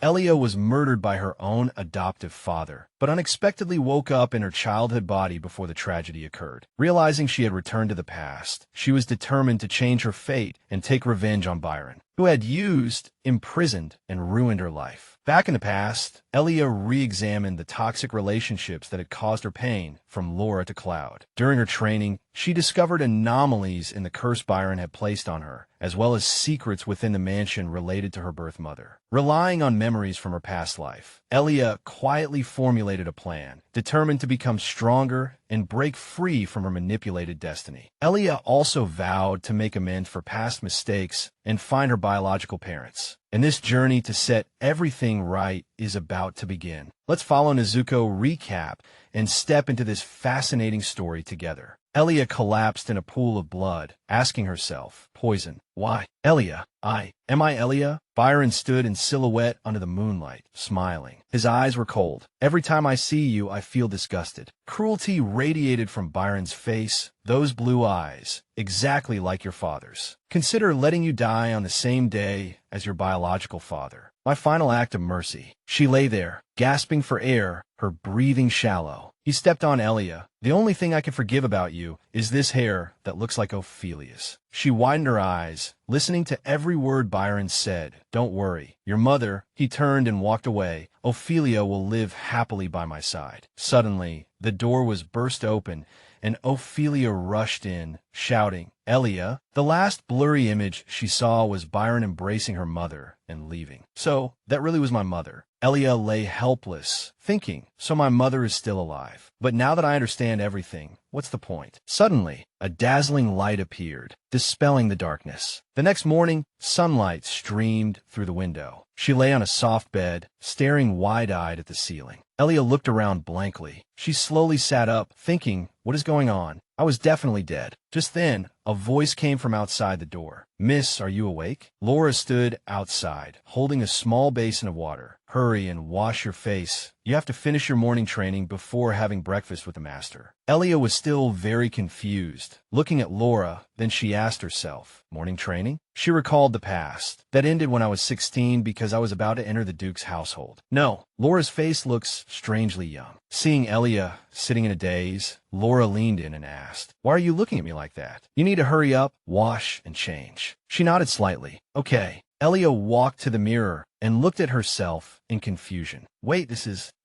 Elia was murdered by her own adoptive father, but unexpectedly woke up in her childhood body before the tragedy occurred. Realizing she had returned to the past, she was determined to change her fate and take revenge on Byron, who had used, imprisoned, and ruined her life. Back in the past, Elia re-examined the toxic relationships that had caused her pain, from Laura to Cloud. During her training, she discovered anomalies in the curse Byron had placed on her, as well as secrets within the mansion related to her birth mother. Relying on memories from her past life, Elia quietly formulated a plan, determined to become stronger and break free from her manipulated destiny. Elia also vowed to make amends for past mistakes and find her biological parents. And this journey to set everything right is about to begin. Let's follow Nezuko Recap and step into this fascinating story together. Elia collapsed in a pool of blood, asking herself, poison. Why? Elia, am I Elia? Byron stood in silhouette under the moonlight, smiling. His eyes were cold. Every time I see you, I feel disgusted. Cruelty radiated from Byron's face, those blue eyes, exactly like your father's. Consider letting you die on the same day as your biological father. My final act of mercy. She lay there, gasping for air, her breathing shallow. He stepped on Elia. The only thing I can forgive about you is this hair that looks like Ophelia's. She widened her eyes, listening to every word Byron said. Don't worry. Your mother. He turned and walked away. Ophelia will live happily by my side. Suddenly, the door was burst open, and Ophelia rushed in, shouting, Elia. The last blurry image she saw was Byron embracing her mother and leaving. So, that really was my mother. Elia lay helpless, thinking, so my mother is still alive. But now that I understand everything, what's the point? Suddenly, a dazzling light appeared, dispelling the darkness. The next morning, sunlight streamed through the window. She lay on a soft bed, staring wide-eyed at the ceiling. Elia looked around blankly. She slowly sat up, thinking, what is going on? I was definitely dead. Just then, a voice came from outside the door. Miss, are you awake? Laura stood outside, holding a small basin of water. Hurry and wash your face. You have to finish your morning training before having breakfast with the master. Elia was still very confused. Looking at Laura, then she asked herself, morning training? She recalled the past. That ended when I was 16 because I was about to enter the Duke's household. No, Laura's face looks strangely young. Seeing Elia sitting in a daze, Laura leaned in and asked, why are you looking at me like that? You need to hurry up, wash, and change. She nodded slightly. Okay. Elia walked to the mirror and looked at herself in confusion. Wait,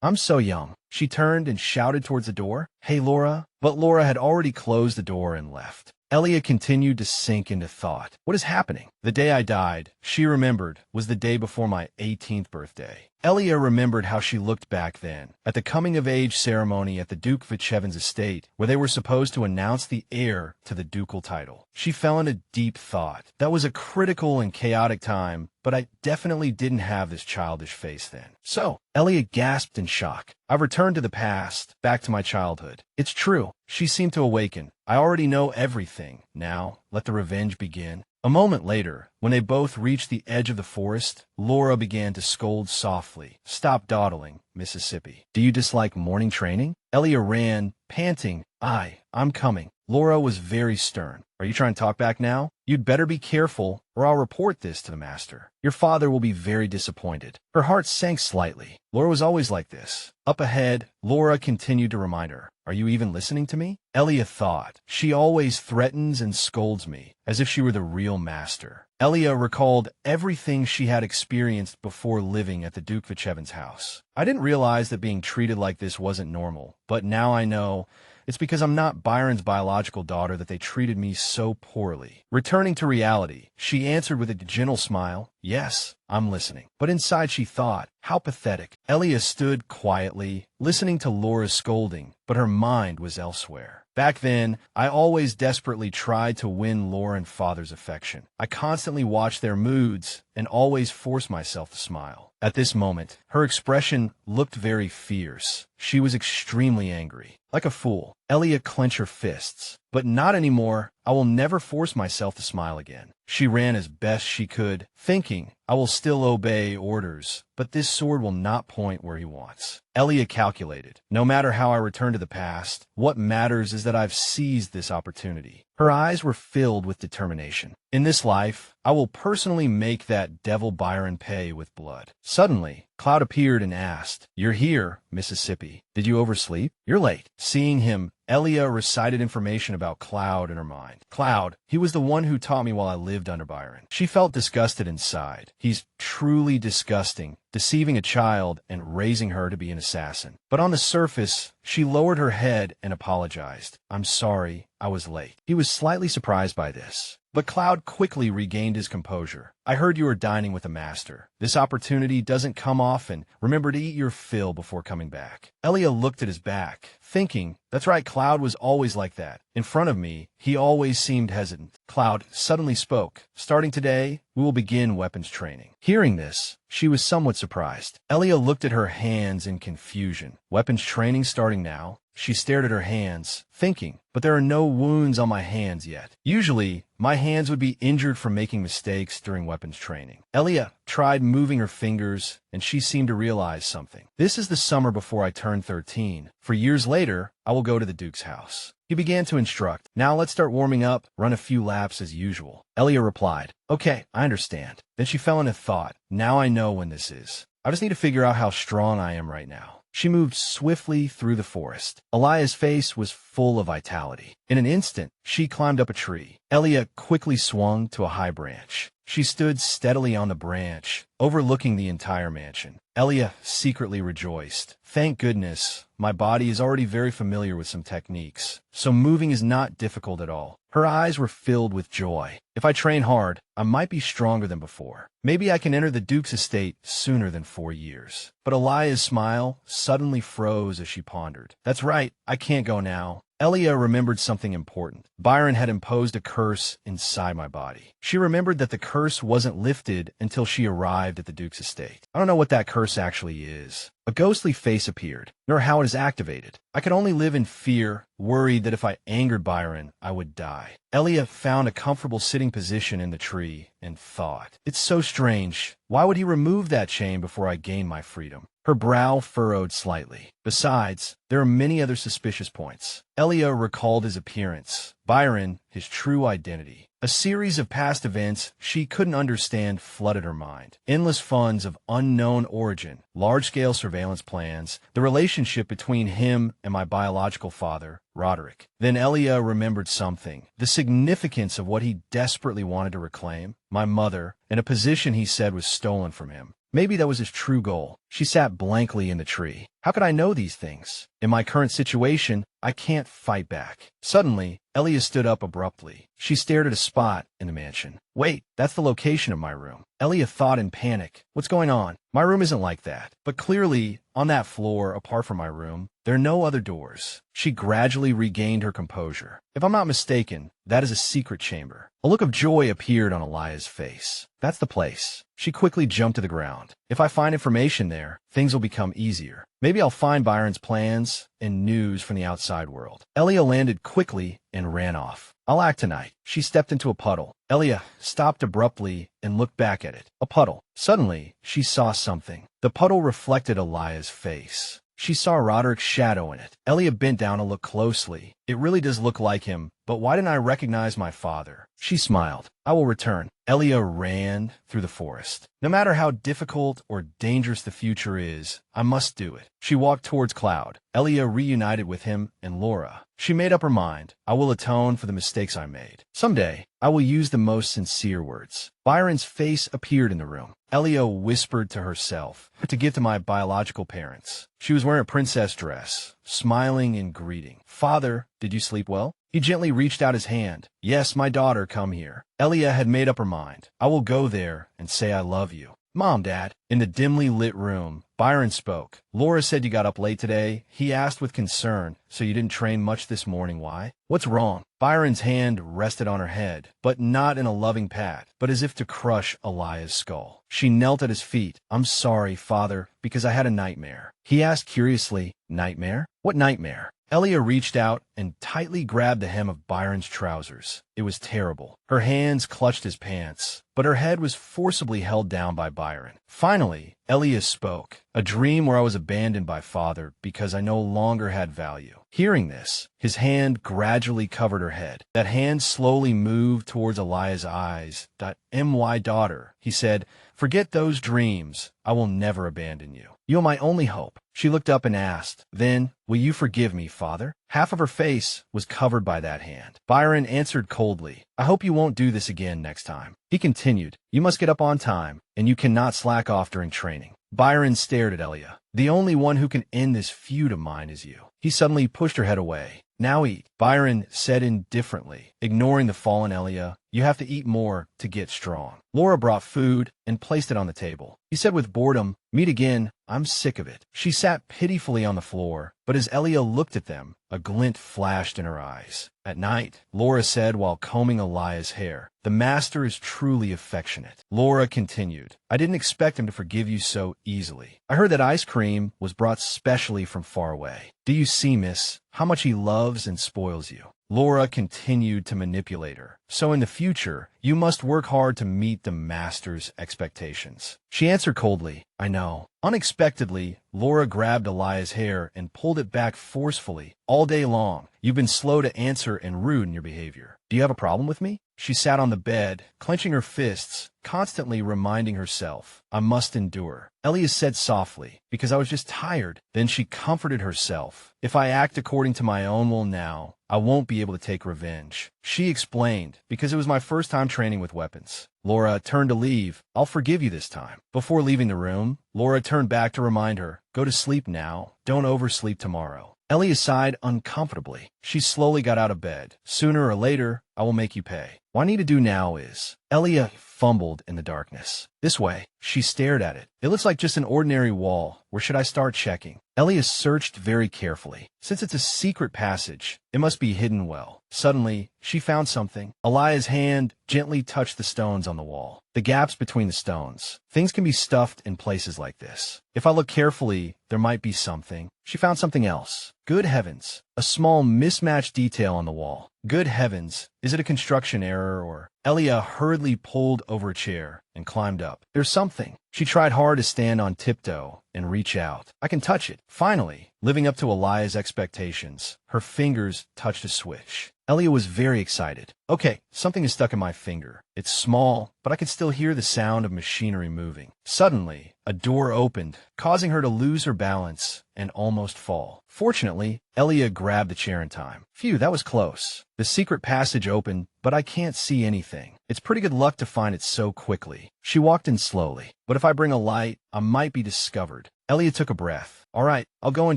I'm so young. She turned and shouted towards the door. Hey, Laura. But Laura had already closed the door and left. Elia continued to sink into thought. What is happening? The day I died, she remembered, was the day before my 18th birthday. Elia remembered how she looked back then, at the coming-of-age ceremony at the Duke Vichevin's estate, where they were supposed to announce the heir to the ducal title. She fell into deep thought. That was a critical and chaotic time, but I definitely didn't have this childish face then. So, Elia gasped in shock. I've returned to the past, back to my childhood. It's true. She seemed to awaken. I already know everything. Now, let the revenge begin. A moment later, when they both reached the edge of the forest, Laura began to scold softly. Stop dawdling, Mississippi. Do you dislike morning training? Elia ran, panting. I'm coming. Laura was very stern. Are you trying to talk back now? You'd better be careful, or I'll report this to the master. Your father will be very disappointed. Her heart sank slightly. Laura was always like this. Up ahead, Laura continued to remind her. Are you even listening to me? Elia thought. She always threatens and scolds me, as if she were the real master. Elia recalled everything she had experienced before living at the Duke Vichevin's house. I didn't realize that being treated like this wasn't normal, but now I know. It's because I'm not Byron's biological daughter that they treated me so poorly. Returning to reality, she answered with a gentle smile, yes, I'm listening. But inside she thought, how pathetic. Elia stood quietly, listening to Laura's scolding, but her mind was elsewhere. Back then, I always desperately tried to win Laura and Father's affection. I constantly watched their moods and always forced myself to smile. At this moment, her expression looked very fierce. she was extremely angry. Like a fool, Elia clenched her fists. But not anymore. I will never force myself to smile again. She ran as best she could, thinking, I will still obey orders, but this sword will not point where he wants. Elia calculated. No matter how I return to the past, what matters is that I've seized this opportunity. Her eyes were filled with determination. In this life, I will personally make that devil Byron pay with blood. Suddenly, Cloud appeared and asked, You're here, Mississippi. Did you oversleep? You're late. Seeing him, Elia recited information about Cloud in her mind. Cloud, he was the one who taught me while I lived under Byron. She felt disgusted inside. He's truly disgusting, deceiving a child and raising her to be an assassin. But on the surface, she lowered her head and apologized. I'm sorry, I was late. He was slightly surprised by this. But Cloud quickly regained his composure. I heard you were dining with a master. This opportunity doesn't come often. Remember to eat your fill before coming back. Elia looked at his back, thinking, that's right, Cloud was always like that. In front of me, he always seemed hesitant. Cloud suddenly spoke. Starting today, we will begin weapons training. Hearing this, she was somewhat surprised. Elia looked at her hands in confusion. Weapons training starting now? She stared at her hands, thinking, but there are no wounds on my hands yet. Usually, my hands would be injured from making mistakes during weapons training. Elia tried moving her fingers, and she seemed to realize something. This is the summer before I turn 13. For years later, I will go to the Duke's house. He began to instruct. Now let's start warming up, run a few laps as usual. Elia replied, Okay, I understand. Then she fell into thought. Now I know when this is. I just need to figure out how strong I am right now. She moved swiftly through the forest. Elia's face was full of vitality. In an instant, she climbed up a tree. Elia quickly swung to a high branch. She stood steadily on the branch, overlooking the entire mansion. Elia secretly rejoiced. Thank goodness, my body is already very familiar with some techniques, so moving is not difficult at all. Her eyes were filled with joy. If I train hard, I might be stronger than before. Maybe I can enter the Duke's estate sooner than 4 years. But Elia's smile suddenly froze as she pondered. That's right, I can't go now. Elia remembered something important. Byron had imposed a curse inside my body. She remembered that the curse wasn't lifted until she arrived at the Duke's estate. I don't know what that curse actually is. A ghostly face appeared, nor how it is activated. I could only live in fear, worried that if I angered Byron, I would die. Elia found a comfortable sitting position in the tree and thought, It's so strange. Why would he remove that chain before I gain my freedom? Her brow furrowed slightly. Besides, there are many other suspicious points. Elia recalled his appearance, Byron, his true identity. A series of past events she couldn't understand flooded her mind. Endless funds of unknown origin, large-scale surveillance plans, the relationship between him and my biological father, Roderick. Then Elia remembered something, the significance of what he desperately wanted to reclaim, my mother, and a position he said was stolen from him. Maybe that was his true goal. She sat blankly in the tree. How could I know these things? In my current situation, I can't fight back. Suddenly, Elia stood up abruptly. She stared at a spot in the mansion. Wait, that's the location of my room. Elia thought in panic. What's going on? My room isn't like that. But clearly, on that floor, apart from my room, there are no other doors. She gradually regained her composure. If I'm not mistaken, that is a secret chamber. A look of joy appeared on Elia's face. That's the place. She quickly jumped to the ground. If I find information there, things will become easier. Maybe I'll find Byron's plans and news from the outside world. Elia landed quickly and ran off. I'll act tonight. She stepped into a puddle. Elia stopped abruptly and looked back at it. A puddle. Suddenly, she saw something. The puddle reflected Elia's face. She saw Roderick's shadow in it. Elia bent down to look closely. It really does look like him, but why didn't I recognize my father? She smiled. I will return. Elia ran through the forest. No matter how difficult or dangerous the future is, I must do it. She walked towards Cloud. Elia reunited with him and Laura. She made up her mind. I will atone for the mistakes I made. Someday, I will use the most sincere words. Byron's face appeared in the room. Elia whispered to herself, to give to my biological parents. She was wearing a princess dress, smiling and greeting. Father, did you sleep well? He gently reached out his hand. Yes, my daughter, come here. Elia had made up her mind. I will go there and say I love you. Mom, Dad. In the dimly lit room, Byron spoke. Laura said you got up late today. He asked with concern, so you didn't train much this morning, why? What's wrong? Byron's hand rested on her head, but not in a loving pat, but as if to crush Elia's skull. She knelt at his feet. I'm sorry, Father, because I had a nightmare. He asked curiously, nightmare? What nightmare? Elia reached out and tightly grabbed the hem of Byron's trousers. It was terrible. Her hands clutched his pants, but her head was forcibly held down by Byron. Finally, Elia spoke. A dream where I was abandoned by Father because I no longer had value. Hearing this, his hand gradually covered her head. That hand slowly moved towards Elia's eyes. My daughter, he said, forget those dreams. I will never abandon you. You're my only hope. She looked up and asked, then, will you forgive me, Father? Half of her face was covered by that hand. Byron answered coldly, I hope you won't do this again next time. He continued, you must get up on time, and you cannot slack off during training. Byron stared at Elia. The only one who can end this feud of mine is you. He suddenly pushed her head away. Now eat, Byron said indifferently, ignoring the fallen Elia. You have to eat more to get strong. Laura brought food and placed it on the table. He said with boredom, meet again, I'm sick of it. She sat pitifully on the floor, but as Elia looked at them, a glint flashed in her eyes. At night, Laura said while combing Elia's hair, the master is truly affectionate. Laura continued, I didn't expect him to forgive you so easily. I heard that ice cream was brought specially from far away. Do you see, miss, how much he loves and spoils you? Laura continued to manipulate her. So in the future, you must work hard to meet the master's expectations. She answered coldly, I know. Unexpectedly, Laura grabbed Elia's hair and pulled it back forcefully. All day long, you've been slow to answer and rude in your behavior. Do you have a problem with me? She sat on the bed, clenching her fists, constantly reminding herself, I must endure. Elia said softly, because I was just tired. Then she comforted herself. If I act according to my own will now, I won't be able to take revenge. She explained, because it was my first time training with weapons. Laura turned to leave. I'll forgive you this time. Before leaving the room, Laura turned back to remind her, go to sleep now. Don't oversleep tomorrow. Elia sighed uncomfortably. She slowly got out of bed. Sooner or later, I will make you pay. What I need to do now is... Elia fumbled in the darkness. This way. She stared at it. It looks like just an ordinary wall. Where should I start checking? Elia searched very carefully. Since it's a secret passage, it must be hidden well. Suddenly, she found something. Elia's hand gently touched the stones on the wall. The gaps between the stones. Things can be stuffed in places like this. If I look carefully, there might be something. She found something else. Good heavens. A small mismatched detail on the wall. Good heavens. Is it a construction error or... Elia hurriedly pulled over a chair and climbed up. There's something. She tried hard to stand on tiptoe and reach out. I can touch it. Finally, living up to Elia's expectations, her fingers touched a switch. Elia was very excited. Okay, something is stuck in my finger. It's small, but I can still hear the sound of machinery moving. Suddenly, a door opened, causing her to lose her balance and almost fall. Fortunately, Elia grabbed the chair in time. Phew, that was close. The secret passage opened, but I can't see anything. It's pretty good luck to find it so quickly. She walked in slowly. But if I bring a light, I might be discovered. Elia took a breath. All right, I'll go in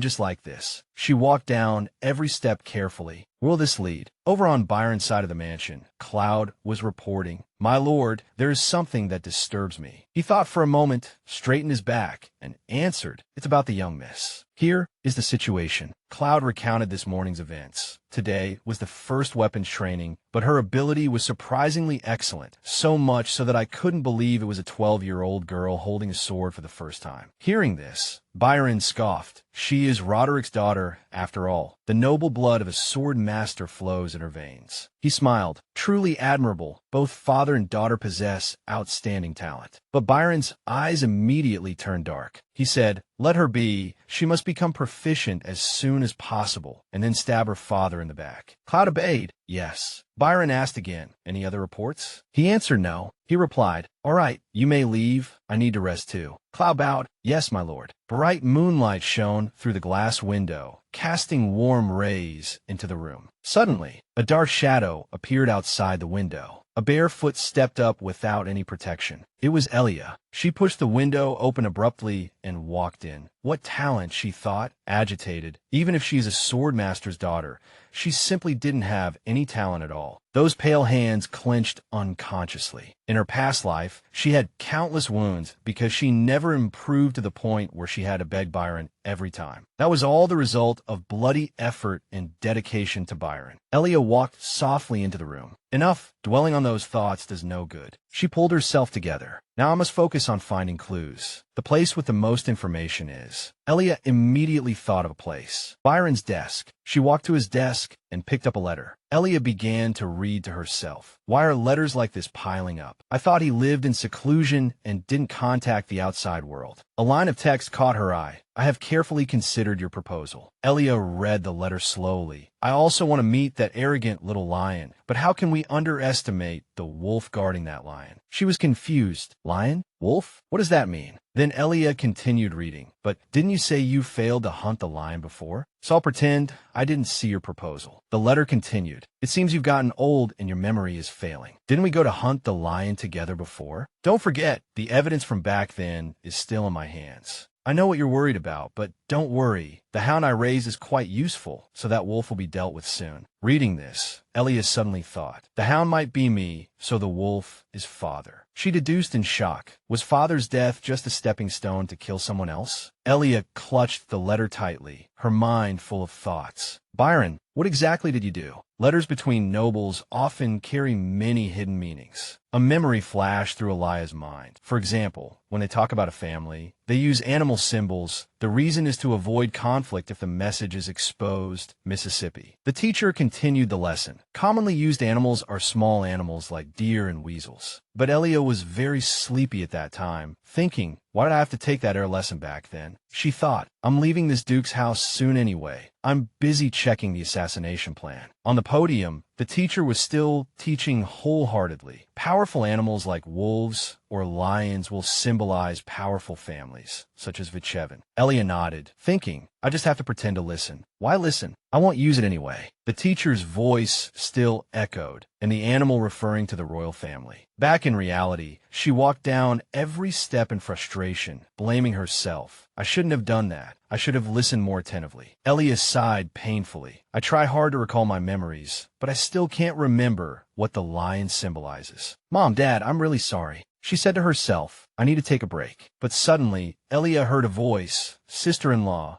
just like this. She walked down every step carefully. Where will this lead? Over on Byron's side of the mansion, Cloud was reporting, My lord, there is something that disturbs me. He thought for a moment, straightened his back, and answered, It's about the young miss. Here is the situation. Cloud recounted this morning's events. Today was the first weapons training, but her ability was surprisingly excellent, so much so that I couldn't believe it was a 12-year-old girl holding a sword for the first time. Hearing this, Byron scoffed. She is Roderick's daughter, after all. The noble blood of a sword master flows in her veins. He smiled. Truly admirable. Both father and daughter possess outstanding talent. But Byron's eyes immediately turned dark. He said, Let her be. She must become proficient as soon as possible, and then stab her father in the back. Cloud obeyed. Yes. Byron asked again, Any other reports? He answered no. He replied, All right, you may leave. I need to rest too. Cloud bowed. Yes, my lord. Bright moonlight shone through the glass window, casting warm rays into the room. Suddenly, a dark shadow appeared outside the window. A bare foot stepped up without any protection. It was Elia. She pushed the window open abruptly and walked in. What talent, she thought, agitated. Even if she's a swordmaster's daughter, she simply didn't have any talent at all. Those pale hands clenched unconsciously. In her past life, she had countless wounds because she never improved to the point where she had to beg Byron every time. That was all the result of bloody effort and dedication to Byron. Elia walked softly into the room. Enough dwelling on those thoughts does no good. She pulled herself together. Now I must focus on finding clues. The place with the most information is. Elia immediately thought of a place. Byron's desk. She walked to his desk and picked up a letter. Elia began to read to herself. Why are letters like this piling up? I thought he lived in seclusion and didn't contact the outside world. A line of text caught her eye. I have carefully considered your proposal. Elia read the letter slowly. I also want to meet that arrogant little lion, but how can we underestimate the wolf guarding that lion? She was confused. Lion? Wolf? What does that mean? Then Elia continued reading. But didn't you say you failed to hunt the lion before? So I'll pretend I didn't see your proposal. The letter continued. It seems you've gotten old and your memory is failing. Didn't we go to hunt the lion together before? Don't forget, the evidence from back then is still in my hands. I know what you're worried about, but don't worry. The hound I raised is quite useful, so that wolf will be dealt with soon. Reading this, Elia suddenly thought, the hound might be me, so the wolf is father. She deduced in shock. Was father's death just a stepping stone to kill someone else? Elia clutched the letter tightly, her mind full of thoughts. Byron, what exactly did you do? Letters between nobles often carry many hidden meanings. A memory flashed through Elia's mind. For example, when they talk about a family, they use animal symbols. The reason is to avoid conflict if the message is exposed. Mississippi. The teacher continued the lesson. Commonly used animals are small animals like deer and weasels. But Elia was very sleepy at that time, thinking, why did I have to take that air lesson back then? She thought, I'm leaving this Duke's house soon anyway. I'm busy checking the assassination plan. On the podium, the teacher was still teaching wholeheartedly. Powerful animals like wolves or lions will symbolize powerful families, such as Vichevin. Elia nodded, thinking, I just have to pretend to listen. Why listen? I won't use it anyway. The teacher's voice still echoed, and the animal referring to the royal family. Back in reality, she walked down every step in frustration, blaming herself. I shouldn't have done that. I should have listened more attentively. Elia sighed painfully. I try hard to recall my memories, but I still can't remember what the lion symbolizes. Mom, Dad, I'm really sorry. She said to herself, I need to take a break. But suddenly, Elia heard a voice. Sister-in-law.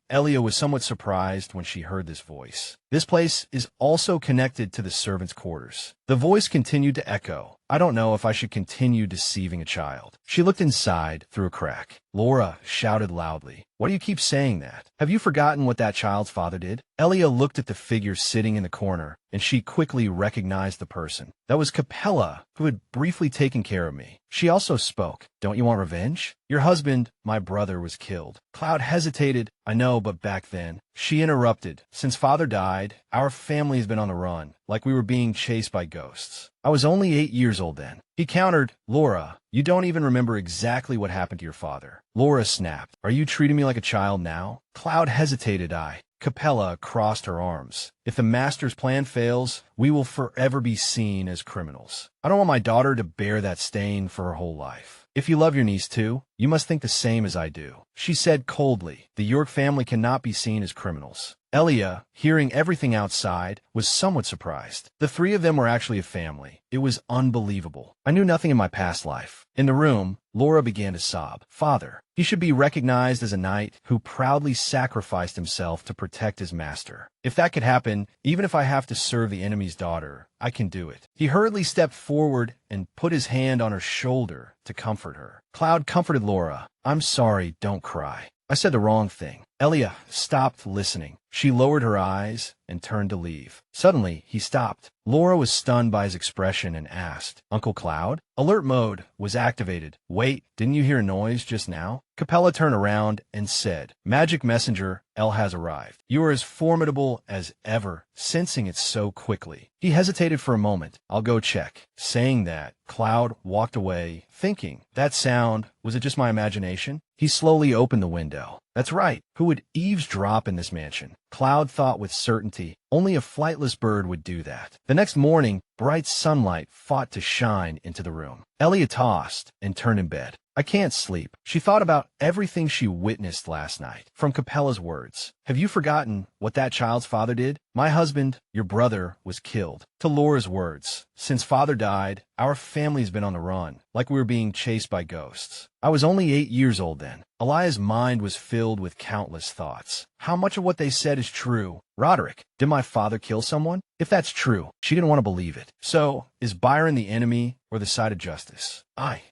Elia was somewhat surprised when she heard this voice. This place is also connected to the servants' quarters. The voice continued to echo. I don't know if I should continue deceiving a child. She looked inside through a crack. Laura shouted loudly. Why do you keep saying that? Have you forgotten what that child's father did? Elia looked at the figure sitting in the corner, and she quickly recognized the person. That was Capella, who had briefly taken care of me. She also spoke. Don't you want revenge? Your husband, my brother, was killed. Cloud hesitated. I know, but back then. She interrupted. Since father died, our family has been on the run, like we were being chased by ghosts. I was only 8 years old then. He countered, Laura, you don't even remember exactly what happened to your father. Laura snapped. Are you treating me like a child now? Cloud hesitated. Capella crossed her arms. If the master's plan fails, we will forever be seen as criminals. I don't want my daughter to bear that stain for her whole life. If you love your niece too, you must think the same as I do. She said coldly, the York family cannot be seen as criminals. Elia, hearing everything outside, was somewhat surprised. The three of them were actually a family. It was unbelievable. I knew nothing in my past life. In the room, Laura began to sob. Father. He should be recognized as a knight who proudly sacrificed himself to protect his master. If that could happen, even if I have to serve the enemy's daughter, I can do it. He hurriedly stepped forward and put his hand on her shoulder to comfort her. Cloud comforted Laura. I'm sorry, don't cry. I said the wrong thing. Elia stopped listening. She lowered her eyes and turned to leave. Suddenly, he stopped. Laura was stunned by his expression and asked, Uncle Cloud? Alert mode was activated. Wait, didn't you hear a noise just now? Capella turned around and said, Magic Messenger, El has arrived. You are as formidable as ever, sensing it so quickly. He hesitated for a moment. I'll go check. Saying that, Cloud walked away, thinking, that sound, was it just my imagination? He slowly opened the window. That's right. Who would eavesdrop in this mansion? Cloud thought with certainty. Only a flightless bird would do that. The next morning, bright sunlight fought to shine into the room. Elia tossed and turned in bed. I can't sleep. She thought about everything she witnessed last night. From Capella's words, have you forgotten what that child's father did? My husband, your brother, was killed. To Laura's words, since father died, our family's been on the run, like we were being chased by ghosts. I was only 8 years old then. Elia's mind was filled with countless thoughts. How much of what they said is true? Roderick, did my father kill someone? If that's true, she didn't want to believe it. So, is Byron the enemy or the side of justice?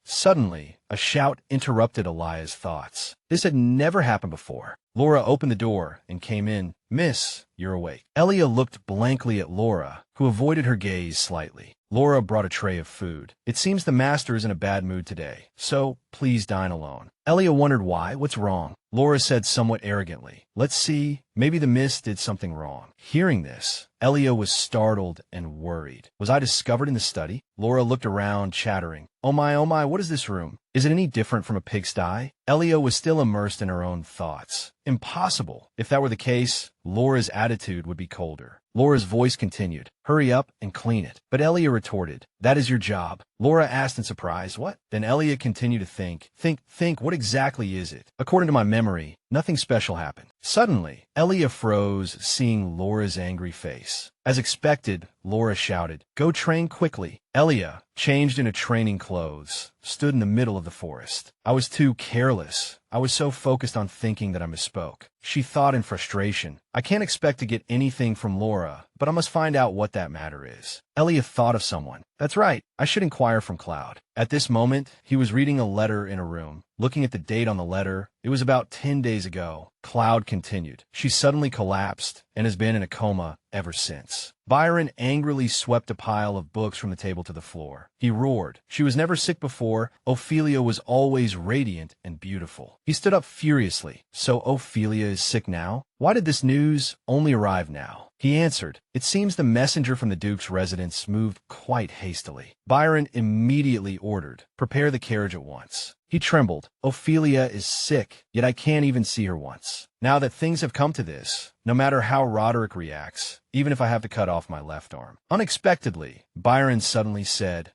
Suddenly, a shout interrupted Elia's thoughts. This had never happened before. Laura opened the door and came in. Miss, you're awake. Elia looked blankly at Laura, who avoided her gaze slightly. Laura brought a tray of food. It seems the master is in a bad mood today, so please dine alone. Elia wondered why. What's wrong? Laura said somewhat arrogantly. Let's see. Maybe the miss did something wrong. Hearing this, Elia was startled and worried. Was I discovered in the study? Laura looked around, chattering. Oh my, what is this room? Is it any different from a pigsty? Elia was still immersed in her own thoughts. Impossible. If that were the case, Laura's attitude would be colder. Laura's voice continued. Hurry up and clean it. But Elia retorted. That is your job. Laura asked in surprise. What? Then Elia continued to think. Think, what exactly is it? According to my memory, nothing special happened. Suddenly, Elia froze, seeing Laura's angry face. As expected, Laura shouted, Go train quickly. Elia, changed into training clothes, stood in the middle of the forest. I was too careless. I was so focused on thinking that I misspoke. She thought in frustration. I can't expect to get anything from Laura, but I must find out what that matter is. Elia thought of someone. That's right. I should inquire from Cloud. At this moment, he was reading a letter in a room. Looking at the date on the letter, it was about 10 days ago. Cloud continued. She suddenly collapsed and has been in a coma ever since. Byron angrily swept a pile of books from the table to the floor. He roared. She was never sick before. Ophelia was always radiant and beautiful. He stood up furiously. So Ophelia is sick now? Why did this news only arrive now? He answered. It seems the messenger from the Duke's residence moved quite hastily. Byron immediately ordered, prepare the carriage at once. He trembled. Ophelia is sick, yet I can't even see her once. Now that things have come to this, no matter how Roderick reacts, even if I have to cut off my left arm. Unexpectedly, Byron suddenly said,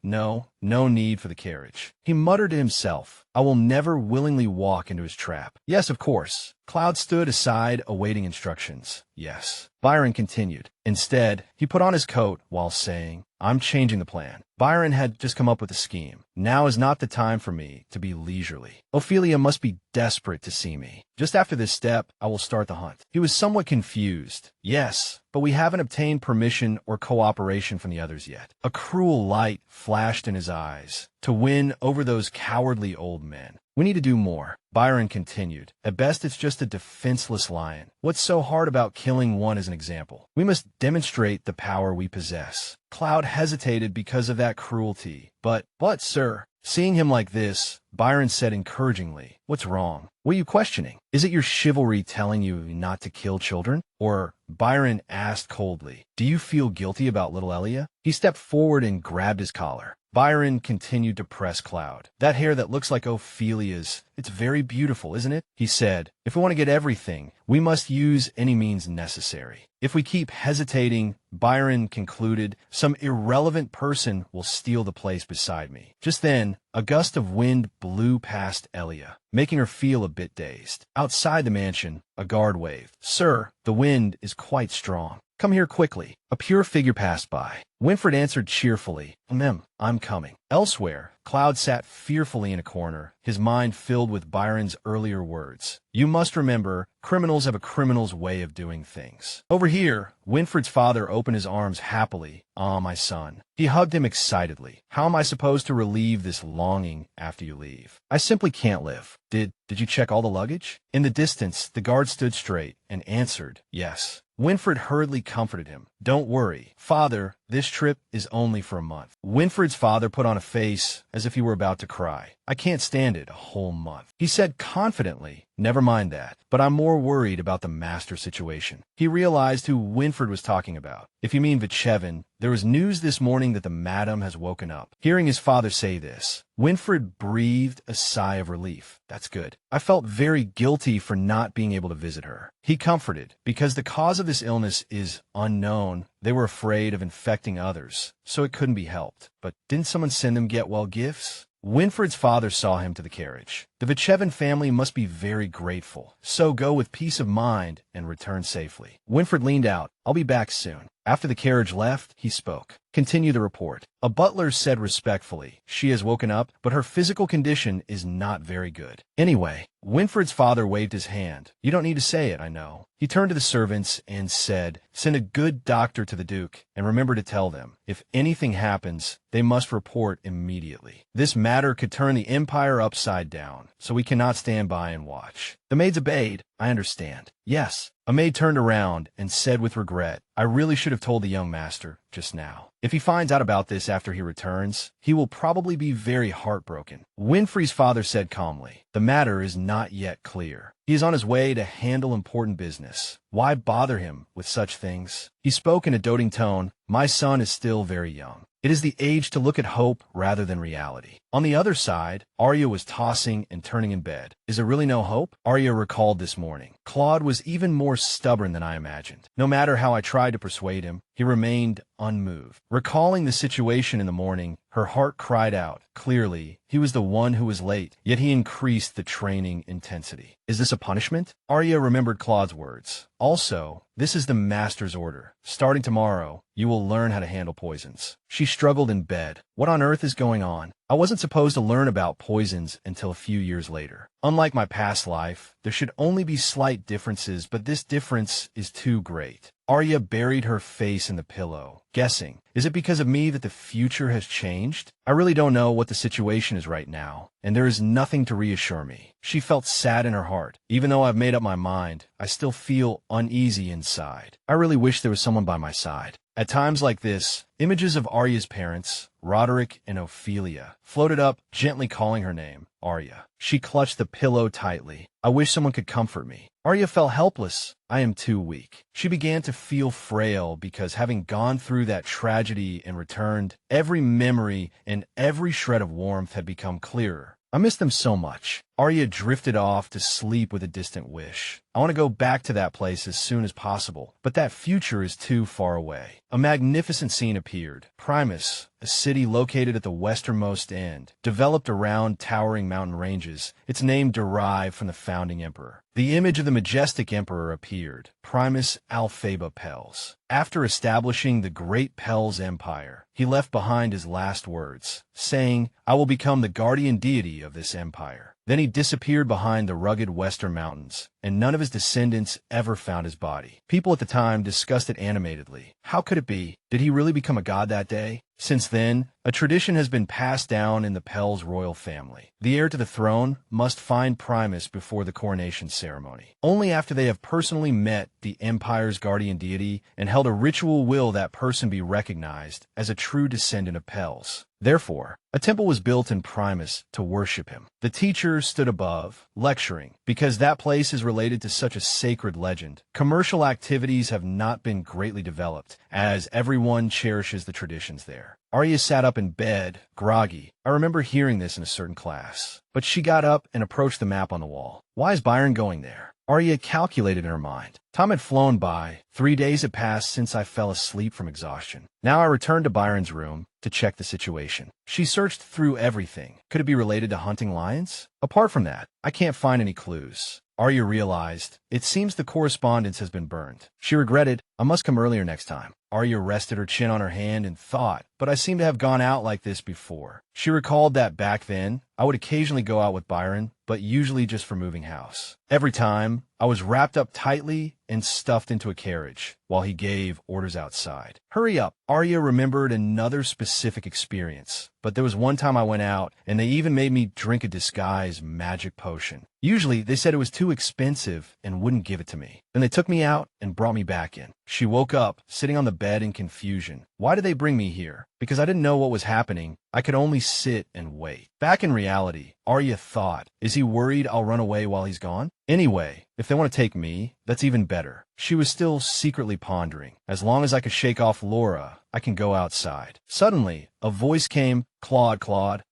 no need for the carriage. He muttered to himself, I will never willingly walk into his trap. Yes, of course. Cloud stood aside, awaiting instructions. Yes. Byron continued. Instead, he put on his coat while saying, I'm changing the plan. Byron had just come up with a scheme. Now is not the time for me to be leisurely. Ophelia must be desperate to see me. Just after this step, I will start the hunt. He was somewhat confused. Yes, but we haven't obtained permission or cooperation from the others yet. A cruel light flashed in his eyes. To win over those cowardly old men. We need to do more. Byron continued. At best, it's just a defenseless lion. What's so hard about killing one as an example? We must demonstrate the power we possess. Cloud hesitated because of that cruelty. But, sir, seeing him like this, Byron said encouragingly, what's wrong? What are you questioning? Is it your chivalry telling you not to kill children? Or, Byron asked coldly, do you feel guilty about little Elia? He stepped forward and grabbed his collar. Byron continued to press Cloud. That hair that looks like Ophelia's, it's very beautiful, isn't it? He said, if we want to get everything, we must use any means necessary. If we keep hesitating, Byron concluded, some irrelevant person will steal the place beside me. Just then, a gust of wind blew past Elia, making her feel a bit dazed. Outside the mansion, a guard waved. Sir, the wind is quite strong. Come here quickly. A pure figure passed by. Winfred answered cheerfully, I'm coming. Elsewhere, Cloud sat fearfully in a corner, his mind filled with Byron's earlier words. You must remember, criminals have a criminal's way of doing things. Over here, Winfred's father opened his arms happily. My son. He hugged him excitedly. How am I supposed to relieve this longing after you leave? I simply can't live. Did you check all the luggage? In the distance, the guard stood straight and answered, yes. Winfred hurriedly comforted him. "Don't worry, Father, this trip is only for a month." Winfred's father put on a face as if he were about to cry. "I can't stand it a whole month," he said confidently. "Never mind that, but I'm more worried about the master situation." He realized who Winfred was talking about. "If you mean Vichevin, there was news this morning that the madam has woken up." Hearing his father say this, Winfred breathed a sigh of relief. "That's good. I felt very guilty for not being able to visit her." He comforted, because the cause of this illness is unknown. They were afraid of infecting others, so it couldn't be helped. But didn't someone send them get-well gifts? Winfred's father saw him to the carriage. "The Vichevin family must be very grateful, so go with peace of mind and return safely." Winfred leaned out. "I'll be back soon." After the carriage left, he spoke. "Continue the report." A butler said respectfully, "She has woken up, but her physical condition is not very good." "Anyway," Winfred's father waved his hand. "You don't need to say it, I know." He turned to the servants and said, "Send a good doctor to the Duke, and remember to tell them, if anything happens, they must report immediately. This matter could turn the Empire upside down, so we cannot stand by and watch." The maids obeyed. "I understand." "Yes." A maid turned around and said with regret, "I really should have told the young master just now. If he finds out about this after he returns, he will probably be very heartbroken." Winfrey's father said calmly, "The matter is not yet clear. He is on his way to handle important business. Why bother him with such things?" He spoke in a doting tone. "My son is still very young. It is the age to look at hope rather than reality." On the other side, Arya was tossing and turning in bed. "Is there really no hope?" Arya recalled this morning. "Claude was even more stubborn than I imagined. No matter how I tried to persuade him, he remained unmoved." Recalling the situation in the morning, her heart cried out. Clearly, he was the one who was late, yet he increased the training intensity. "Is this a punishment?" Arya remembered Claude's words. "Also, this is the master's order. Starting tomorrow, you will learn how to handle poisons." She struggled in bed. What on earth is going on? I wasn't supposed to learn about poisons until a few years later. Unlike my past life, there should only be slight differences, but this difference is too great. Arya buried her face in the pillow, guessing, is it because of me that the future has changed? I really don't know what the situation is right now, and there is nothing to reassure me. She felt sad in her heart. Even though I've made up my mind, I still feel uneasy inside. I really wish there was someone by my side. At times like this, images of Arya's parents, Roderick and Ophelia, floated up, gently calling her name, Arya. She clutched the pillow tightly. I wish someone could comfort me. Arya felt helpless. I am too weak. She began to feel frail because having gone through that tragedy and returned, every memory and every shred of warmth had become clearer. I miss them so much. Arya drifted off to sleep with a distant wish. I want to go back to that place as soon as possible, but that future is too far away. A magnificent scene appeared. Primus, a city located at the westernmost end, developed around towering mountain ranges, its name derived from the founding emperor. The image of the majestic emperor appeared, Primus Alphaba Pels. After establishing the Great Pels Empire, he left behind his last words, saying, "I will become the guardian deity of this empire." Then he disappeared behind the rugged western mountains, and none of his descendants ever found his body. People at the time discussed it animatedly. How could it be? Did he really become a god that day? Since then, a tradition has been passed down in the Pels royal family. The heir to the throne must find Primus before the coronation ceremony. Only after they have personally met the empire's guardian deity and held a ritual will that person be recognized as a true descendant of Pels. Therefore, a temple was built in Primus to worship him. The teacher stood above, lecturing, because that place is related to such a sacred legend. Commercial activities have not been greatly developed, as everyone cherishes the traditions there. Arya sat up in bed, groggy. I remember hearing this in a certain class. But she got up and approached the map on the wall. Why is Byron going there? Arya calculated in her mind. Time had flown by. 3 days had passed since I fell asleep from exhaustion. Now I returned to Byron's room to check the situation. She searched through everything. Could it be related to hunting lions? Apart from that, I can't find any clues. Arya realized, it seems the correspondence has been burned. She regretted, I must come earlier next time. Arya rested her chin on her hand and thought, but I seem to have gone out like this before. She recalled that back then, I would occasionally go out with Byron, but usually just for moving house. Every time, I was wrapped up tightly and stuffed into a carriage while he gave orders outside. Hurry up. Arya remembered another specific experience, but there was one time I went out and they even made me drink a disguise magic potion. Usually they said it was too expensive and wouldn't give it to me. Then they took me out and brought me back in. She woke up, sitting on the bed in confusion. Why did they bring me here? Because I didn't know what was happening. I could only sit and wait. Back in reality, Arya thought, is he worried I'll run away while he's gone? Anyway, if they want to take me, that's even better. She was still secretly pondering. As long as I could shake off Laura, I can go outside. Suddenly, a voice came, Claude,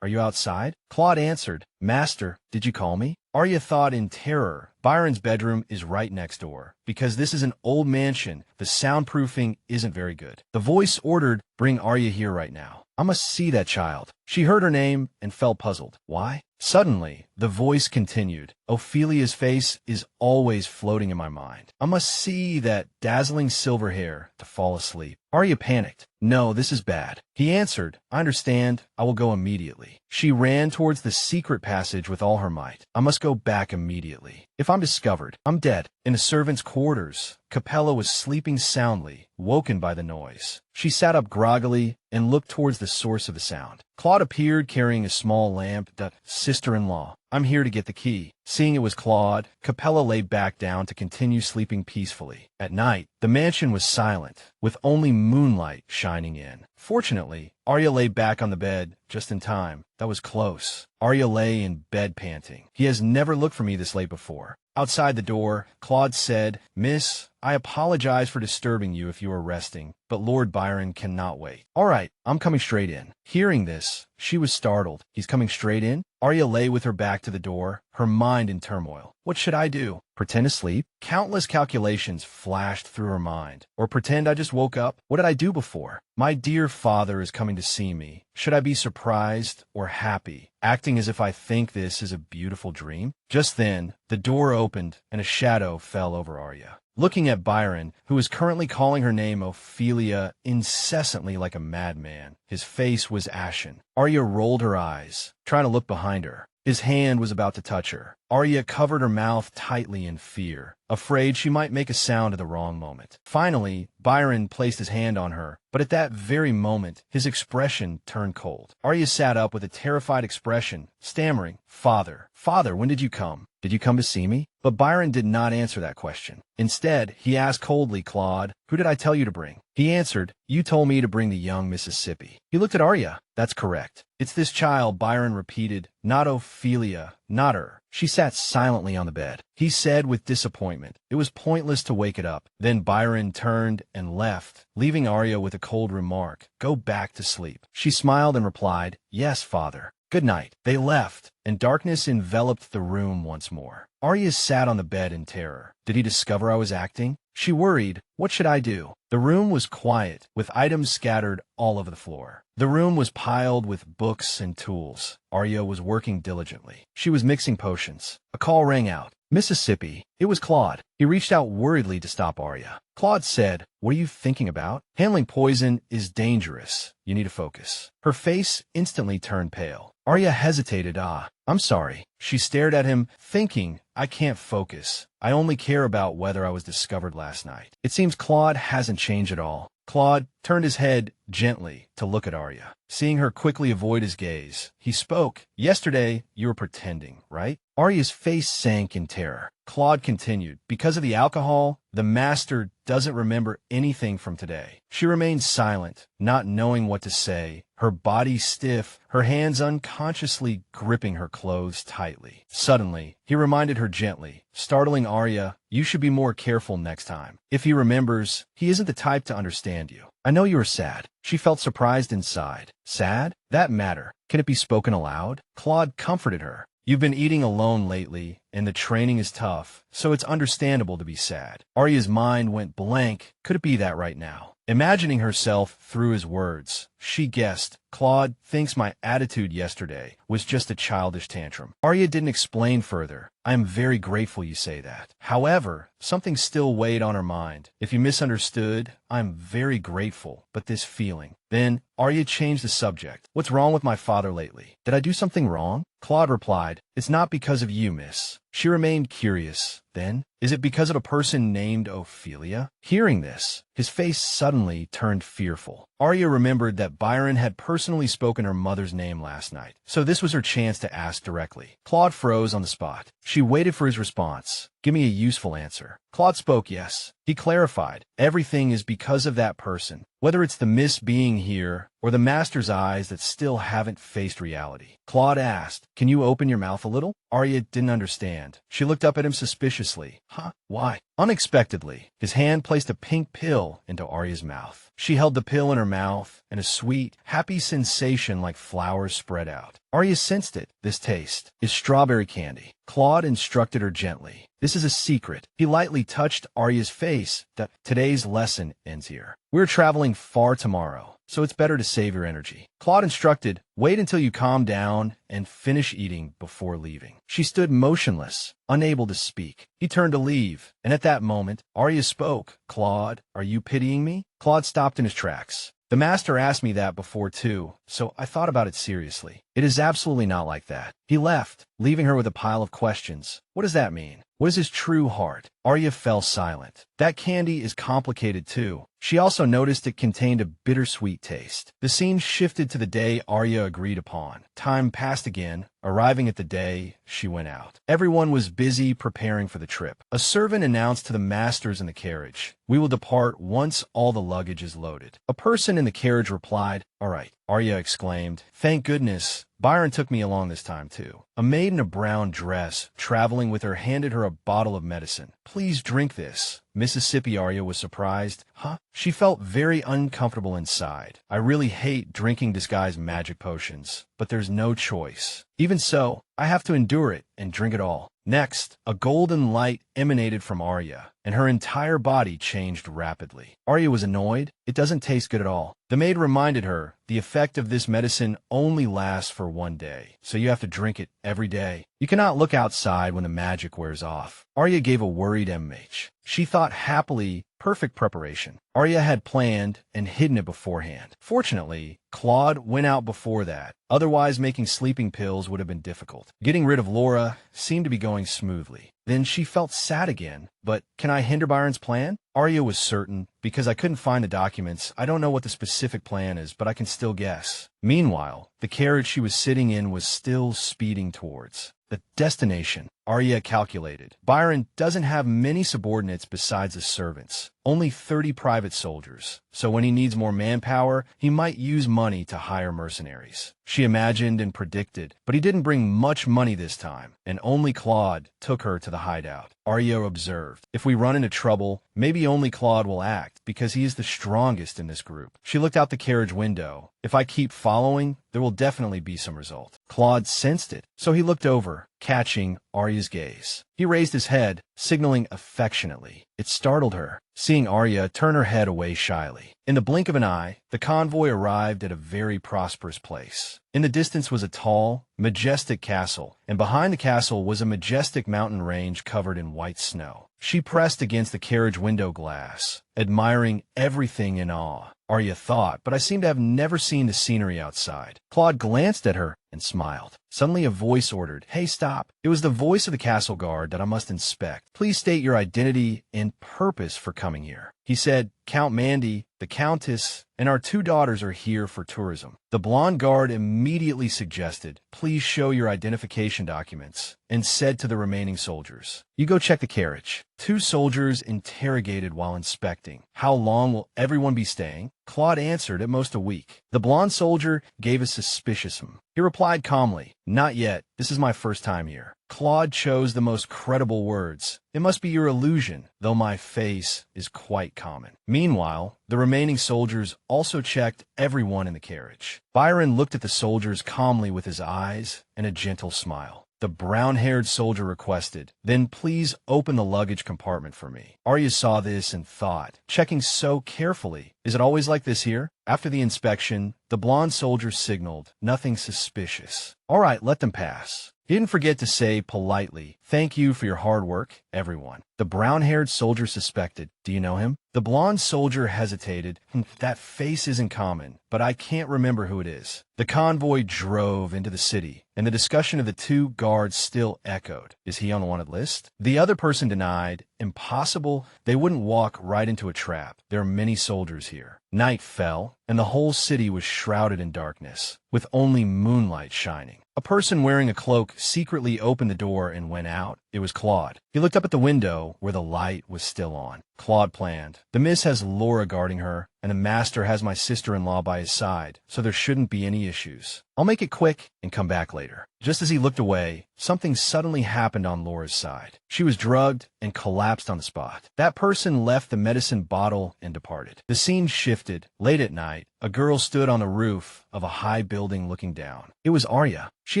are you outside? Claude answered, Master, did you call me? Arya thought in terror. Byron's bedroom is right next door. Because this is an old mansion, the soundproofing isn't very good. The voice ordered, bring Arya here right now. I must see that child. She heard her name and felt puzzled. Why? Suddenly, the voice continued. Ophelia's face is always floating in my mind. I must see that dazzling silver hair to fall asleep. Arya panicked. No, this is bad. He answered, I understand. I will go immediately. She ran towards the secret passage with all her might. I must go back immediately. If I'm discovered, I'm dead. In the servants' quarters, Capella was sleeping soundly, woken by the noise. She sat up groggily and looked towards the source of the sound. Claude appeared carrying a small lamp. Sister-in-law, I'm here to get the key. Seeing it was Claude, Capella lay back down to continue sleeping peacefully. At night, the mansion was silent, with only moonlight shining in. Fortunately, Arya lay back on the bed just in time. That was close. Arya lay in bed panting. He has never looked for me this late before. Outside the door, Claude said, Miss, I apologize for disturbing you if you are resting, but Lord Byron cannot wait. All right, I'm coming straight in. Hearing this, she was startled. He's coming straight in? Arya lay with her back to the door, her mind in turmoil. What should I do? Pretend to sleep? Countless calculations flashed through her mind. Or pretend I just woke up? What did I do before? My dear father is coming to see me. Should I be surprised or happy, acting as if I think this is a beautiful dream? Just then, the door opened and a shadow fell over Arya. Looking at Byron, who was currently calling her name Ophelia incessantly like a madman, his face was ashen. Arya rolled her eyes, trying to look behind her. His hand was about to touch her. Arya covered her mouth tightly in fear, afraid she might make a sound at the wrong moment. Finally, Byron placed his hand on her, but at that very moment, his expression turned cold. Arya sat up with a terrified expression, stammering, Father, when did you come? Did you come to see me? But Byron did not answer that question. Instead, he asked coldly, Claude, who did I tell you to bring? He answered, you told me to bring the young Mississippi. He looked at Arya. That's correct. It's this child, Byron repeated, not Ophelia, not her. She sat silently on the bed. He said with disappointment, it was pointless to wake it up. Then Byron turned and left, leaving Arya with a cold remark, go back to sleep. She smiled and replied, yes, father. Good night. They left, and darkness enveloped the room once more. Arya sat on the bed in terror. Did he discover I was acting? She worried. What should I do? The room was quiet, with items scattered all over the floor. The room was piled with books and tools. Arya was working diligently. She was mixing potions. A call rang out. Mississippi. It was Claude. He reached out worriedly to stop Arya. Claude said, what are you thinking about? Handling poison is dangerous. You need to focus. Her face instantly turned pale. Arya hesitated. I'm sorry. She stared at him, thinking, I can't focus. I only care about whether I was discovered last night. It seems Claude hasn't changed at all. Claude turned his head gently to look at Arya. Seeing her quickly avoid his gaze, he spoke. Yesterday, you were pretending, right? Arya's face sank in terror. Claude continued, because of the alcohol, the master doesn't remember anything from today. She remained silent, not knowing what to say, her body stiff, her hands unconsciously gripping her clothes tightly. Suddenly, he reminded her gently, startling Arya, you should be more careful next time. If he remembers, he isn't the type to understand you. I know you are sad. She felt surprised inside. Sad? That matter. Can it be spoken aloud? Claude comforted her. You've been eating alone lately, and the training is tough, so it's understandable to be sad. Arya's mind went blank. Could it be that right now? Imagining herself through his words, She guessed. Claude thinks my attitude yesterday was just a childish tantrum. Arya didn't explain further. I am very grateful you say that. However, something still weighed on her mind. If you misunderstood, I'm very grateful, but this feeling. Then, Arya changed the subject. What's wrong with my father lately? Did I do something wrong? Claude replied, It's not because of you, miss. She remained curious. Then, is it because of a person named Ophelia? Hearing this, his face suddenly turned fearful. Arya remembered that Byron had personally spoken her mother's name last night, so this was her chance to ask directly. Claude froze on the spot. She waited for his response. Give me a useful answer. Claude spoke yes. He clarified, everything is because of that person, whether it's the miss being here or the master's eyes that still haven't faced reality. Claude asked, Can you open your mouth a little? Arya didn't understand. She looked up at him suspiciously. Huh? Why? Unexpectedly, his hand placed a pink pill into Arya's mouth. She held the pill in her mouth, and a sweet, happy sensation like flowers spread out. Arya sensed it. This taste is strawberry candy. Claude instructed her gently. This is a secret. He lightly touched Arya's face. Today's lesson ends here. We're traveling far tomorrow, so it's better to save your energy. Claude instructed, wait until you calm down and finish eating before leaving. She stood motionless, unable to speak. He turned to leave, and at that moment, Arya spoke. Claude, are you pitying me? Claude stopped in his tracks. The master asked me that before too, so I thought about it seriously. It is absolutely not like that. He left, leaving her with a pile of questions. What does that mean? What is his true heart? Arya fell silent. That candy is complicated too. She also noticed it contained a bittersweet taste. The scene shifted to the day Arya agreed upon. Time passed again. Arriving at the day, she went out. Everyone was busy preparing for the trip. A servant announced to the masters in the carriage, We will depart once all the luggage is loaded. A person in the carriage replied, All right. Arya exclaimed, Thank goodness. Byron took me along this time, too. A maid in a brown dress, traveling with her, handed her a bottle of medicine. Please drink this. Mississippi. Arya was surprised. Huh? She felt very uncomfortable inside. I really hate drinking disguised magic potions, but there's no choice. Even so, I have to endure it and drink it all. Next, a golden light emanated from Arya, and her entire body changed rapidly. Arya was annoyed. It doesn't taste good at all. The maid reminded her, the effect of this medicine only lasts for one day, so you have to drink it every day. You cannot look outside when the magic wears off. Arya gave a worried MH. She thought happily, perfect preparation. Arya had planned and hidden it beforehand. Fortunately, Claude went out before that. Otherwise, making sleeping pills would have been difficult. Getting rid of Laura seemed to be going smoothly. Then she felt sad again. But can I hinder Byron's plan? Arya was certain. Because I couldn't find the documents, I don't know what the specific plan is, but I can still guess. Meanwhile, the carriage she was sitting in was still speeding towards the destination. Arya calculated. Byron doesn't have many subordinates besides the servants, only 30 private soldiers. So when he needs more manpower, he might use money to hire mercenaries. She imagined and predicted, but he didn't bring much money this time, and only Claude took her to the hideout. Arya observed. If we run into trouble, maybe only Claude will act, because he is the strongest in this group. She looked out the carriage window. If I keep following, there will definitely be some result. Claude sensed it, so he looked over, catching Arya's gaze. He raised his head, signaling affectionately. It startled her, seeing Arya turn her head away shyly. In the blink of an eye, the convoy arrived at a very prosperous place. In the distance was a tall, majestic castle, and behind the castle was a majestic mountain range covered in white snow. She pressed against the carriage window glass, admiring everything in awe. Arya thought, but I seem to have never seen the scenery outside. Claude glanced at her and smiled. Suddenly a voice ordered, Hey, stop. It was the voice of the castle guard that I must inspect. Please state your identity and purpose for coming here. He said, Count Mandy, the Countess, and our 2 daughters are here for tourism. The blonde guard immediately suggested, Please show your identification documents, and said to the remaining soldiers, You go check the carriage. 2 soldiers interrogated while inspecting. How long will everyone be staying? Claude answered, at most a week. The blonde soldier gave a suspicious He replied calmly, Not yet. This is my first time here. Claude chose the most credible words. It must be your illusion, though my face is quite common. Meanwhile, the remaining soldiers also checked everyone in the carriage. Byron looked at the soldiers calmly with his eyes and a gentle smile. the brown-haired soldier requested. Then please open the luggage compartment for me. Arya saw this and thought, checking so carefully. Is it always like this here? After the inspection, the blonde soldier signaled, nothing suspicious. All right, let them pass. He didn't forget to say politely, thank you for your hard work, everyone. The brown-haired soldier suspected, do you know him? The blonde soldier hesitated. That face isn't common, but I can't remember who it is. The convoy drove into the city, and the discussion of the two guards still echoed. Is he on the wanted list? The other person denied. Impossible. They wouldn't walk right into a trap. There are many soldiers here. Night fell, and the whole city was shrouded in darkness, with only moonlight shining. A person wearing a cloak secretly opened the door and went out. It was Claude. He looked up at the window where the light was still on. Claude planned. The miss has Laura guarding her, and the master has my sister-in-law by his side, so there shouldn't be any issues. I'll make it quick and come back later. Just as he looked away, something suddenly happened on Laura's side. She was drugged and collapsed on the spot. That person left the medicine bottle and departed. The scene shifted. Late at night, a girl stood on the roof of a high building looking down. It was Arya. She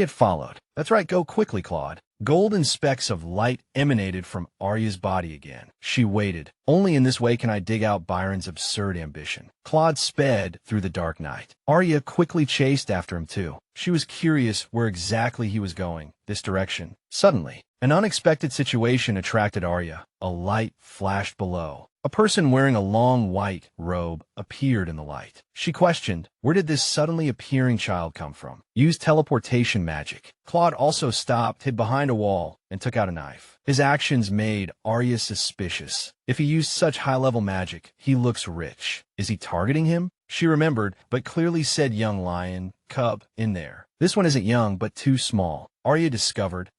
had followed. That's right, go quickly, Claude. Golden specks of light emanated from Arya's body again. She waited. Only in this way can I dig out Byron's absurd ambition. Claude sped through the dark night. Arya quickly chased after him too. She was curious where exactly he was going, this direction. Suddenly, an unexpected situation attracted Arya. A light flashed below. A person wearing a long white robe appeared in the light. She questioned, where did this suddenly appearing child come from? Use teleportation magic. Claude also stopped, hid behind a wall, and took out a knife. His actions made Arya suspicious. If he used such high-level magic, he looks rich. Is he targeting him? She remembered, but clearly said young lion, cub, in there. This one isn't young, but too small. Arya discovered,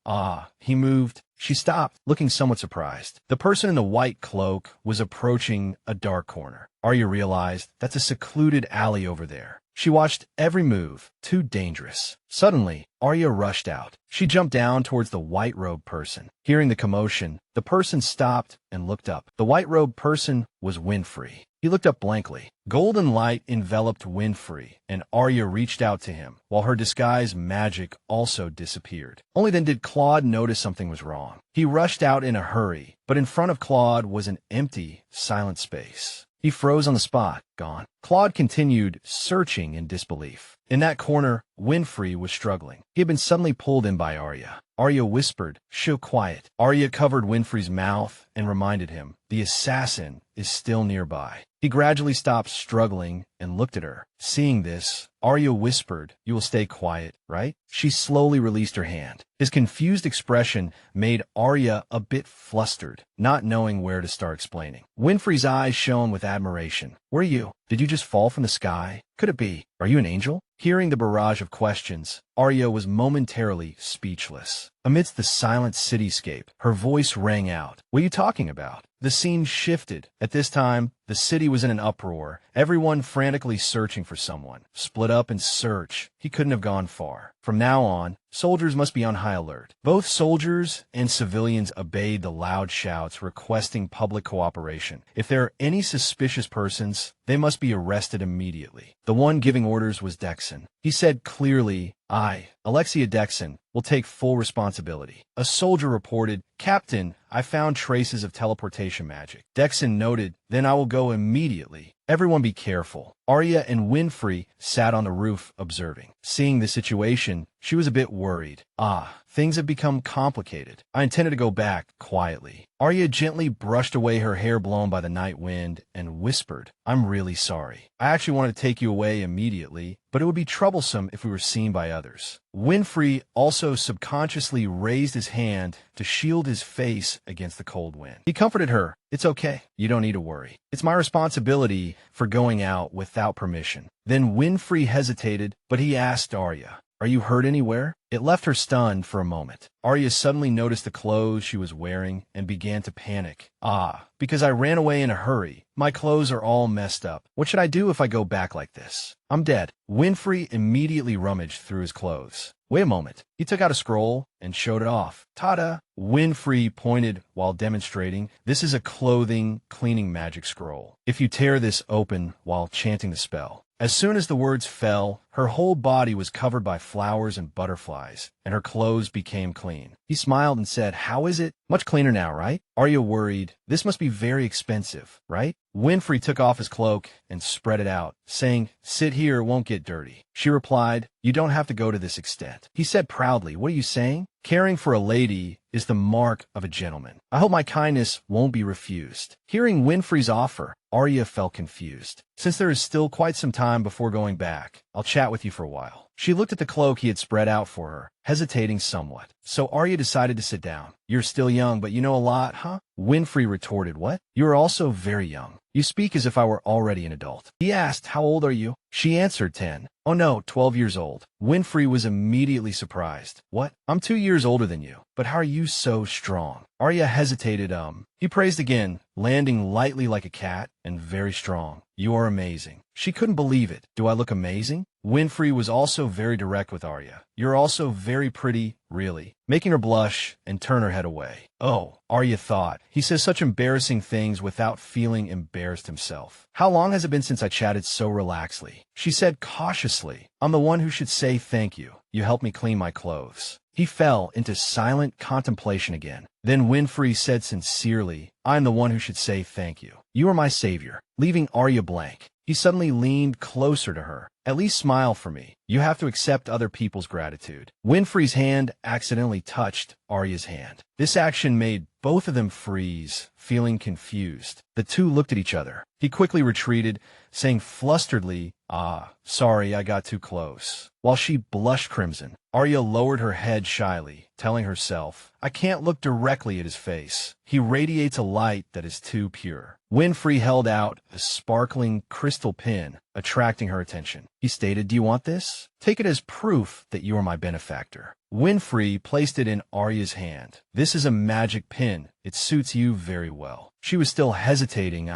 he moved. She stopped, looking somewhat surprised. The person in the white cloak was approaching a dark corner. Arya realized that's a secluded alley over there. She watched every move. Too dangerous. Suddenly, Arya rushed out. She jumped down towards the white-robed person. Hearing the commotion, the person stopped and looked up. The white-robed person was Winfred. He looked up blankly. Golden light enveloped Winfred, and Arya reached out to him, while her disguise magic also disappeared. Only then did Claude notice something was wrong. He rushed out in a hurry, but in front of Claude was an empty, silent space. He froze on the spot, gone. Claude continued, searching in disbelief. In that corner, Winfred was struggling. He had been suddenly pulled in by Arya. Arya whispered, "Show quiet." Arya covered Winfred's mouth and reminded him, the assassin is still nearby. He gradually stopped struggling and looked at her. Seeing this, Arya whispered, "You will stay quiet, right?" She slowly released her hand. His confused expression made Arya a bit flustered, not knowing where to start explaining. Winfred's eyes shone with admiration. "Where are you? Did you just fall from the sky? Could it be? Are you an angel?" Hearing the barrage of questions, Arya was momentarily speechless. Amidst the silent cityscape, her voice rang out. "What are you talking about?" The scene shifted. At this time, the city was in an uproar, everyone frantically searching for someone. Split up and search. He couldn't have gone far. From now on, soldiers must be on high alert. Both soldiers and civilians obeyed the loud shouts requesting public cooperation. If there are any suspicious persons, they must be arrested immediately. The one giving orders was Dexon. He said clearly, "I, Alexia Dexon, will take full responsibility." A soldier reported, "Captain, I found traces of teleportation magic." Dexon noted, "Then I will go immediately. Everyone be careful." Arya and Winfred sat on the roof observing. Seeing the situation, she was a bit worried. Things have become complicated. I intended to go back quietly. Arya gently brushed away her hair blown by the night wind and whispered, "I'm really sorry. I actually wanted to take you away immediately, but it would be troublesome if we were seen by others." Winfred also subconsciously raised his hand to shield his face against the cold wind. He comforted her. "It's okay. You don't need to worry. It's my responsibility for going out without permission." Then Winfred hesitated, but he asked Arya, "Are you hurt anywhere?" It left her stunned for a moment. Arya suddenly noticed the clothes she was wearing and began to panic. Because I ran away in a hurry. My clothes are all messed up. What should I do if I go back like this? I'm dead." Winfred immediately rummaged through his clothes. "Wait a moment." He took out a scroll and showed it off. "Ta-da!" Winfred pointed while demonstrating, "This is a clothing cleaning magic scroll. If you tear this open while chanting the spell, As soon as the words fell, her whole body was covered by flowers and butterflies, and her clothes became clean. He smiled and said, "How is it? Much cleaner now, right?" Arya worried. "This must be very expensive, right?" Winfrey took off his cloak and spread it out, saying, "Sit here, it won't get dirty." She replied, "You don't have to go to this extent." He said proudly, "What are you saying? Caring for a lady is the mark of a gentleman. I hope my kindness won't be refused." Hearing Winfrey's offer, Arya felt confused. "Since there is still quite some time before going back, I'll chat with you for a while." She looked at the cloak he had spread out for her, hesitating somewhat. So Arya decided to sit down. "You're still young, but you know a lot, huh?" Winfrey retorted, "What? You are also very young. You speak as if I were already an adult." He asked, "How old are you?" She answered, 10. "Oh no, 12 years old." Winfrey was immediately surprised. "What? I'm 2 years older than you. But how are you so strong?" Arya hesitated. He praised again, landing lightly like a cat, and very strong. "You are amazing." She couldn't believe it. "Do I look amazing?" Winfrey was also very direct with Arya. "You're also very pretty, really," making her blush and turn her head away. Oh, Arya thought, he says such embarrassing things without feeling embarrassed himself. "How long has it been since I chatted so relaxedly?" She said cautiously, "I'm the one who should say thank you. You helped me clean my clothes." He fell into silent contemplation again. Then Winfrey said sincerely, "I'm the one who should say thank you. You are my savior." Leaving Arya blank, he suddenly leaned closer to her. "At least smile for me. You have to accept other people's gratitude." Winfrey's hand accidentally touched Arya's hand. This action made both of them freeze, feeling confused. The two looked at each other. He quickly retreated, saying flusteredly, "Sorry, I got too close." While she blushed crimson, Arya lowered her head shyly, telling herself, "I can't look directly at his face. He radiates a light that is too pure." Winfrey held out a sparkling crystal pin, attracting her attention. He stated, "Do you want this? Take it as proof that you are my benefactor." Winfrey placed it in Arya's hand. "This is a magic pin. It suits you very well." She was still hesitating.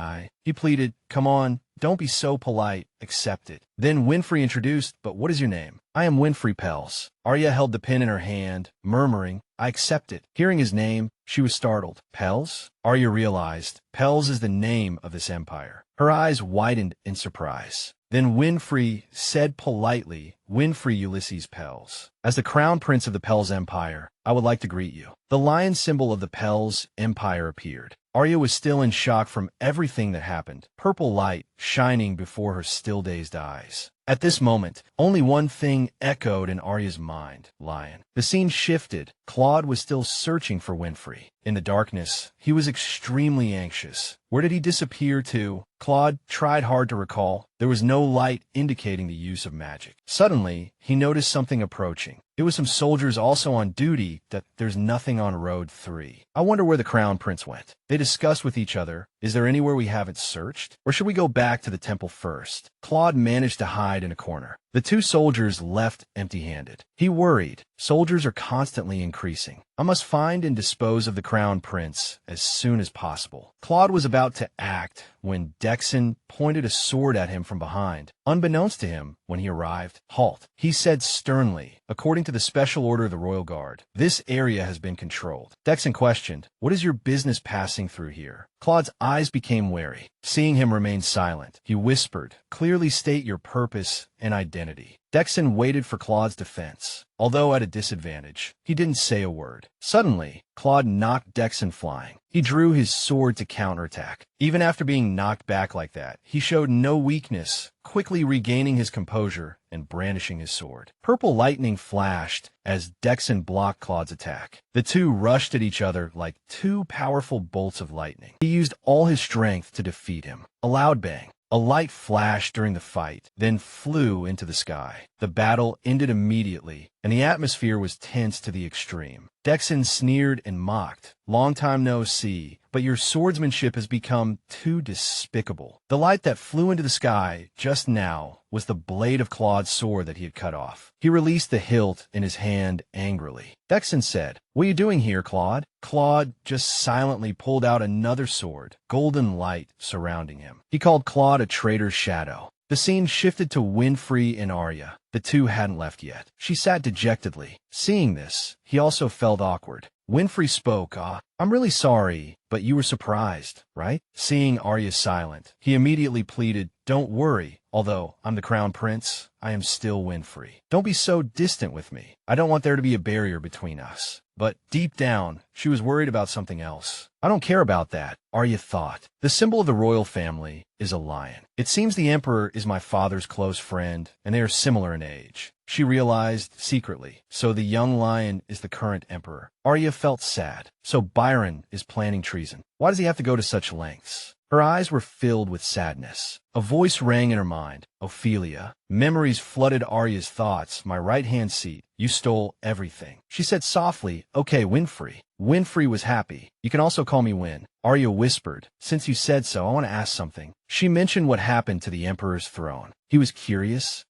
He pleaded, "Come on, don't be so polite. Accept it." Then Winfrey introduced, "But what is your name?" "I am Winfrey Pels." Arya held the pin in her hand, murmuring, "I accept it." Hearing his name, she was startled. "Pels?" Arya realized, Pels is the name of this empire. Her eyes widened in surprise. Then Winfrey said politely, "Winfrey Ulysses Pels. As the crown prince of the Pels Empire, I would like to greet you." The lion symbol of the Pels Empire appeared. Arya was still in shock from everything that happened, purple light shining before her still-dazed eyes. At this moment, only one thing echoed in Arya's mind: lion. The scene shifted. Claude was still searching for Winfrey. In the darkness, he was extremely anxious. Where did he disappear to? Claude tried hard to recall. There was no light indicating the use of magic. Suddenly, he noticed something approaching. It was some soldiers also on duty. There's nothing on Road 3. I wonder where the Crown Prince went. They discussed with each other, is there anywhere we haven't searched? Or should we go back to the temple first? Claude managed to hide in a corner. The two soldiers left empty-handed. He worried. Soldiers are constantly increasing. I must find and dispose of the Crown Prince as soon as possible. Claude was about to act when Dexon pointed a sword at him from behind. Unbeknownst to him, when he arrived, "Halt," he said sternly. "According to the special order of the Royal Guard, this area has been controlled." Dexon questioned, "What is your business passing through here?" Claude's eyes became wary. Seeing him remain silent, he whispered, "Clearly state your purpose and identity." Dexon waited for Claude's defense. Although at a disadvantage, he didn't say a word. Suddenly, Claude knocked Dexon flying. He drew his sword to counterattack. Even after being knocked back like that, he showed no weakness, quickly regaining his composure and brandishing his sword. Purple lightning flashed as Dexon blocked Claude's attack. The two rushed at each other like two powerful bolts of lightning. He used all his strength to defeat him. A loud bang. A light flashed during the fight, then flew into the sky. The battle ended immediately, and the atmosphere was tense to the extreme. Dexon sneered and mocked. "Long time no see, but your swordsmanship has become too despicable." The light that flew into the sky just now was the blade of Claude's sword that he had cut off. He released the hilt in his hand angrily. Dexon said, "What are you doing here, Claude?" Claude just silently pulled out another sword, golden light surrounding him. He called Claude a traitor's shadow. The scene shifted to Winfred and Arya. The two hadn't left yet. She sat dejectedly. Seeing this, he also felt awkward. Winfred spoke, I'm really sorry, but you were surprised, right? Seeing Arya silent, he immediately pleaded, don't worry. Although I'm the crown prince, I am still Winfred. Don't be so distant with me. I don't want there to be a barrier between us. But deep down, she was worried about something else. I don't care about that, Arya thought. The symbol of the royal family is a lion. It seems the emperor is my father's close friend, and they are similar in age. She realized secretly, so the young lion is the current emperor. Arya felt sad. So Byron is planning treason. Why does he have to go to such lengths? Her eyes were filled with sadness. A voice rang in her mind. Ophelia. Memories flooded Arya's thoughts. My right-hand seat. You stole everything. She said softly, okay, Winfred. Winfred was happy. You can also call me Win. Arya whispered, since you said so, I want to ask something. She mentioned what happened to the Emperor's throne. He was curious.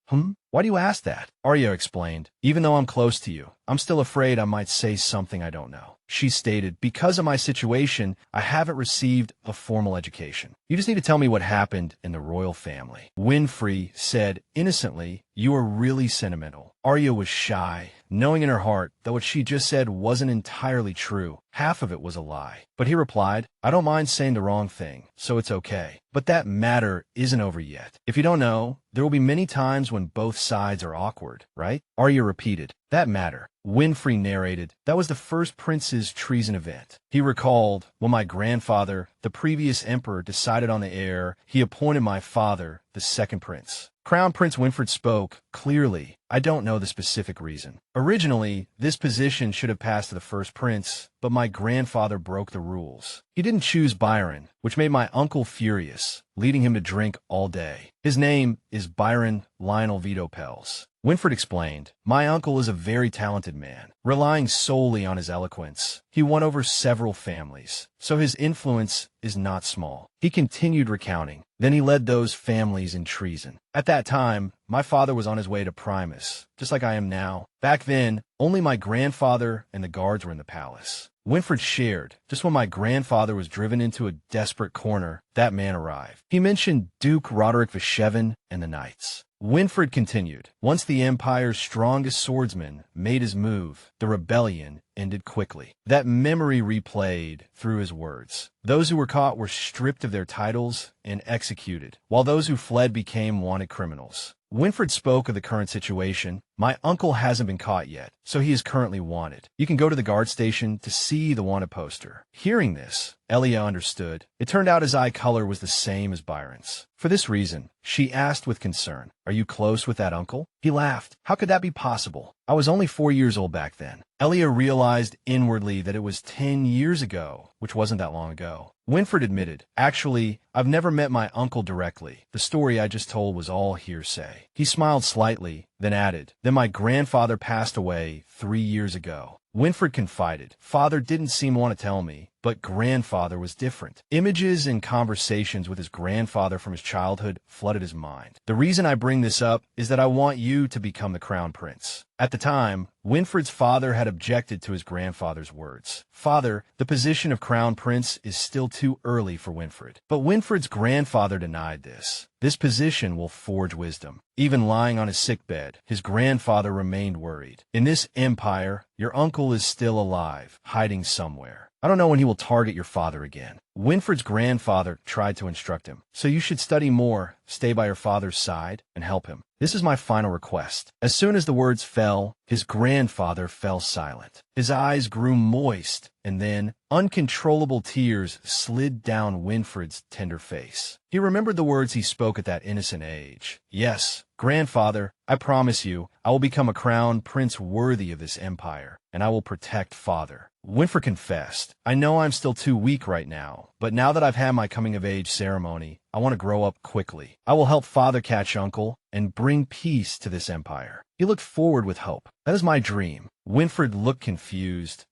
Why do you ask that? Arya explained, even though I'm close to you, I'm still afraid I might say something I don't know. She stated, because of my situation, I haven't received a formal education. You just need to tell me what happened in the royal family. Winfred said innocently, you are really sentimental. Arya was shy, knowing in her heart that what she just said wasn't entirely true. Half of it was a lie. But he replied, I don't mind saying the wrong thing, so it's okay. But that matter isn't over yet. If you don't know, there will be many times when both sides are awkward, right? Arya repeated, that matter. Winfred narrated, that was the first prince's treason event. He recalled, when my grandfather, the previous emperor, decided on the heir, he appointed my father, the second prince. Crown Prince Winfred spoke, clearly, I don't know the specific reason. Originally, this position should have passed to the first prince, but my grandfather broke the rules. He didn't choose Byron, which made my uncle furious, leading him to drink all day. His name is Byron Lionel Vito Pels. Winfred explained, my uncle is a very talented man, relying solely on his eloquence. He won over several families, so his influence is not small. He continued recounting. Then he led those families in treason. At that time, my father was on his way to Primus, just like I am now. Back then, only my grandfather and the guards were in the palace. Winfred shared, just when my grandfather was driven into a desperate corner, that man arrived. He mentioned Duke Roderick Vashevin and the knights. Winfred continued, once the Empire's strongest swordsman made his move, the rebellion ended quickly. That memory replayed through his words. Those who were caught were stripped of their titles and executed, while those who fled became wanted criminals. Winfred spoke of the current situation. My uncle hasn't been caught yet, so he is currently wanted. You can go to the guard station to see the wanted poster. Hearing this, Elia understood. It turned out his eye color was the same as Byron's. For this reason, she asked with concern, are you close with that uncle? He laughed. How could that be possible? I was only 4 years old back then. Elia realized inwardly that it was 10 years ago, which wasn't that long ago. Winfred admitted, actually, I've never met my uncle directly. The story I just told was all hearsay. He smiled slightly, then added, then my grandfather passed away 3 years ago. Winfred confided, father didn't seem to want to tell me, but grandfather was different. Images and conversations with his grandfather from his childhood flooded his mind. The reason I bring this up is that I want you to become the crown prince. At the time, Winfred's father had objected to his grandfather's words. Father, the position of crown prince is still too early for Winfred. But Winfred's grandfather denied this. This position will forge wisdom. Even lying on his sickbed, his grandfather remained worried. In this empire, your uncle is still alive, hiding somewhere. I don't know when he will target your father again. Winfred's grandfather tried to instruct him. So you should study more, stay by your father's side, and help him. This is my final request. As soon as the words fell, his grandfather fell silent. His eyes grew moist, and then uncontrollable tears slid down Winfred's tender face. He remembered the words he spoke at that innocent age. Yes, grandfather, I promise you, I will become a crown prince worthy of this empire, and I will protect father. Winfred confessed, I know I'm still too weak right now, but now that I've had my coming-of-age ceremony, I want to grow up quickly. I will help father catch uncle and bring peace to this empire. He looked forward with hope. That is my dream. Winfred looked confused.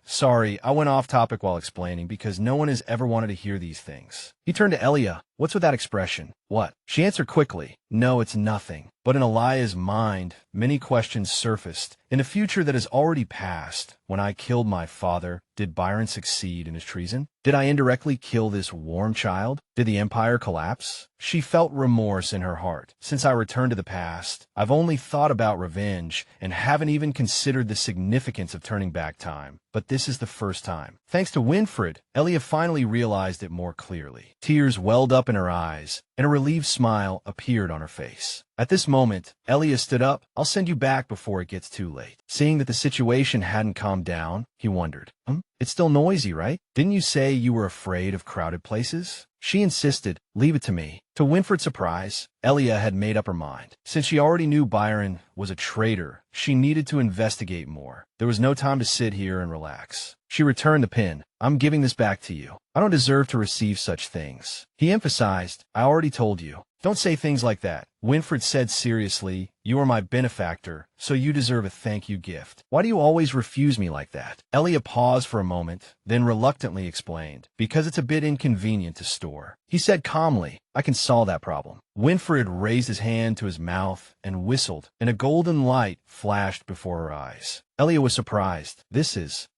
Sorry, I went off topic while explaining because no one has ever wanted to hear these things. He turned to Elia. What's with that expression? What? She answered quickly. No, it's nothing. But in Elia's mind, many questions surfaced. In a future that has already passed, when I killed my father, did Byron succeed in his treason? Did I indirectly kill this warm child? Did Did the Empire collapse? She felt remorse in her heart. Since I returned to the past, I've only thought about revenge and haven't even considered the significance of turning back time. But this is the first time. Thanks to Winfred, Elia finally realized it more clearly. Tears welled up in her eyes, and a relieved smile appeared on her face. At this moment, Elia stood up. I'll send you back before it gets too late. Seeing that the situation hadn't calmed down, he wondered. It's still noisy, right? Didn't you say you were afraid of crowded places? She insisted, leave it to me. To Winfred's surprise, Elia had made up her mind. Since she already knew Byron was a traitor, she needed to investigate more. There was no time to sit here and relax. She returned the pin. I'm giving this back to you. I don't deserve to receive such things. He emphasized, I already told you. Don't say things like that. Winfred said seriously, you are my benefactor, so you deserve a thank you gift. Why do you always refuse me like that? Elia paused for a moment, then reluctantly explained, because it's a bit inconvenient to store. He said calmly, I can solve that problem. Winfred raised his hand to his mouth and whistled, and a golden light flashed before her eyes. Elia was surprised.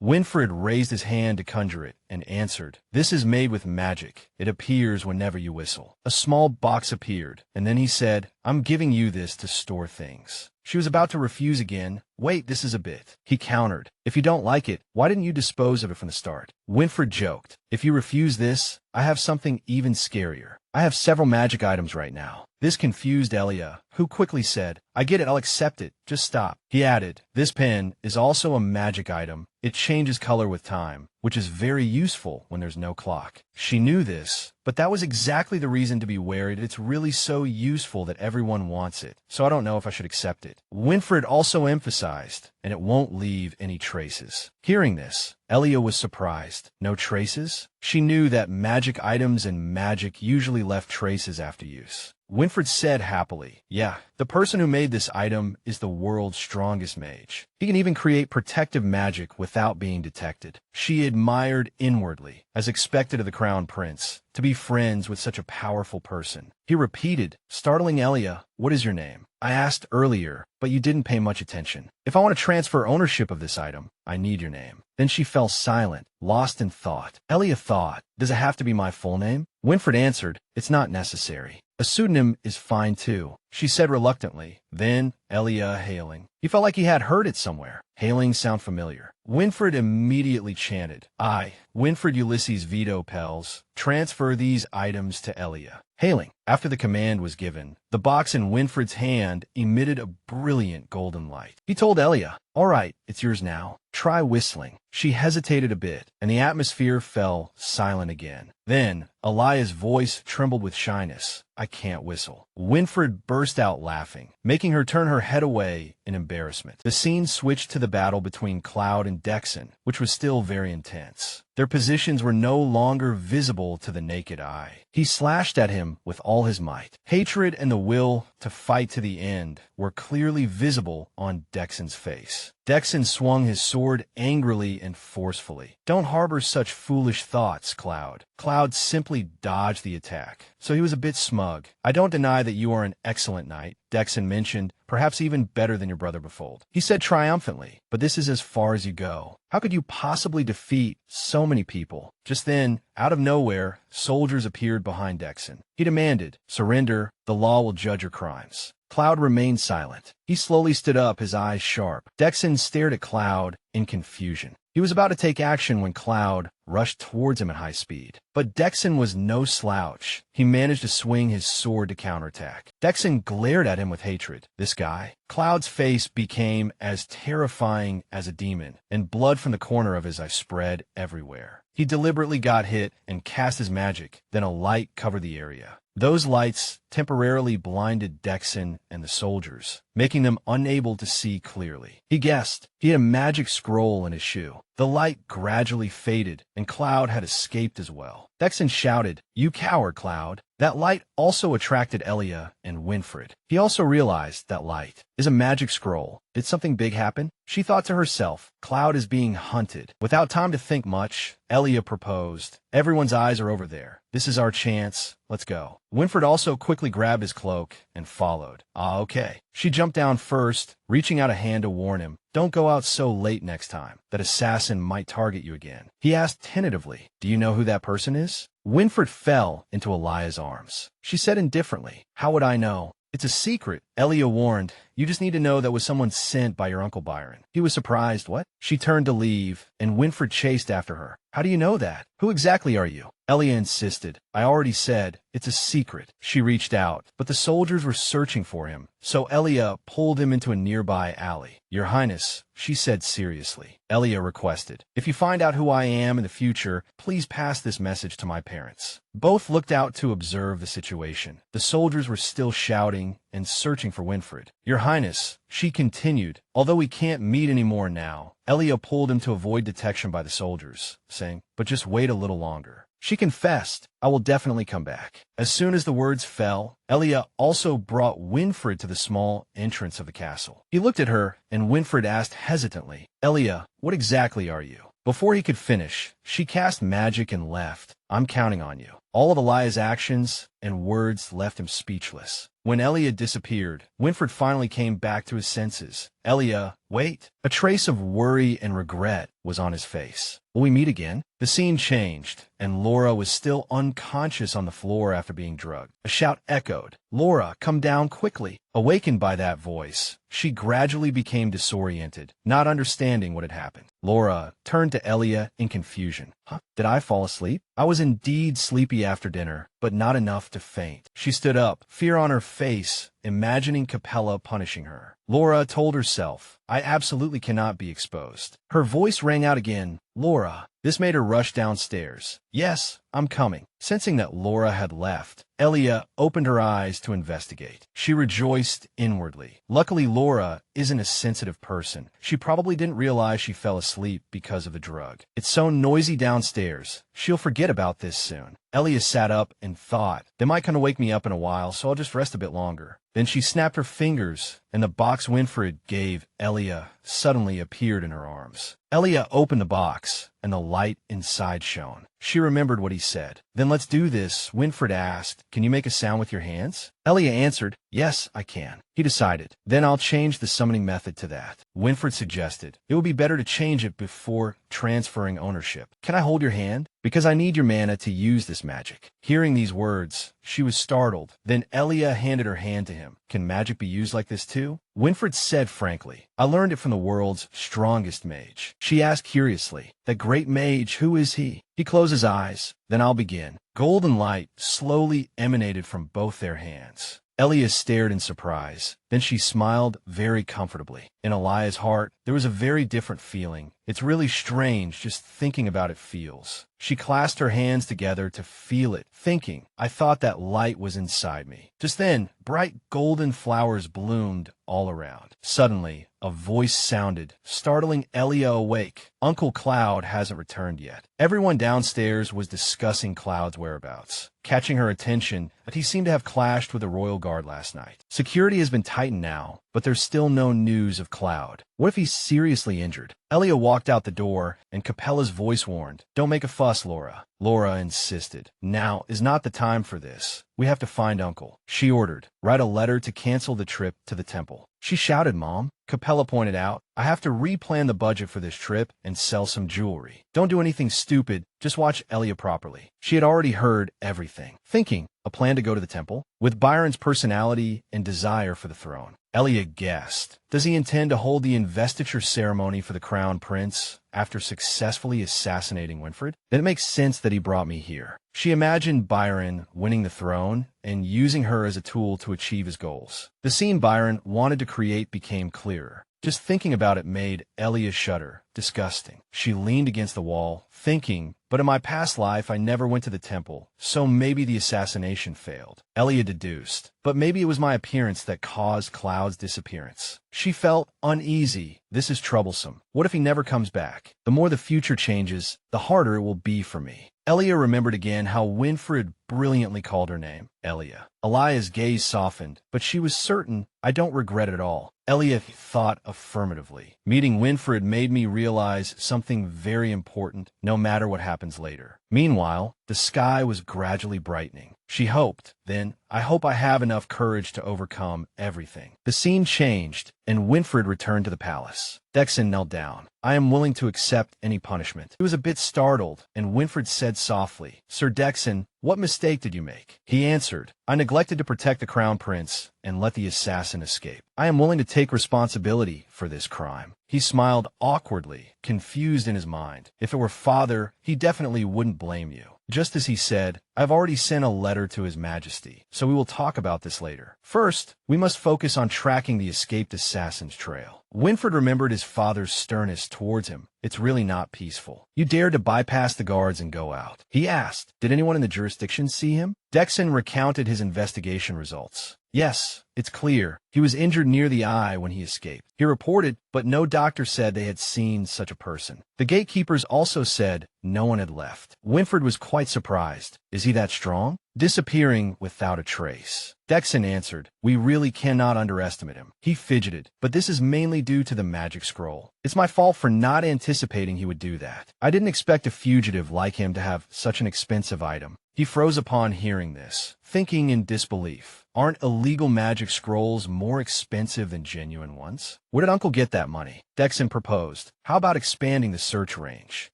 Winfred raised his hand to conjure it and answered, this is made with magic. It appears whenever you whistle. A small box appeared, and then he said, I'm giving you this to store things. She was about to refuse again. Wait, this is a bit. He countered. If you don't like it, why didn't you dispose of it from the start? Winfred joked. If you refuse this, I have something even scarier. I have several magic items right now. This confused Elia, who quickly said, I get it, I'll accept it. Just stop. He added, this pen is also a magic item. It changes color with time, which is very useful when there's no clock. She knew this, but that was exactly the reason to be worried. It's really so useful that everyone wants it, so I don't know if I should accept it. Winfred also emphasized, and it won't leave any traces. Hearing this, Elia was surprised. No traces? She knew that magic items and magic usually left traces after use. Winfred said happily, yeah, the person who made this item is the world's strongest mage. He can even create protective magic without being detected. She admired inwardly, as expected of the Crown Prince, to be friends with such a powerful person. He repeated, startling Elia, what is your name? I asked earlier, but you didn't pay much attention. If I want to transfer ownership of this item, I need your name. Then she fell silent, lost in thought. Elia thought, does it have to be my full name? Winfred answered, it's not necessary. A pseudonym is fine too, she said reluctantly. Then, Elia hailing. He felt like he had heard it somewhere. Hailing sound familiar. Winfred immediately chanted, Winfred Ulysses Vito Pels, transfer these items to Elia. Hailing. After the command was given, the box in Winfred's hand emitted a brilliant golden light. He told Elia, all right, it's yours now. Try whistling. She hesitated a bit, and the atmosphere fell silent again. Then, Elia's voice trembled with shyness. I can't whistle. Winfred burst out laughing, making her turn her head away in embarrassment. The scene switched to the battle between Cloud and Dexon, which was still very intense. Their positions were no longer visible to the naked eye. He slashed at him with all his might. Hatred and the will to fight to the end were clearly visible on Dexon's face. Dexon swung his sword angrily and forcefully. Don't harbor such foolish thoughts, Cloud. Cloud simply dodged the attack, so he was a bit smug. I don't deny that you are an excellent knight, Dexon mentioned, perhaps even better than your brother Befold. He said triumphantly, but this is as far as you go. How could you possibly defeat so many people? Just then, out of nowhere, soldiers appeared behind Dexon. He demanded, surrender, the law will judge your crimes. Cloud remained silent. He slowly stood up, his eyes sharp. Dexon stared at Cloud in confusion. He was about to take action when Cloud rushed towards him at high speed. But Dexon was no slouch. He managed to swing his sword to counterattack. Dexon glared at him with hatred. This guy? Cloud's face became as terrifying as a demon, and blood from the corner of his eye spread everywhere. He deliberately got hit and cast his magic, then a light covered the area. Those lights temporarily blinded Dexon and the soldiers, making them unable to see clearly. He guessed. He had a magic scroll in his shoe. The light gradually faded, and Cloud had escaped as well. Dexon shouted, "You coward, Cloud." That light also attracted Elia and Winfred. He also realized that light is a magic scroll. Did something big happen? She thought to herself, Cloud is being hunted. Without time to think much, Elia proposed, "Everyone's eyes are over there. This is our chance. Let's go." Winfred also quickly grabbed his cloak and followed. Okay. She jumped down first, reaching out a hand to warn him, "Don't go out so late next time. That assassin might target you again." He asked tentatively, "Do you know who that person is?" Winfred fell into Elia's arms. She said indifferently, "How would I know? It's a secret." Elia warned, "You just need to know that was someone sent by your Uncle Byron." He was surprised. What? She turned to leave, and Winfred chased after her. "How do you know that? Who exactly are you?" Elia insisted. "I already said, it's a secret." She reached out, but the soldiers were searching for him, so Elia pulled him into a nearby alley. "Your Highness," she said seriously. Elia requested, "If you find out who I am in the future, please pass this message to my parents." Both looked out to observe the situation. The soldiers were still shouting and searching for Winfred. "Your Highness," she continued, "although we can't meet anymore now." Elia pulled him to avoid detection by the soldiers, saying, "But just wait a little longer." She confessed, "I will definitely come back." As soon as the words fell, Elia also brought Winfred to the small entrance of the castle. He looked at her, and Winfred asked hesitantly, "Elia, what exactly are you?" Before he could finish, she cast magic and left. "I'm counting on you." All of Elia's actions and words left him speechless. When Elia disappeared, Winfred finally came back to his senses. "Elia, wait." A trace of worry and regret was on his face. "Will we meet again?" The scene changed, and Laura was still unconscious on the floor after being drugged. A shout echoed, "Laura, come down quickly." Awakened by that voice, she gradually became disoriented, not understanding what had happened. Laura turned to Elia in confusion. "Huh? Did I fall asleep?" "I was indeed sleepy after dinner, but not enough to faint." She stood up, fear on her face, imagining Capella punishing her. Laura told herself, "I absolutely cannot be exposed." Her voice rang out again, "Laura." This made her rush downstairs. "Yes, I'm coming." Sensing that Laura had left, Elia opened her eyes to investigate. She rejoiced inwardly. Luckily, Laura isn't a sensitive person. She probably didn't realize she fell asleep because of the drug. "It's so noisy downstairs. She'll forget about this soon." Elia sat up and thought, "They might come to wake me up in a while, so I'll just rest a bit longer." Then she snapped her fingers, and the box Winfred gave Elia suddenly appeared in her arms. Elia opened the box, and the light inside shone. She remembered what he said. "Then let's do this," Winfred asked. "Can you make a sound with your hands?" Elia answered, "Yes, I can." He decided, "Then I'll change the summoning method to that." Winfred suggested, "It would be better to change it before transferring ownership." "Can I hold your hand? Because I need your mana to use this magic." Hearing these words, she was startled. Then Elia handed her hand to him. "Can magic be used like this too?" Winfred said frankly, "I learned it from the world's strongest mage." She asked curiously, "That great mage, who is he?" He closed his eyes. "Then I'll begin." Golden light slowly emanated from both their hands. Elia stared in surprise. Then she smiled very comfortably. In Elia's heart, there was a very different feeling. It's really strange just thinking about it feels. She clasped her hands together to feel it, thinking, "I thought that light was inside me." Just then, bright golden flowers bloomed all around. Suddenly, a voice sounded, startling Elia awake. "Uncle Cloud hasn't returned yet." Everyone downstairs was discussing Cloud's whereabouts. Catching her attention, that he seemed to have clashed with the royal guard last night. Security has been tightened now, but there's still no news of Cloud. What if he's seriously injured? Elia walked out the door, and Capella's voice warned, "Don't make a fuss, Laura." Laura insisted, "Now is not the time for this. We have to find Uncle." She ordered, "Write a letter to cancel the trip to the temple." She shouted, "Mom." Capella pointed out, "I have to replan the budget for this trip and sell some jewelry. Don't do anything stupid, just watch Elia properly." She had already heard everything. Thinking, a plan to go to the temple? With Byron's personality and desire for the throne, Elia guessed. Does he intend to hold the investiture ceremony for the crown prince after successfully assassinating Winfred? Then it makes sense that he brought me here. She imagined Byron winning the throne and using her as a tool to achieve his goals. The scene Byron wanted to create became clearer. Just thinking about it made Elia shudder. Disgusting. She leaned against the wall, thinking, but in my past life I never went to the temple, so maybe the assassination failed. Elia deduced, but maybe it was my appearance that caused Cloud's disappearance. She felt uneasy. This is troublesome. What if he never comes back? The more the future changes, the harder it will be for me. Elia remembered again how Winfred brilliantly called her name, Elia. Elia's gaze softened, but she was certain, "I don't regret it at all." Elia thought affirmatively. Meeting Winfred made me realize something very important, no matter what happens later. Meanwhile, the sky was gradually brightening. She hoped, then, I hope I have enough courage to overcome everything. The scene changed, and Winfred returned to the palace. Dexon knelt down. I am willing to accept any punishment. He was a bit startled, and Winfred said softly, Sir Dexon, what mistake did you make? He answered, I neglected to protect the crown prince and let the assassin escape. I am willing to take responsibility for this crime. He smiled awkwardly, confused in his mind. If it were father, he definitely wouldn't blame you. Just as he said, I've already sent a letter to His Majesty, so we will talk about this later. First, we must focus on tracking the escaped assassin's trail. Winfred remembered his father's sternness towards him. It's really not peaceful. You dared to bypass the guards and go out. He asked, did anyone in the jurisdiction see him? Dexon recounted his investigation results. Yes, it's clear. He was injured near the eye when he escaped. He reported, but no doctor said they had seen such a person. The gatekeepers also said no one had left. Winfred was quite surprised. Is he that strong? Disappearing without a trace. Dexon answered, we really cannot underestimate him. He fidgeted, but this is mainly due to the magic scroll. It's my fault for not anticipating he would do that. I didn't expect a fugitive like him to have such an expensive item. He froze upon hearing this, thinking in disbelief. Aren't illegal magic scrolls more expensive than genuine ones? Where did Uncle get that money? Dexon proposed. How about expanding the search range?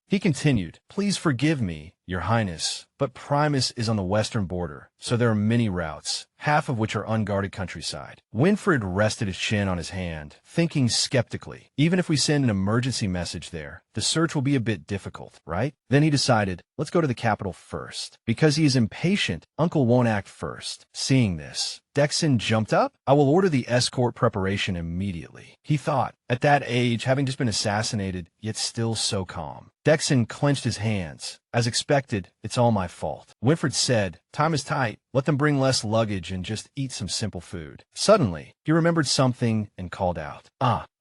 He continued, please forgive me, Your Highness, but Primus is on the western border, so there are many routes, half of which are unguarded countryside. Winfred rested his chin on his hand, thinking skeptically. Even if we send an emergency message there, the search will be a bit difficult, right? Then he decided, let's go to the capital first. Because he is impatient, Uncle won't act first. Seeing this, Dexon jumped up. I will order the escort preparation immediately. He thought, at that age, having just been assassinated, yet still so calm. Dexon clenched his hands. As expected, it's all my fault. Winfred said, time is tight. Let them bring less luggage and just eat some simple food. Suddenly, he remembered something and called out.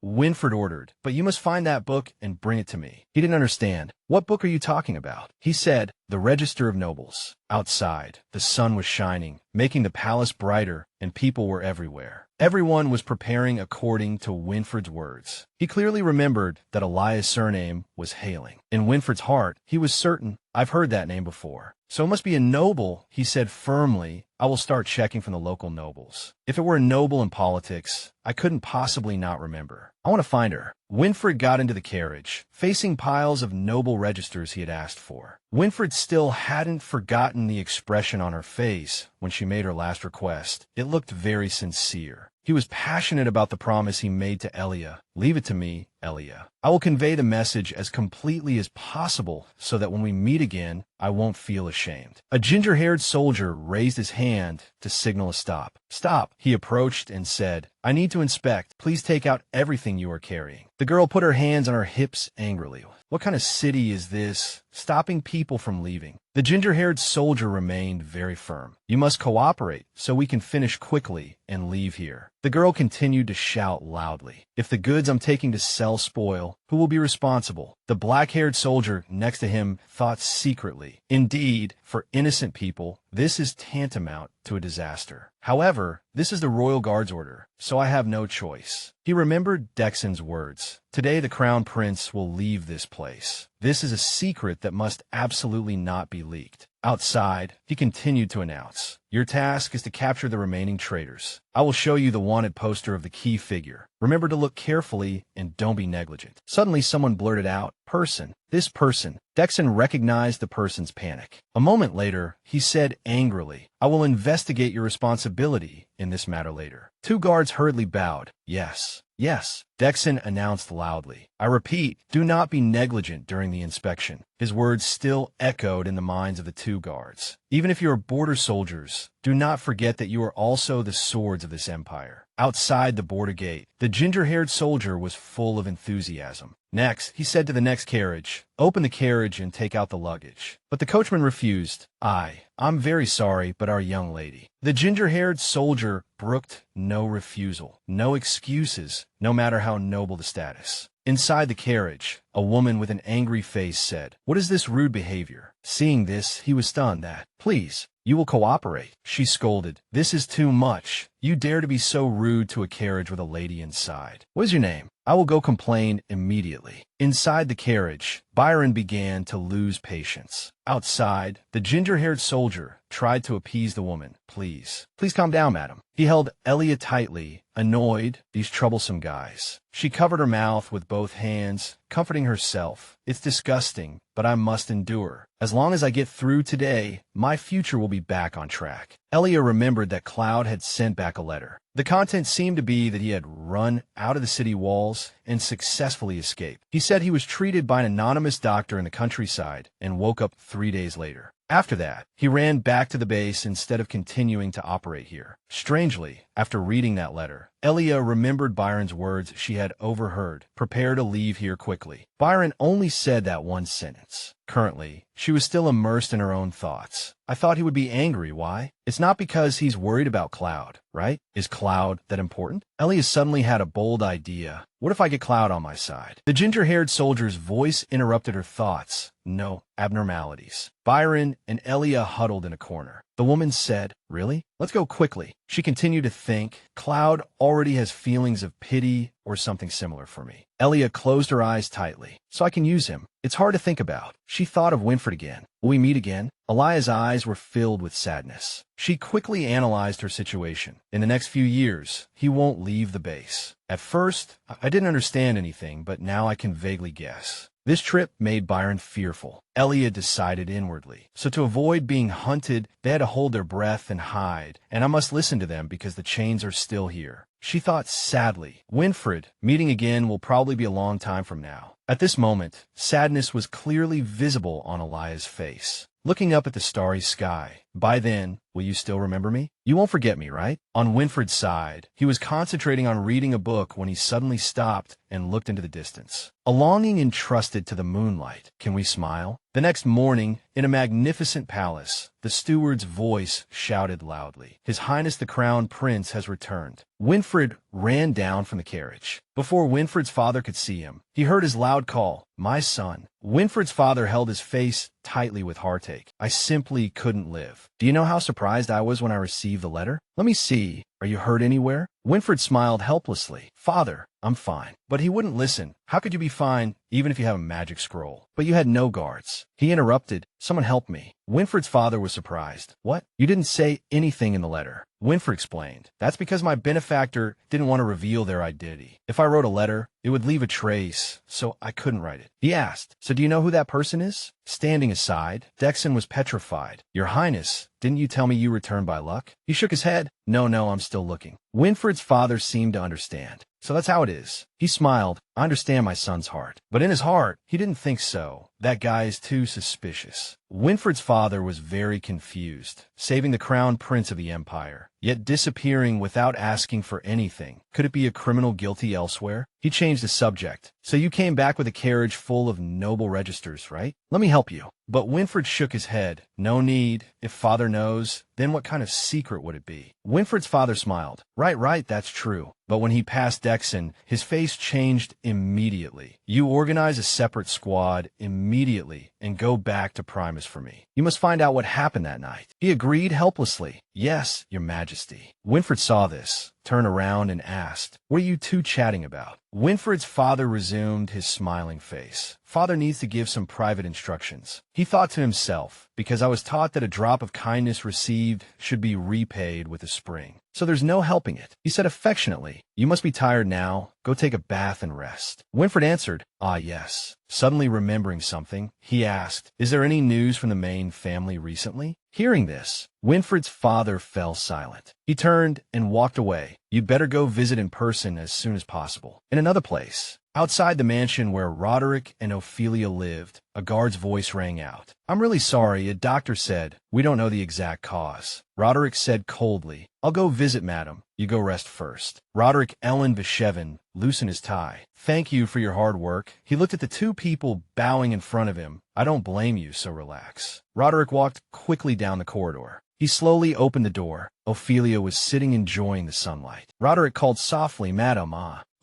Winfred ordered, but you must find that book and bring it to me. He didn't understand. What book are you talking about? He said, The Register of Nobles. Outside, the sun was shining, making the palace brighter, and people were everywhere. Everyone was preparing according to Winfred's words. He clearly remembered that Elia's surname was Hailing. In Winfred's heart, he was certain, I've heard that name before. So it must be a noble, he said firmly. I will start checking from the local nobles. If it were a noble in politics, I couldn't possibly not remember. I want to find her. Winfred got into the carriage, facing piles of noble registers he had asked for. Winfred still hadn't forgotten the expression on her face when she made her last request. It looked very sincere. He was passionate about the promise he made to Elia. Leave it to me, Elia. I will convey the message as completely as possible so that when we meet again, I won't feel ashamed. A ginger-haired soldier raised his hand to signal a stop. Stop. He approached and said, I need to inspect. Please take out everything you are carrying. The girl put her hands on her hips angrily. What kind of city is this? Stopping people from leaving. The ginger-haired soldier remained very firm. You must cooperate so we can finish quickly and leave here. The girl continued to shout loudly. If the goods I'm taking to sell spoil, who will be responsible? The black-haired soldier next to him thought secretly. Indeed, for innocent people, this is tantamount to a disaster. However, this is the royal guard's order, so I have no choice. He remembered Dexon's words. Today the crown prince will leave this place. This is a secret that must absolutely not be leaked. Outside, he continued to announce, your task is to capture the remaining traitors. I will show you the wanted poster of the key figure. Remember to look carefully and don't be negligent. Suddenly someone blurted out, person. This person. Dexon recognized the person's panic. A moment later, he said angrily, I will investigate your responsibility in this matter later. Two guards hurriedly bowed. Yes. Yes, Dexon announced loudly. I repeat, do not be negligent during the inspection. His words still echoed in the minds of the two guards. Even if you are border soldiers, do not forget that you are also the swords of this empire. Outside the border gate, the ginger-haired soldier was full of enthusiasm. Next, he said to the next carriage, open the carriage and take out the luggage. But the coachman refused. I'm very sorry, but our young lady. The ginger-haired soldier brooked no refusal, no excuses, no matter how noble the status. Inside the carriage, a woman with an angry face said, what is this rude behavior? Seeing this, he was stunned that, please, you will cooperate. She scolded, this is too much. You dare to be so rude to a carriage with a lady inside. What is your name? I will go complain immediately. Inside the carriage, Byron began to lose patience. Outside, the ginger-haired soldier tried to appease the woman. Please calm down, madam. He held Elia tightly, annoyed, these troublesome guys. She covered her mouth with both hands, comforting herself. It's disgusting, but I must endure. As long as I get through today, my future will be back on track. Elia remembered that Cloud had sent back a letter. The content seemed to be that he had run out of the city walls and successfully escaped. He said he was treated by an anonymous doctor in the countryside and woke up 3 days later. After that, he ran back to the base instead of continuing to operate here. Strangely, after reading that letter, Elia remembered Byron's words she had overheard, "Prepare to leave here quickly." Byron only said that one sentence. Currently, she was still immersed in her own thoughts. I thought he would be angry. Why? It's not because he's worried about Cloud, right? Is Cloud that important? Elia suddenly had a bold idea. What if I get Cloud on my side? The ginger-haired soldier's voice interrupted her thoughts. No abnormalities. Byron and Elia huddled in a corner. The woman said, "Really? Let's go quickly." She continued to think, Cloud already has feelings of pity or something similar for me. Elia closed her eyes tightly. So I can use him. It's hard to think about. She thought of Winfred again. Will we meet again? Elia's eyes were filled with sadness. She quickly analyzed her situation. In the next few years, he won't leave the base. At first, I didn't understand anything, but now I can vaguely guess. This trip made Byron fearful. Elia decided inwardly. So to avoid being hunted, they had to hold their breath and hide, and I must listen to them because the chains are still here. She thought sadly, Winfred, meeting again will probably be a long time from now. At this moment, sadness was clearly visible on Elia's face. Looking up at the starry sky. By then, will you still remember me? You won't forget me, right? On Winfred's side, he was concentrating on reading a book when he suddenly stopped and looked into the distance. A longing entrusted to the moonlight. Can we smile? The next morning, in a magnificent palace, the steward's voice shouted loudly, "His Highness the Crown Prince has returned." Winfred ran down from the carriage. Before Winfred's father could see him, he heard his loud call, "My son." Winfred's father held his face tightly with heartache. I simply couldn't live. Do you know how surprised I was when I received the letter? Let me see. Are you hurt anywhere? Winfred smiled helplessly. Father, I'm fine. But he wouldn't listen. How could you be fine, even if you have a magic scroll? But you had no guards. He interrupted. Someone help me. Winfred's father was surprised. What? You didn't say anything in the letter. Winfred explained. That's because my benefactor didn't want to reveal their identity. If I wrote a letter, it would leave a trace, so I couldn't write it. He asked, so do you know who that person is? Standing aside, Dexon was petrified. Your Highness, didn't you tell me you returned by luck? He shook his head. No, I'm still looking. Winfred's father seemed to understand. So that's how it is. He smiled. I understand my son's heart. But in his heart, he didn't think so. That guy is too suspicious. Winfred's father was very confused, saving the crown prince of the empire, yet disappearing without asking for anything. Could it be a criminal guilty elsewhere? He changed the subject. So you came back with a carriage full of noble registers, right? Let me help you. But Winfred shook his head. No need. If father knows, then what kind of secret would it be? Winfred's father smiled. Right, that's true. But when he passed Dexon, his face changed immediately. You organize a separate squad immediately and go back to Primus for me. You must find out what happened that night. He agreed helplessly. Yes, Your Majesty. Winfred saw this, turned around and asked, what are you two chatting about? Winfred's father resumed his smiling face. Father needs to give some private instructions. He thought to himself, because I was taught that a drop of kindness received should be repaid with a spring. So there's no helping it. He said affectionately, you must be tired now. Go take a bath and rest. Winfred answered, ah, yes. Suddenly remembering something, he asked, is there any news from the main family recently? Hearing this, Winfred's father fell silent. He turned and walked away. You'd better go visit in person as soon as possible. In another place, outside the mansion where Roderick and Ophelia lived, a guard's voice rang out. I'm really sorry, a doctor said. We don't know the exact cause. Roderick said coldly, I'll go visit, madam. You go rest first. Roderick Ellen Veshevin loosened his tie. Thank you for your hard work. He looked at the two people bowing in front of him. I don't blame you, so relax. Roderick walked quickly down the corridor. He slowly opened the door. Ophelia was sitting enjoying the sunlight. Roderick called softly, Madam,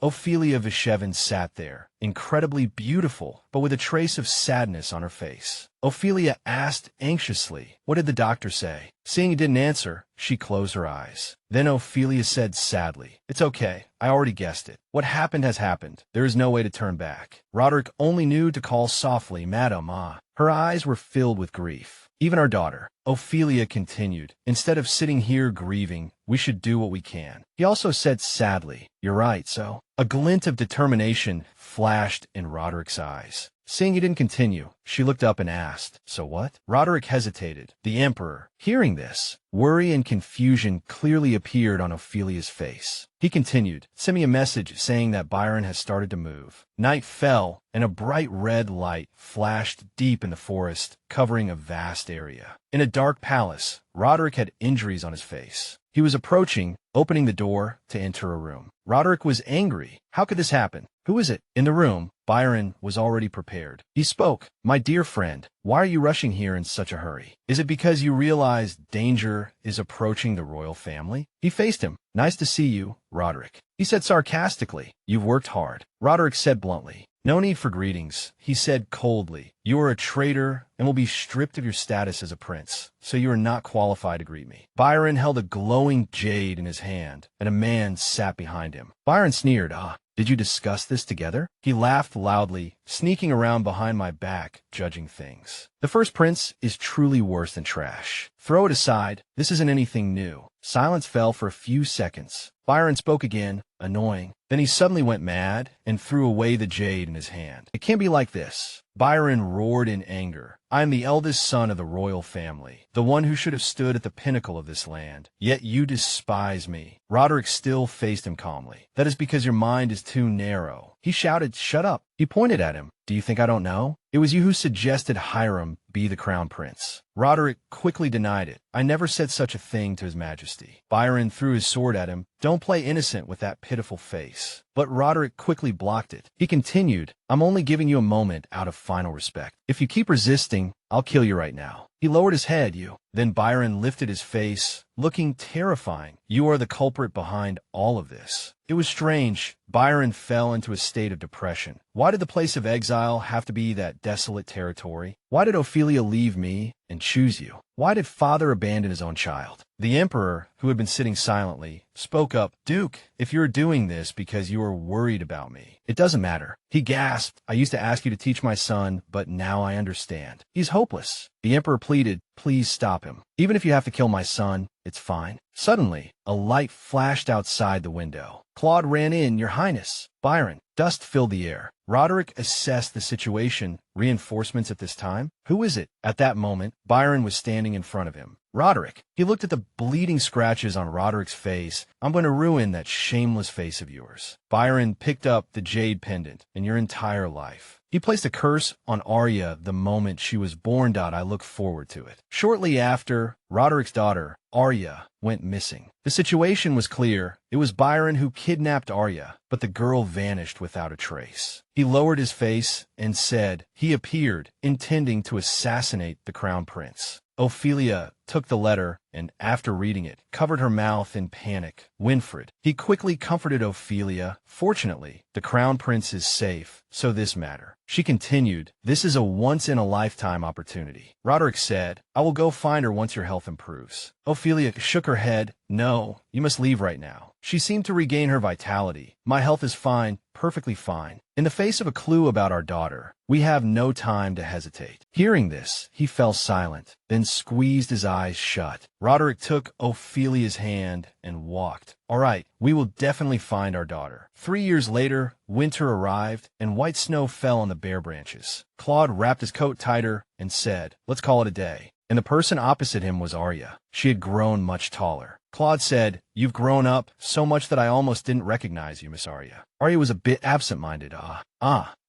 Ophelia Vishevin sat there, incredibly beautiful, but with a trace of sadness on her face. Ophelia asked anxiously, "What did the doctor say?" Seeing he didn't answer, she closed her eyes. Then Ophelia said sadly, "It's okay. I already guessed it. What happened has happened. There is no way to turn back." Roderick only knew to call softly, "Madam, ah." Her eyes were filled with grief. "Even our daughter," Ophelia continued, "instead of sitting here grieving, we should do what we can." He also said sadly, "You're right, so." A glint of determination flashed in Roderick's eyes. Seeing he didn't continue, she looked up and asked, "So what?" Roderick hesitated. The Emperor, hearing this, worry and confusion clearly appeared on Ophelia's face. He continued, "Send me a message saying that Byron has started to move." Night fell, and a bright red light flashed deep in the forest, covering a vast area. In a dark palace, Roderick had injuries on his face. He was approaching, opening the door to enter a room. Roderick was angry. How could this happen? Who is it? In the room, Byron was already prepared. He spoke, "My dear friend, why are you rushing here in such a hurry? Is it because you realize danger is approaching the royal family?" He faced him. "Nice to see you, Roderick." He said sarcastically, "You've worked hard." Roderick said bluntly, "No need for greetings," he said coldly. "You are a traitor and will be stripped of your status as a prince, so you are not qualified to greet me." Byron held a glowing jade in his hand, and a man sat behind him. Byron sneered, "Ah, did you discuss this together?" He laughed loudly, sneaking around behind my back, judging things. "The first prince is truly worse than trash. Throw it aside. This isn't anything new." Silence fell for a few seconds. Byron spoke again, annoying. Then he suddenly went mad and threw away the jade in his hand. "It can't be like this." Byron roared in anger. "I am the eldest son of the royal family, the one who should have stood at the pinnacle of this land. Yet you despise me." Roderick still faced him calmly. "That is because your mind is too narrow." He shouted, "Shut up." He pointed at him. "Do you think I don't know? It was you who suggested Hiram be the crown prince." Roderick quickly denied it. "I never said such a thing to his majesty." Byron threw his sword at him. "Don't play innocent with that pitiful face." But Roderick quickly blocked it. He continued, "I'm only giving you a moment out of final respect. If you keep resisting, I'll kill you right now." He lowered his head, "You." Then Byron lifted his face, looking terrifying. "You are the culprit behind all of this." It was strange. Byron fell into a state of depression. Why did the place of exile have to be that desolate territory? Why did Ophelia leave me and choose you? Why did father abandon his own child? The Emperor, who had been sitting silently, spoke up, "Duke, if you're doing this because you are worried about me, it doesn't matter." He gasped, "I used to ask you to teach my son, but now I understand. He's hopeless." The Emperor pleaded, "Please stop him. Even if you have to kill my son, it's fine." Suddenly, a light flashed outside the window. Claude ran in, "Your Highness." "Byron." Dust filled the air. Roderick assessed the situation. "Reinforcements at this time? Who is it?" At that moment, Byron was standing in front of him. "Roderick." He looked at the bleeding scratches on Roderick's face. "I'm going to ruin that shameless face of yours." Byron picked up the jade pendant and your entire life. He placed a curse on Arya the moment she was born. I look forward to it. Shortly after, Roderick's daughter, Arya, went missing. The situation was clear. It was Byron who kidnapped Arya, but the girl vanished without a trace. He lowered his face and said he appeared, intending to assassinate the crown prince. Ophelia took the letter and, after reading it, covered her mouth in panic. Winfred. He quickly comforted Ophelia. "Fortunately, the crown prince is safe, so this matter." She continued, "This is a once-in-a-lifetime opportunity." Roderick said, "I will go find her once your health improves." Ophelia shook her head. "No, you must leave right now." She seemed to regain her vitality. "My health is fine, perfectly fine. In the face of a clue about our daughter, we have no time to hesitate." Hearing this, he fell silent, then squeezed his eyes shut. Roderick took Ophelia's hand and walked. "All right, we will definitely find our daughter." 3 years later, winter arrived, and white snow fell on the bare branches. Claude wrapped his coat tighter and said, "Let's call it a day." And the person opposite him was Arya. She had grown much taller. Claude said, "You've grown up so much that I almost didn't recognize you, Miss Arya." Arya was a bit absent-minded.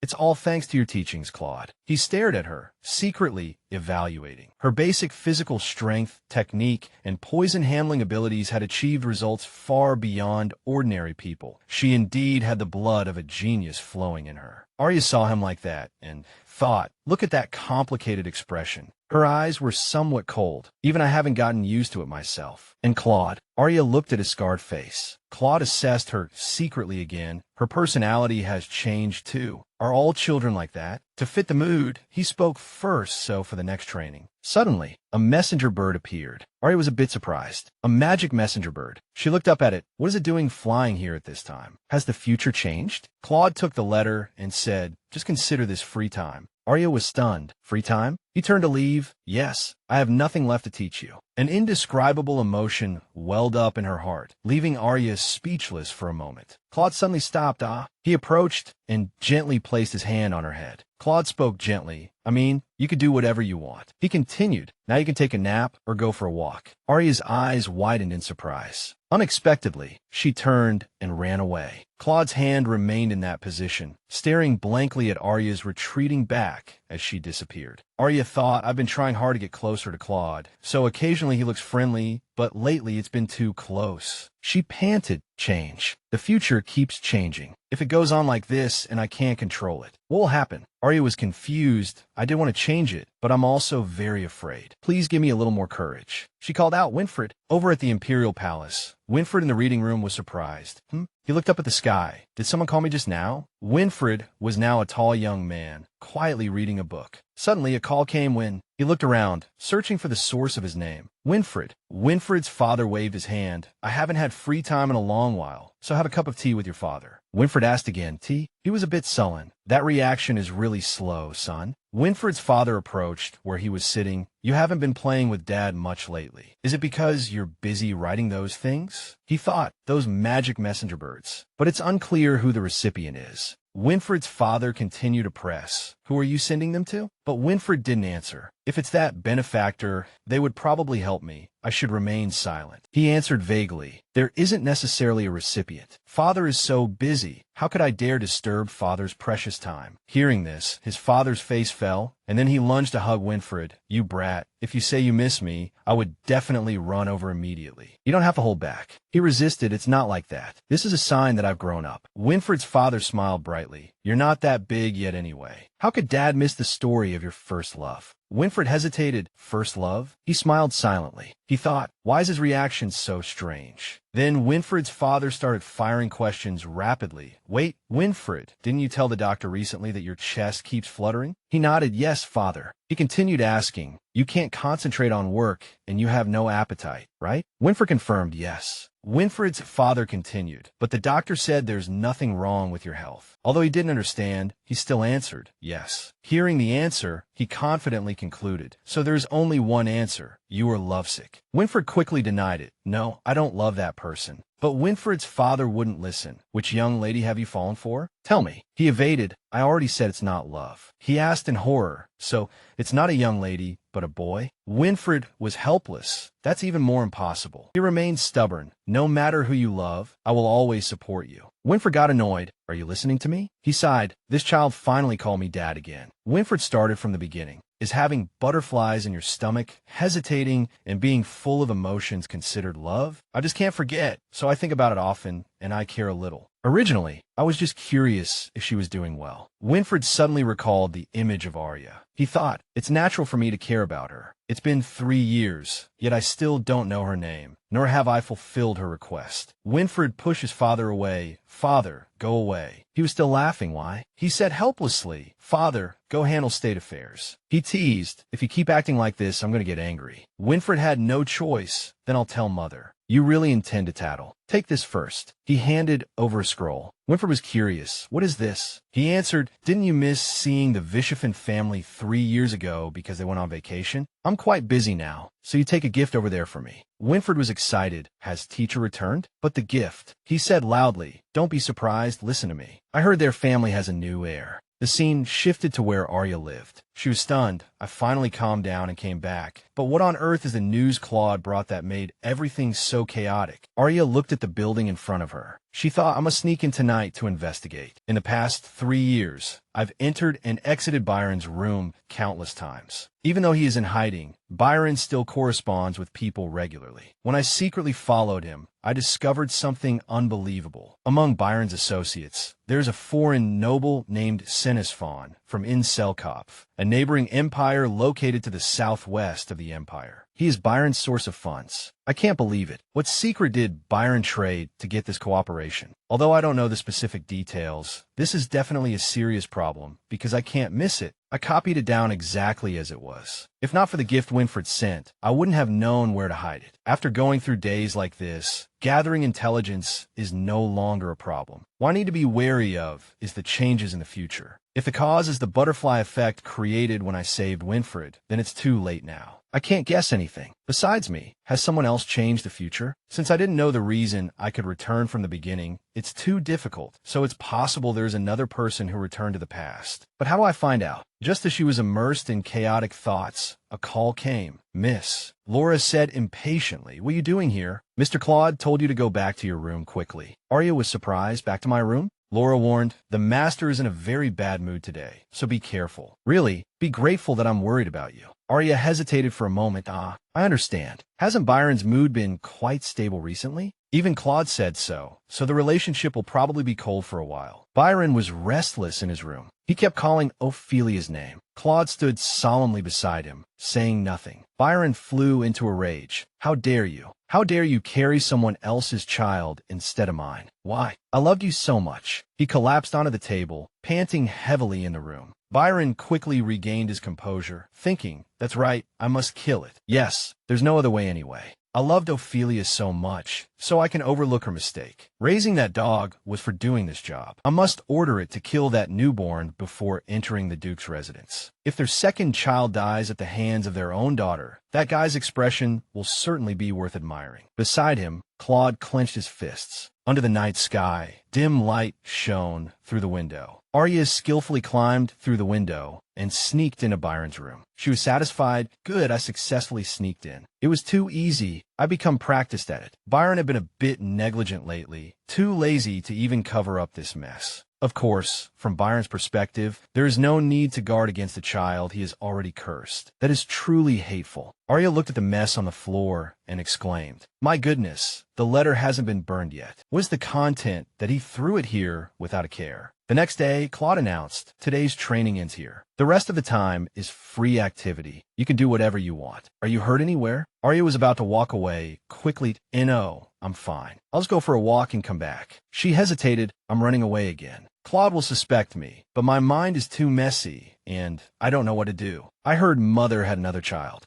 It's all thanks to your teachings, Claude." He stared at her, secretly evaluating. Her basic physical strength, technique, and poison-handling abilities had achieved results far beyond ordinary people. She indeed had the blood of a genius flowing in her. Arya saw him like that and thought, look at that complicated expression. Her eyes were somewhat cold. Even I haven't gotten used to it myself. And Claude? Arya looked at his scarred face. Claude assessed her secretly again. Her personality has changed too. Are all children like that? To fit the mood, he spoke first so for the next training. Suddenly, a messenger bird appeared. Arya was a bit surprised. A magic messenger bird. She looked up at it. What is it doing flying here at this time? Has the future changed? Claude took the letter and said, just consider this free time. Arya was stunned. Free time? He turned to leave. Yes, I have nothing left to teach you. An indescribable emotion welled up in her heart, leaving Arya speechless for a moment. Claude suddenly stopped. He approached and gently placed his hand on her head. Claude spoke gently. I mean, you could do whatever you want. He continued. Now you can take a nap or go for a walk. Arya's eyes widened in surprise. Unexpectedly, she turned and ran away. Claude's hand remained in that position, staring blankly at Arya's retreating back as she disappeared. Arya thought, I've been trying hard to get closer to Claude, so occasionally he looks friendly, but lately it's been too close. She panted. Change. The future keeps changing. If it goes on like this and I can't control it, what will happen? Arya was confused. I did want to change it, but I'm also very afraid. Please give me a little more courage. She called out, Winfred. Over at the Imperial Palace, Winfred in the reading room was surprised. He looked up at the sky. Did someone call me just now? Winfred was now a tall young man, quietly reading a book. Suddenly, a call came when he looked around, searching for the source of his name. Winfred. Winfred's father waved his hand. I haven't had free time in a long while, so have a cup of tea with your father. Winfred asked again, tea? He was a bit sullen. That reaction is really slow, son. Winfred's father approached where he was sitting. You haven't been playing with Dad much lately. Is it because you're busy writing those things? He thought, those magic messenger birds. But it's unclear who the recipient is. Winfred's father continued to press. Who are you sending them to? But Winfred didn't answer. If it's that benefactor, they would probably help me. I should remain silent. He answered vaguely. There isn't necessarily a recipient. Father is so busy. How could I dare disturb Father's precious time? Hearing this, his father's face fell, and then he lunged to hug Winfred. You brat. If you say you miss me, I would definitely run over immediately. You don't have to hold back. He resisted. It's not like that. This is a sign that I've grown up. Winfred's father smiled brightly. You're not that big yet anyway. How could Dad miss the story of your first love? Winfred hesitated. First love? He smiled silently. He thought, why is his reaction so strange? Then Winfred's father started firing questions rapidly. Wait, Winfred, didn't you tell the doctor recently that your chest keeps fluttering? He nodded, yes, father. He continued asking, you can't concentrate on work and you have no appetite, right? Winfred confirmed, yes. Winfred's father continued, but the doctor said there's nothing wrong with your health. Although he didn't understand, he still answered, yes. Hearing the answer, he confidently concluded, so there's only one answer. You are lovesick. Winfred quickly denied it. No, I don't love that person. But Winfred's father wouldn't listen. Which young lady have you fallen for? Tell me. He evaded. I already said it's not love. He asked in horror. So, it's not a young lady, but a boy? Winfred was helpless. That's even more impossible. He remained stubborn. No matter who you love, I will always support you. Winfred got annoyed. Are you listening to me? He sighed. This child finally called me Dad again. Winfred started from the beginning. Is having butterflies in your stomach, hesitating, and being full of emotions considered love? I just can't forget, so I think about it often, and I care a little. Originally, I was just curious if she was doing well. Winfred suddenly recalled the image of Arya. He thought, it's natural for me to care about her. It's been 3 years, yet I still don't know her name, nor have I fulfilled her request. Winfred pushed his father away. Father, go away. He was still laughing. Why? He said helplessly, Father, go handle state affairs. He teased, if you keep acting like this, I'm going to get angry. Winfred had no choice. Then I'll tell Mother. You really intend to tattle. Take this first. He handed over a scroll. Winfred was curious. What is this? He answered, didn't you miss seeing the Vishafin family 3 years ago because they went on vacation? I'm quite busy now, so you take a gift over there for me. Winfred was excited. Has teacher returned? But the gift. He said loudly, don't be surprised, listen to me. I heard their family has a new heir. The scene shifted to where Arya lived. She was stunned. I finally calmed down and came back. But what on earth is the news Claude brought that made everything so chaotic? Arya looked at the building in front of her. She thought, I must sneak in tonight to investigate. In the past 3 years, I've entered and exited Byron's room countless times. Even though he is in hiding, Byron still corresponds with people regularly. When I secretly followed him, I discovered something unbelievable. Among Byron's associates, there's a foreign noble named Senesfawn from Inselkopf, a neighboring empire located to the southwest of the empire. He is Byron's source of funds. I can't believe it. What secret did Byron trade to get this cooperation? Although I don't know the specific details, this is definitely a serious problem because I can't miss it. I copied it down exactly as it was. If not for the gift Winfred sent, I wouldn't have known where to hide it. After going through days like this, gathering intelligence is no longer a problem. What I need to be wary of is the changes in the future. If the cause is the butterfly effect created when I saved Winfred, then it's too late now. I can't guess anything. Besides me, has someone else changed the future? Since I didn't know the reason I could return from the beginning, it's too difficult, so it's possible there's another person who returned to the past. But how do I find out? Just as she was immersed in chaotic thoughts, a call came. Miss, Laura said impatiently, "What are you doing here? Mr. Claude told you to go back to your room quickly." Arya was surprised. "Back to my room?" Laura warned, "The master is in a very bad mood today, so be careful. Really, be grateful that I'm worried about you." Arya hesitated for a moment. I understand. Hasn't Byron's mood been quite stable recently? Even Claude said so the relationship will probably be cold for a while. Byron was restless in his room. He kept calling Ophelia's name. Claude stood solemnly beside him, saying nothing. Byron flew into a rage. "How dare you? How dare you carry someone else's child instead of mine? Why? I loved you so much." He collapsed onto the table, panting heavily in the room. Byron quickly regained his composure, thinking, "That's right, I must kill it. Yes, there's no other way anyway. I loved Ophelia so much, so I can overlook her mistake. Raising that dog was for doing this job. I must order it to kill that newborn before entering the Duke's residence. If their second child dies at the hands of their own daughter, that guy's expression will certainly be worth admiring." Beside him, Claude clenched his fists. Under the night sky, dim light shone through the window. Arya skillfully climbed through the window and sneaked into Byron's room. She was satisfied. "Good, I successfully sneaked in. It was too easy. I become practiced at it." Byron had been a bit negligent lately, too lazy to even cover up this mess. Of course, from Byron's perspective, there is no need to guard against a child he has already cursed. That is truly hateful. Arya looked at the mess on the floor and exclaimed, "My goodness, the letter hasn't been burned yet. What is the content that he threw it here without a care?" The next day, Claude announced, "Today's training ends here. The rest of the time is free activity. You can do whatever you want. Are you hurt anywhere?" Arya was about to walk away, quickly, "No, I'm fine. I'll just go for a walk and come back." She hesitated. "I'm running away again. Claude will suspect me, but my mind is too messy, and I don't know what to do. I heard Mother had another child."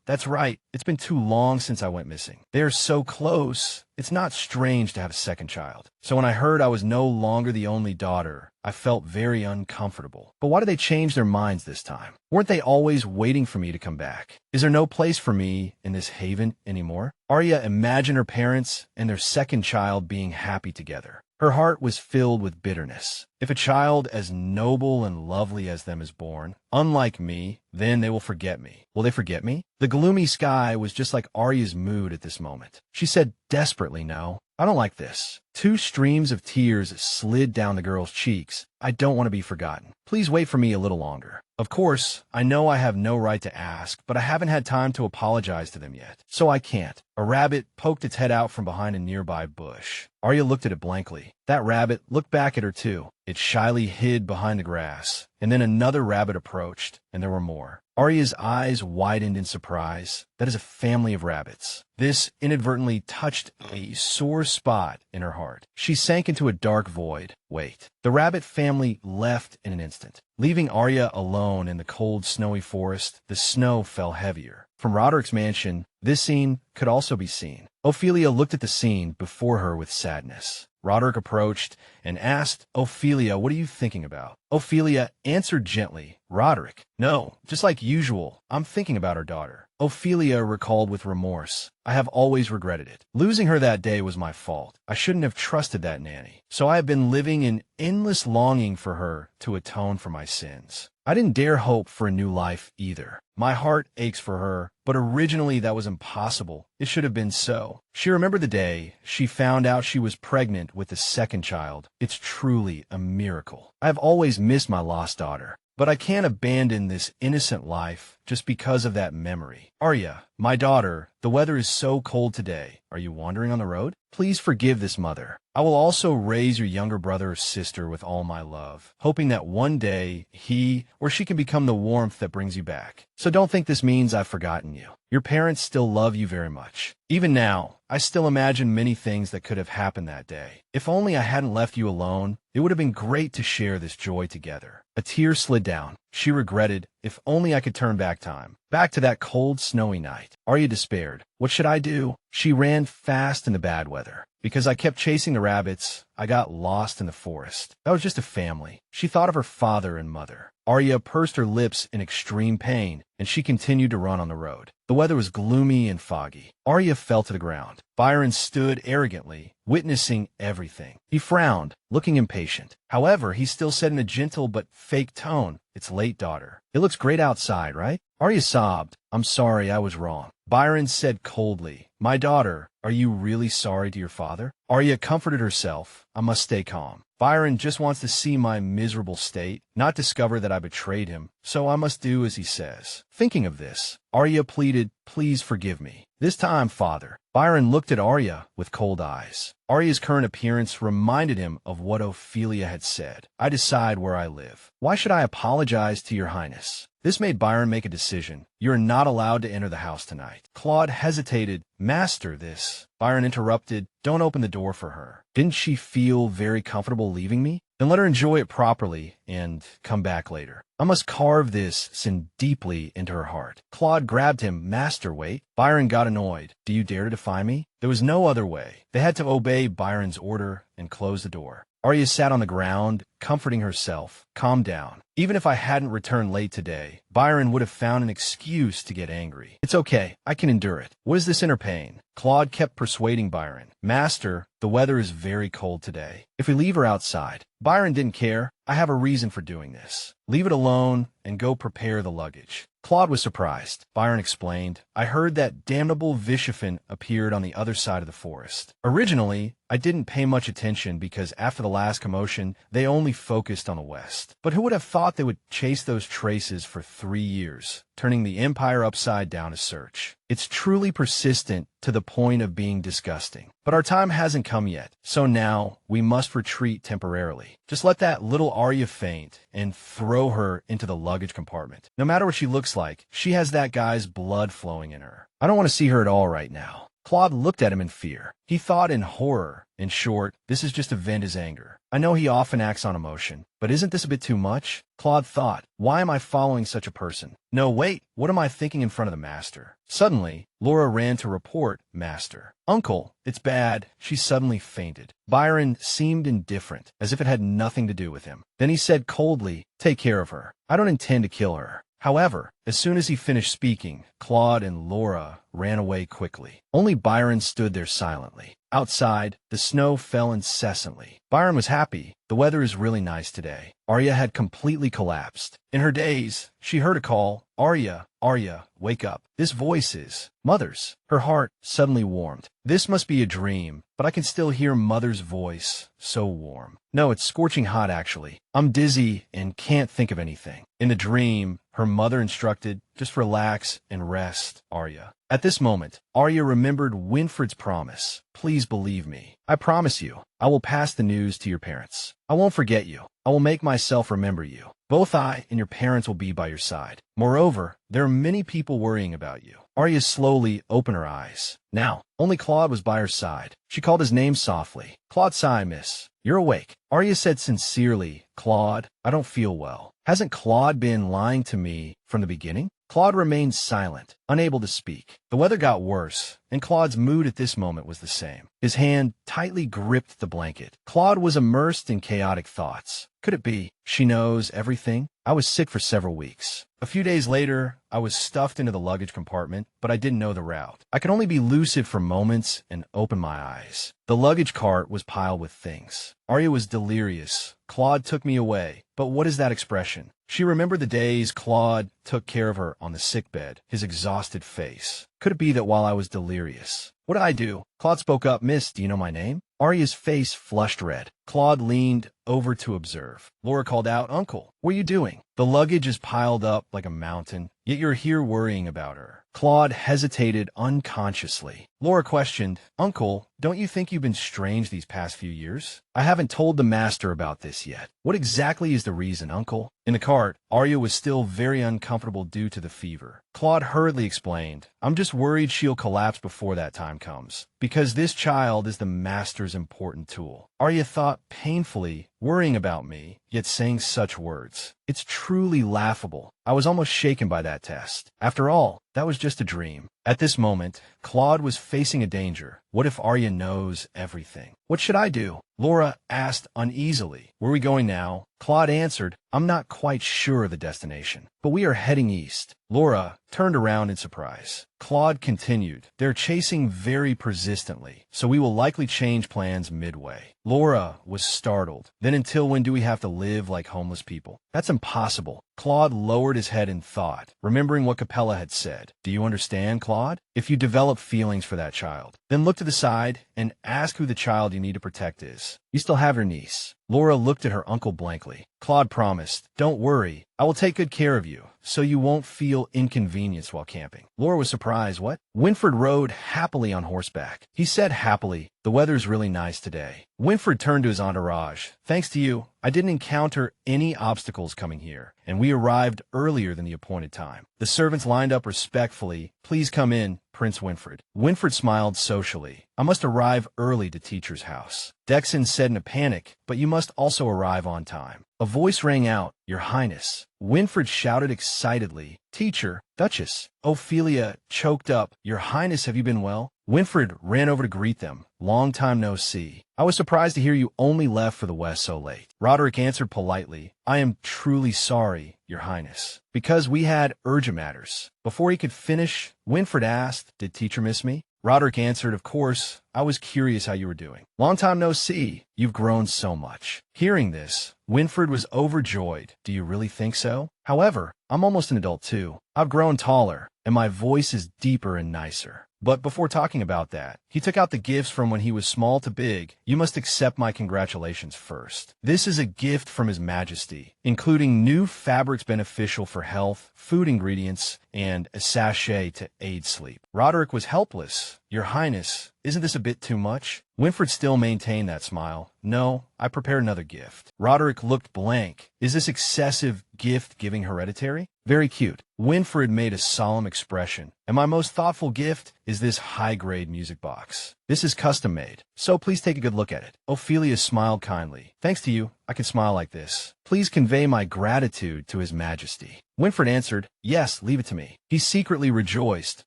That's right. It's been too long since I went missing. They are so close. It's not strange to have a second child. So when I heard I was no longer the only daughter, I felt very uncomfortable. But why did they change their minds this time? Weren't they always waiting for me to come back? Is there no place for me in this haven anymore? Arya imagined her parents and their second child being happy together. Her heart was filled with bitterness. If a child as noble and lovely as them is born, unlike me, then they will forget me. Will they forget me? The gloomy sky was just like Arya's mood at this moment. She said desperately, "No, I don't like this." Two streams of tears slid down the girl's cheeks. "I don't want to be forgotten. Please wait for me a little longer." Of course, I know I have no right to ask, but I haven't had time to apologize to them yet, so I can't. A rabbit poked its head out from behind a nearby bush. Arya looked at it blankly. That rabbit looked back at her too. It shyly hid behind the grass, and then another rabbit approached, and there were more. Arya's eyes widened in surprise. That is a family of rabbits. This inadvertently touched a sore spot in her heart. She sank into a dark void. Wait. The rabbit family left in an instant. Leaving Arya alone in the cold, snowy forest, the snow fell heavier. From Roderick's mansion, this scene could also be seen. Ophelia looked at the scene before her with sadness. Roderick approached and asked Ophelia, "What are you thinking about?" Ophelia answered gently, "Roderick, no, just like usual, I'm thinking about our daughter." Ophelia recalled with remorse, "I have always regretted it. Losing her that day was my fault. I shouldn't have trusted that nanny. So I have been living in endless longing for her to atone for my sins. I didn't dare hope for a new life either. My heart aches for her, but originally that was impossible. It should have been so." She remembered the day she found out she was pregnant with the second child. It's truly a miracle. I have always missed my lost daughter, but I can't abandon this innocent life just because of that memory. Arya, my daughter, the weather is so cold today. Are you wandering on the road? Please forgive this mother. I will also raise your younger brother or sister with all my love, hoping that one day he or she can become the warmth that brings you back. So don't think this means I've forgotten you. Your parents still love you very much. Even now, I still imagine many things that could have happened that day. If only I hadn't left you alone, it would have been great to share this joy together. A tear slid down. She regretted, if only I could turn back time. Back to that cold, snowy night. Arya despaired. What should I do? She ran fast in the bad weather. Because I kept chasing the rabbits, I got lost in the forest. That was just a family. She thought of her father and mother. Arya pursed her lips in extreme pain, and she continued to run on the road. The weather was gloomy and foggy. Arya fell to the ground. Byron stood arrogantly, witnessing everything. He frowned, looking impatient. However, he still said in a gentle but fake tone, "It's late, daughter. It looks great outside, right?" Arya sobbed. "I'm sorry, I was wrong." Byron said coldly, "My daughter, are you really sorry to your father?" Arya comforted herself. "I must stay calm. Byron just wants to see my miserable state, not discover that I betrayed him, so I must do as he says." Thinking of this, Arya pleaded, "Please forgive me. This time, father." Byron looked at Arya with cold eyes. Arya's current appearance reminded him of what Ophelia had said. "I decide where I live. Why should I apologize to your highness?" This made Byron make a decision. "You're not allowed to enter the house tonight." Claude hesitated. "Master, this." Byron interrupted. "Don't open the door for her. Didn't she feel very comfortable leaving me? Then let her enjoy it properly and come back later. I must carve this sin deeply into her heart." Claude grabbed him. "Master, wait." Byron got annoyed. "Do you dare to defy me?" There was no other way. They had to obey Byron's order and close the door. Arya sat on the ground, comforting herself. "Calm down. Even if I hadn't returned late today, Byron would have found an excuse to get angry. It's okay. I can endure it. What is this inner pain?" Claude kept persuading Byron. "Master, the weather is very cold today. If we leave her outside." Byron didn't care. "I have a reason for doing this. Leave it alone and go prepare the luggage." Claude was surprised. Byron explained, "I heard that damnable Vishafen appeared on the other side of the forest. Originally, I didn't pay much attention because after the last commotion, they only focused on the west. But who would have thought they would chase those traces for 3 years, turning the empire upside down to search? It's truly persistent to the point of being disgusting. But our time hasn't come yet, so now we must retreat temporarily. Just let that little Arya faint and throw her into the luggage compartment. No matter what she looks like, she has that guy's blood flowing in her. I don't want to see her at all right now." Claude looked at him in fear. He thought in horror. In short, this is just to vent his anger. I know he often acts on emotion, but isn't this a bit too much? Claude thought, why am I following such a person? No, wait, what am I thinking in front of the master? Suddenly, Laura ran to report, "Master. Uncle, it's bad." She suddenly fainted. Byron seemed indifferent, as if it had nothing to do with him. Then he said coldly, "Take care of her. I don't intend to kill her." However, as soon as he finished speaking, Claude and Laura ran away quickly. Only Byron stood there silently. Outside, the snow fell incessantly. Byron was happy. The weather is really nice today. Arya had completely collapsed. In her daze, she heard a call, "Arya, Arya, wake up." This voice is Mother's. Her heart suddenly warmed. This must be a dream, but I can still hear Mother's voice, so warm. No, it's scorching hot actually. I'm dizzy and can't think of anything. In the dream, her mother instructed, "Just relax and rest, Arya." At this moment, Arya remembered Winfred's promise. "Please believe me. I promise you, I will pass the news to your parents. I won't forget you. I will make myself remember you. Both I and your parents will be by your side. Moreover, there are many people worrying about you." Arya slowly opened her eyes. Now, only Claude was by her side. She called his name softly. "Claude sigh, miss. You're awake." Arya said sincerely, "Claude, I don't feel well." Hasn't Claude been lying to me from the beginning? Claude remained silent, unable to speak. The weather got worse, and Claude's mood at this moment was the same. His hand tightly gripped the blanket. Claude was immersed in chaotic thoughts. Could it be? She knows everything? I was sick for several weeks. A few days later, I was stuffed into the luggage compartment, but I didn't know the route. I could only be lucid for moments and open my eyes. The luggage cart was piled with things. Arya was delirious. Claude took me away. But what is that expression? She remembered the days Claude took care of her on the sickbed, his exhausted face. Could it be that while I was delirious? What did I do? Claude spoke up. "Miss, do you know my name?" Arya's face flushed red. Claude leaned over to observe. Laura called out, "Uncle, what are you doing? The luggage is piled up like a mountain, yet you're here worrying about her." Claude hesitated unconsciously. Laura questioned, "Uncle, don't you think you've been strange these past few years? I haven't told the master about this yet. What exactly is the reason, Uncle?" In the cart, Arya was still very uncomfortable due to the fever. Claude hurriedly explained, "I'm just worried she'll collapse before that time comes, because this child is the master's important tool." Arya thought painfully, worrying about me, yet saying such words. It's truly laughable. I was almost shaken by that test. After all, that was just a dream. At this moment, Claude was facing a danger. What if Arya knows everything? What should I do? Laura asked uneasily. "Where are we going now?" Claude answered, "I'm not quite sure of the destination, but we are heading east." Laura turned around in surprise. Claude continued, "They're chasing very persistently, so we will likely change plans midway." Laura was startled. "Then until when do we have to live like homeless people? That's impossible." Claude lowered his head in thought, remembering what Capella had said. "Do you understand, Claude? If you develop feelings for that child, then look to the side and ask who the child you need to protect is. You still have your niece." Laura looked at her uncle blankly. Claude promised, "Don't worry, I will take good care of you, so you won't feel inconvenienced while camping." Laura was surprised. What? Winfred rode happily on horseback. He said happily, "The weather's really nice today." Winfred turned to his entourage. "Thanks to you, I didn't encounter any obstacles coming here, and we arrived earlier than the appointed time." The servants lined up respectfully. "Please come in, Prince Winfred." Winfred smiled socially. "I must arrive early to Teacher's house," Dexon said in a panic, "but you must also arrive on time." A voice rang out, "Your Highness." Winfred shouted excitedly, "Teacher, Duchess." Ophelia choked up, "Your Highness, have you been well?" Winfred ran over to greet them. "Long time no see. I was surprised to hear you only left for the West so late." Roderick answered politely, "I am truly sorry, Your Highness, because we had urgent matters." Before he could finish, Winfred asked, "Did Teacher miss me?" Roderick answered, "Of course, I was curious how you were doing. Long time no see. You've grown so much." Hearing this, Winfred was overjoyed. "Do you really think so? However, I'm almost an adult too. I've grown taller, and my voice is deeper and nicer." But before talking about that, he took out the gifts from when he was small to big. "You must accept my congratulations first. This is a gift from His Majesty, including new fabrics beneficial for health, food ingredients, and a sachet to aid sleep." Roderick was helpless. "Your Highness, isn't this a bit too much?" Winfred still maintained that smile. "No, I prepared another gift." Roderick looked blank. "Is this excessive gift-giving hereditary?" "Very cute." Winfred made a solemn expression. "And my most thoughtful gift is this high-grade music box. This is custom-made, so please take a good look at it." Ophelia smiled kindly. "Thanks to you, I can smile like this. Please convey my gratitude to His Majesty." Winfred answered, "Yes, leave it to me." He secretly rejoiced.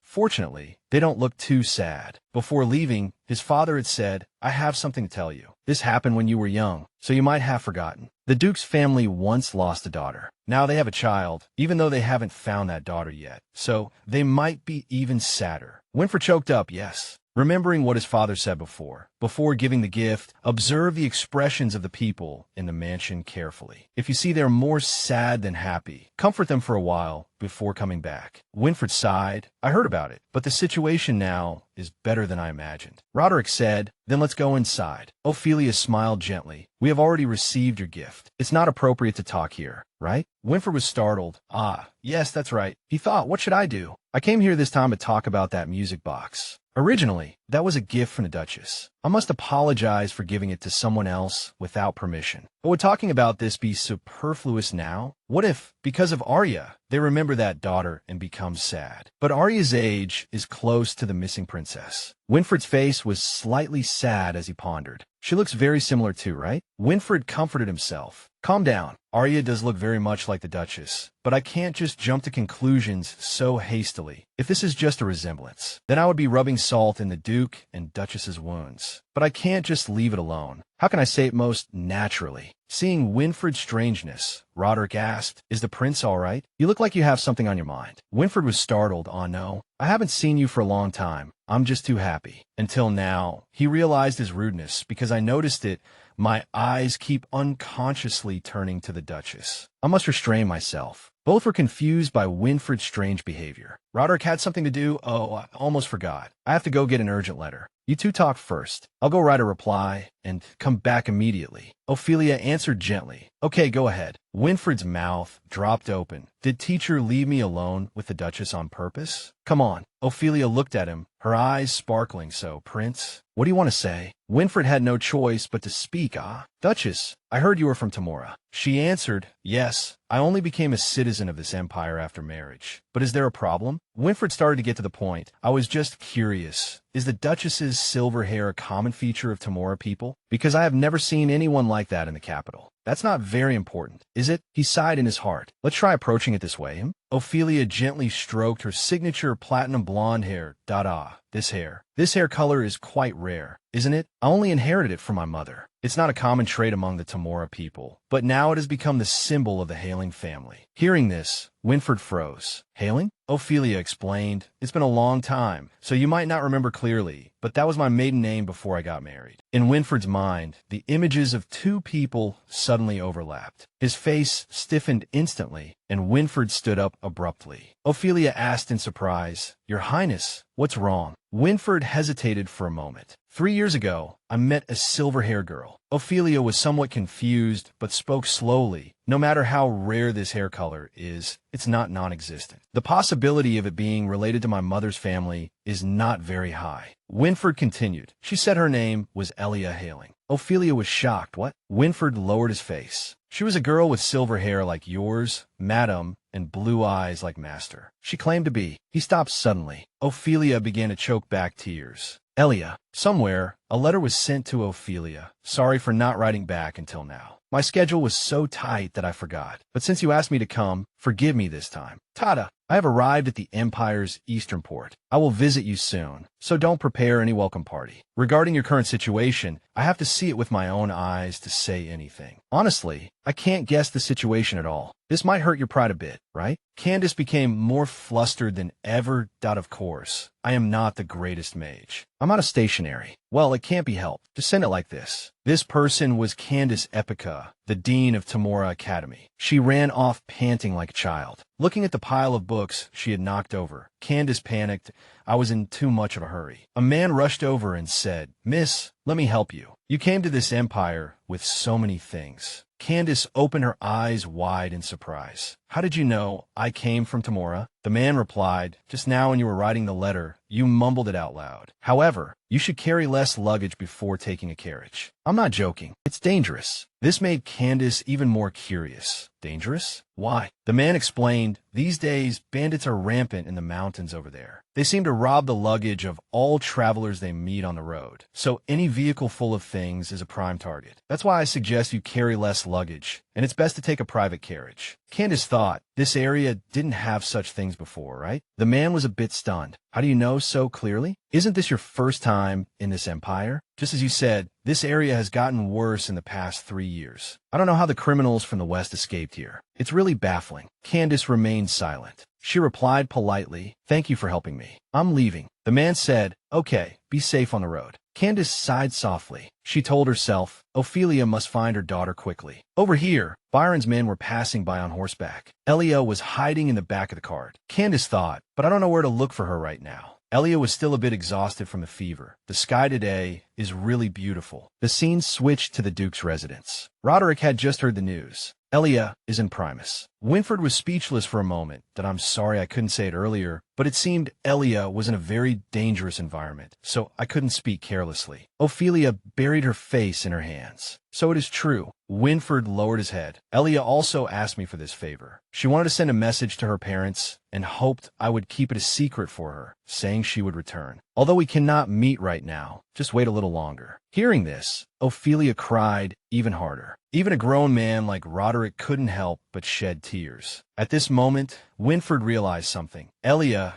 Fortunately, they don't look too sad. Before leaving, his father had said, "I have something to tell you. This happened when you were young, so you might have forgotten. The Duke's family once lost a daughter. Now they have a child, even though they haven't found that daughter yet. So they might be even sadder." Winfred choked up, yes. Remembering what his father said before giving the gift, observe the expressions of the people in the mansion carefully. If you see they're more sad than happy, comfort them for a while before coming back. Winfred sighed. "I heard about it, but the situation now is better than I imagined." Roderick said, "Then let's go inside." Ophelia smiled gently. "We have already received your gift. It's not appropriate to talk here, right?" Winfred was startled. "Ah, yes, that's right." He thought, "What should I do? I came here this time to talk about that music box. Originally, that was a gift from the Duchess. I must apologize for giving it to someone else without permission. But would talking about this be superfluous now? What if, because of Arya, they remember that daughter and become sad? But Arya's age is close to the missing princess." Winfred's face was slightly sad as he pondered. "She looks very similar too, right?" Winfred comforted himself. "Calm down. Arya does look very much like the Duchess, but I can't just jump to conclusions so hastily. If this is just a resemblance, then I would be rubbing salt in the Duke and Duchess's wounds. But I can't just leave it alone. How can I say it most naturally?" Seeing Winfred's strangeness, Roderick asked, "Is the prince all right? You look like you have something on your mind." Winfred was startled. "Oh no, I haven't seen you for a long time. I'm just too happy." Until now, he realized his rudeness because I noticed it. My eyes keep unconsciously turning to the Duchess. I must restrain myself. Both were confused by Winfred's strange behavior. Roderick had something to do? Oh, I almost forgot. I have to go get an urgent letter. You two talk first. I'll go write a reply and come back immediately. Ophelia answered gently. Okay, go ahead. Winfred's mouth dropped open. Did teacher leave me alone with the Duchess on purpose? Come on. Ophelia looked at him, her eyes sparkling. So, Prince, what do you want to say? Winfred had no choice but to speak. Duchess, I heard you were from Tamora. She answered, yes, I only became a citizen of this empire after marriage. But is there a problem? Winfred started to get to the point. I was just curious. Is the Duchess's silver hair a common feature of Tamora people? Because I have never seen anyone like that in the capital. That's not very important, is it? He sighed in his heart. Let's try approaching it this way. Ophelia gently stroked her signature platinum blonde hair. This hair color is quite rare, isn't it? I only inherited it from my mother. It's not a common trait among the Tamora people, but now it has become the symbol of the Hailing family. Hearing this, Winfred froze. Hailing? Ophelia explained. It's been a long time, so you might not remember clearly, but that was my maiden name before I got married. In Winfred's mind, the images of two people suddenly overlapped. His face stiffened instantly, and Winfred stood up abruptly. Ophelia asked in surprise, Your Highness, what's wrong? Winfred hesitated for a moment. 3 years ago, I met a silver-haired girl. Ophelia was somewhat confused, but spoke slowly. No matter how rare this hair color is, it's not non-existent. The possibility of it being related to my mother's family is not very high. Winfred continued. She said her name was Elia Hailing. Ophelia was shocked. What? Winfred lowered his face. She was a girl with silver hair like yours, madam, and blue eyes like master. She claimed to be. He stopped suddenly. Ophelia began to choke back tears. Elia. Somewhere, a letter was sent to Ophelia. Sorry for not writing back until now. My schedule was so tight that I forgot. But since you asked me to come, forgive me this time. Tada! I have arrived at the Empire's eastern port. I will visit you soon, so don't prepare any welcome party. Regarding your current situation, I have to see it with my own eyes to say anything. Honestly, I can't guess the situation at all. This might hurt your pride a bit, right? Candace became more flustered than ever. Of course, I am not the greatest mage. I'm out of stationery. Well, it can't be helped. Just send it like this. This person was Candace Epica, the dean of Tamora Academy. She ran off panting like a child. Looking at the pile of books she had knocked over, Candace panicked. I was in too much of a hurry. A man rushed over and said, Miss, let me help you. You came to this empire with so many things. Candace opened her eyes wide in surprise. How did you know I came from Tamora? The man replied, just now when you were writing the letter, you mumbled it out loud. However, you should carry less luggage before taking a carriage. I'm not joking. It's dangerous. This made Candace even more curious. Dangerous? Why? The man explained, these days, bandits are rampant in the mountains over there. They seem to rob the luggage of all travelers they meet on the road. So any vehicle full of things is a prime target. That's why I suggest you carry less luggage, and it's best to take a private carriage. Candace thought, this area didn't have such things before, right? The man was a bit stunned. How do you know so clearly? Isn't this your first time in this empire? Just as you said, this area has gotten worse in the past 3 years. I don't know how the criminals from the west escaped here. It's really baffling. Candace remained silent. She replied politely, thank you for helping me. I'm leaving. The man said, okay, be safe on the road. Candace sighed softly. She told herself, Ophelia must find her daughter quickly. Over here, Byron's men were passing by on horseback. Elia was hiding in the back of the cart. Candace thought, but I don't know where to look for her right now. Elia was still a bit exhausted from the fever. The sky today is really beautiful. The scene switched to the Duke's residence. Roderick had just heard the news. Elia is in Primus. Winfred was speechless for a moment. That I'm sorry I couldn't say it earlier, but it seemed Elia was in a very dangerous environment, so I couldn't speak carelessly. Ophelia buried her face in her hands. So it is true. Winfred lowered his head. Elia also asked me for this favor. She wanted to send a message to her parents and hoped I would keep it a secret for her, saying she would return. Although we cannot meet right now, just wait a little longer. Hearing this, Ophelia cried even harder. Even a grown man like Roderick couldn't help but shed tears. At this moment, Winfred realized something. Elia,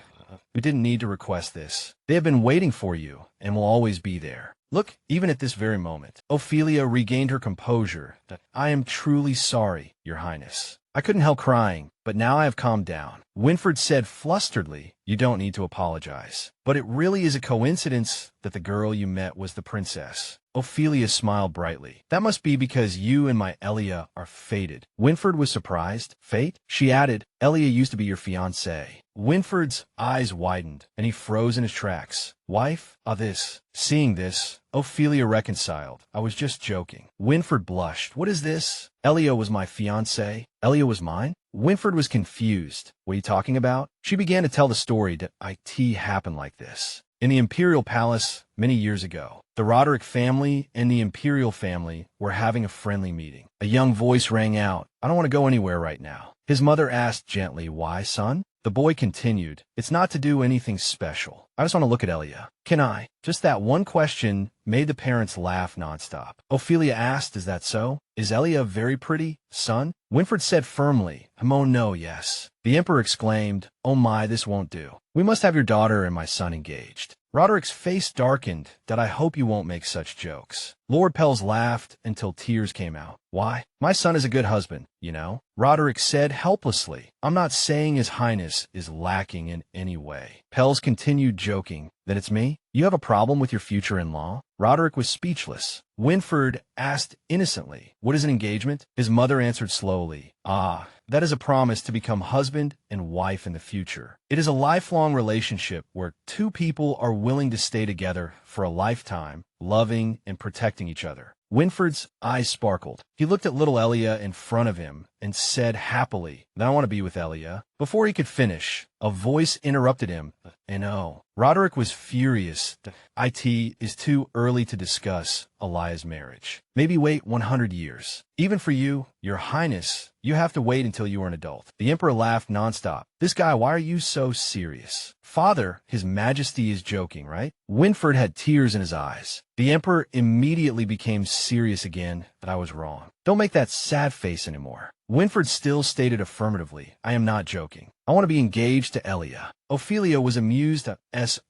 we didn't need to request this. They have been waiting for you and will always be there. Look, even at this very moment, Ophelia regained her composure. I am truly sorry, Your Highness. I couldn't help crying, but now I have calmed down. Winfred said flusteredly, you don't need to apologize. But it really is a coincidence that the girl you met was the princess. Ophelia smiled brightly. That must be because you and my Elia are fated. Winfred was surprised. Fate? She added, Elia used to be your fiancée. Winfred's eyes widened, and he froze in his tracks. Wife? This. Seeing this, Ophelia reconciled. I was just joking. Winfred blushed. What is this? Elia was my fiancée. Elia was mine? Winfred was confused. What are you talking about? She began to tell the story that it happened like this. In the Imperial Palace, many years ago, the Roderick family and the Imperial family were having a friendly meeting. A young voice rang out, I don't want to go anywhere right now. His mother asked gently, why, son? The boy continued, it's not to do anything special. I just want to look at Elia. Can I? Just that one question made the parents laugh nonstop. Ophelia asked, is that so? Is Elia very pretty, son? Winfred said firmly, oh no, yes. The emperor exclaimed, oh my, this won't do. We must have your daughter and my son engaged. Roderick's face darkened. That I hope you won't make such jokes. Lord Pels laughed until tears came out. Why? My son is a good husband, you know. Roderick said helplessly. I'm not saying His Highness is lacking in any way. Pels continued joking. Then it's me? You have a problem with your future-in-law? Roderick was speechless. Winfred asked innocently, what is an engagement? His mother answered slowly, that is a promise to become husband and wife in the future. It is a lifelong relationship where two people are willing to stay together for a lifetime, loving and protecting each other. Winfred's eyes sparkled. He looked at little Elia in front of him and said happily, I want to be with Elia. Before he could finish, a voice interrupted him. No. Roderick was furious. It is too early to discuss Elia's marriage. Maybe wait 100 years. Even for you, your highness, you have to wait until you are an adult. The emperor laughed nonstop. This guy, why are you so serious? Father, his majesty is joking, right? Winfred had tears in his eyes. The emperor immediately became serious again, but I was wrong. Don't make that sad face anymore. Winfred still stated affirmatively, I am not joking. I want to be engaged to Elia. Ophelia was amused.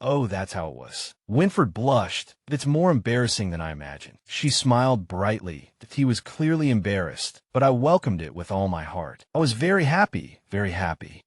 Oh, that's how it was. Winfred blushed. It's more embarrassing than I imagined. She smiled brightly. He was clearly embarrassed, but I welcomed it with all my heart. I was very happy,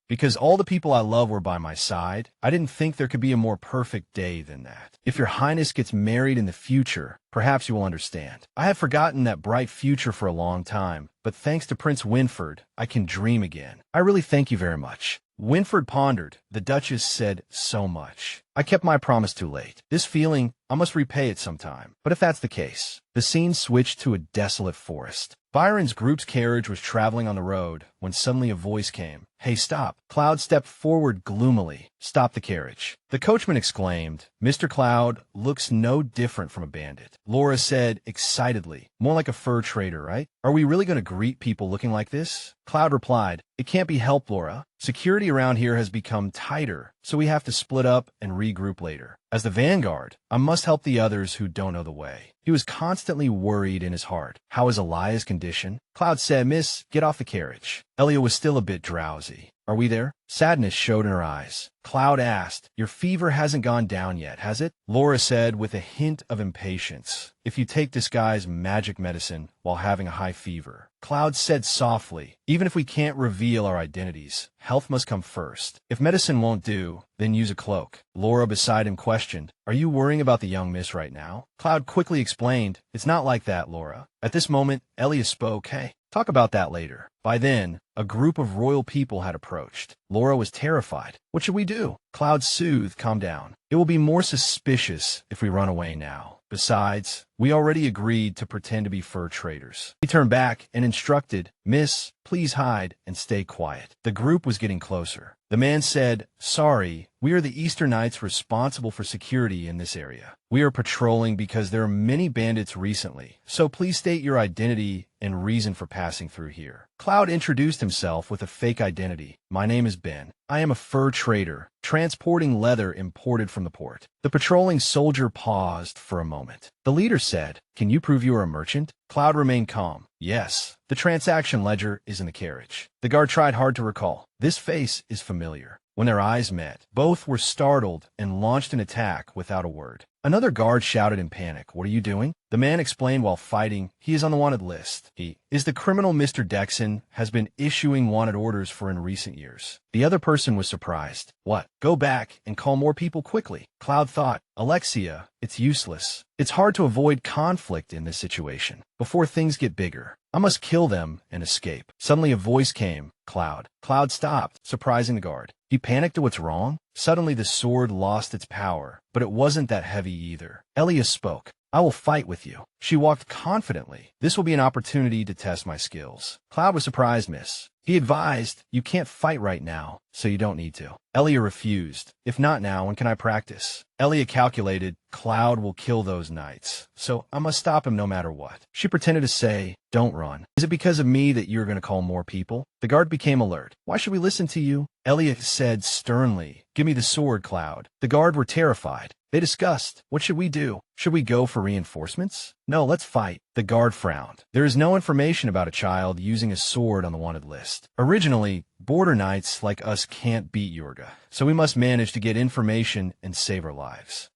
because all the people I love were by my side. I didn't think there could be a more perfect day than that. If your highness gets married in the future, perhaps you will understand. I had forgotten that bright future for a long time, but thanks to Prince Winfred, I can dream again. I really thank you very much. Winfred pondered. The Duchess said so much. I kept my promise too late. This feeling, I must repay it sometime. But if that's the case, the scene switched to a desolate forest. Byron's group's carriage was traveling on the road when suddenly a voice came. Hey, stop. Cloud stepped forward gloomily. Stop the carriage. The coachman exclaimed, Mr. Cloud looks no different from a bandit. Laura said excitedly, more like a fur trader, right? Are we really going to greet people looking like this? Cloud replied, it can't be helped, Laura. Security around here has become tighter, so we have to split up and regroup later. As the vanguard, I must help the others who don't know the way. He was constantly worried in his heart. How is Elia's condition? Cloud said, Miss, get off the carriage. Elia was still a bit drowsy. Are we there? Sadness showed in her eyes. Cloud asked, your fever hasn't gone down yet, has it? Laura said with a hint of impatience, if you take this guy's magic medicine while having a high fever. Cloud said softly, even if we can't reveal our identities, health must come first. If medicine won't do, then use a cloak. Laura beside him questioned, are you worrying about the young miss right now? Cloud quickly explained, it's not like that, Laura. At this moment, Elia spoke, hey, talk about that later. By then, a group of royal people had approached. Laura was terrified. What should we do? Cloud soothed, calm down. It will be more suspicious if we run away now. Besides, we already agreed to pretend to be fur traders. He turned back and instructed, Miss, please hide and stay quiet. The group was getting closer. The man said, sorry, we are the Eastern Knights responsible for security in this area. We are patrolling because there are many bandits recently, so please state your identity and reason for passing through here. Cloud introduced himself with a fake identity. My name is Ben. I am a fur trader, transporting leather imported from the port. The patrolling soldier paused for a moment. The leader said, can you prove you are a merchant? Cloud remained calm. Yes. The transaction ledger is in the carriage. The guard tried hard to recall. This face is familiar. When their eyes met, both were startled and launched an attack without a word. Another guard shouted in panic, "What are you doing?" The man explained while fighting, "He is on the wanted list. He is the criminal Mr. Dexon has been issuing wanted orders for in recent years." The other person was surprised. "What? Go back and call more people quickly." Cloud thought, "Alexia, it's useless. It's hard to avoid conflict in this situation. Before things get bigger, I must kill them and escape." Suddenly a voice came, "Cloud." Cloud stopped, surprising the guard. He panicked at what's wrong. Suddenly the sword lost its power, but it wasn't that heavy either. Elia spoke. "I will fight with you." She walked confidently. "This will be an opportunity to test my skills." Cloud was surprised, miss. He advised, "You can't fight right now, so you don't need to." Elia refused. "If not now, when can I practice?" Elia calculated, Cloud will kill those knights, so I must stop him no matter what. She pretended to say, "Don't run. Is it because of me that you're going to call more people?" The guard became alert. "Why should we listen to you?" Elia said sternly, "Give me the sword, Cloud." The guard were terrified. They discussed, "What should we do? Should we go for reinforcements?" "No, let's fight." The guard frowned. "There is no information about a child using a sword on the wanted list. Originally, border knights like us can't beat Yorga, so we must manage to get information and save our lives."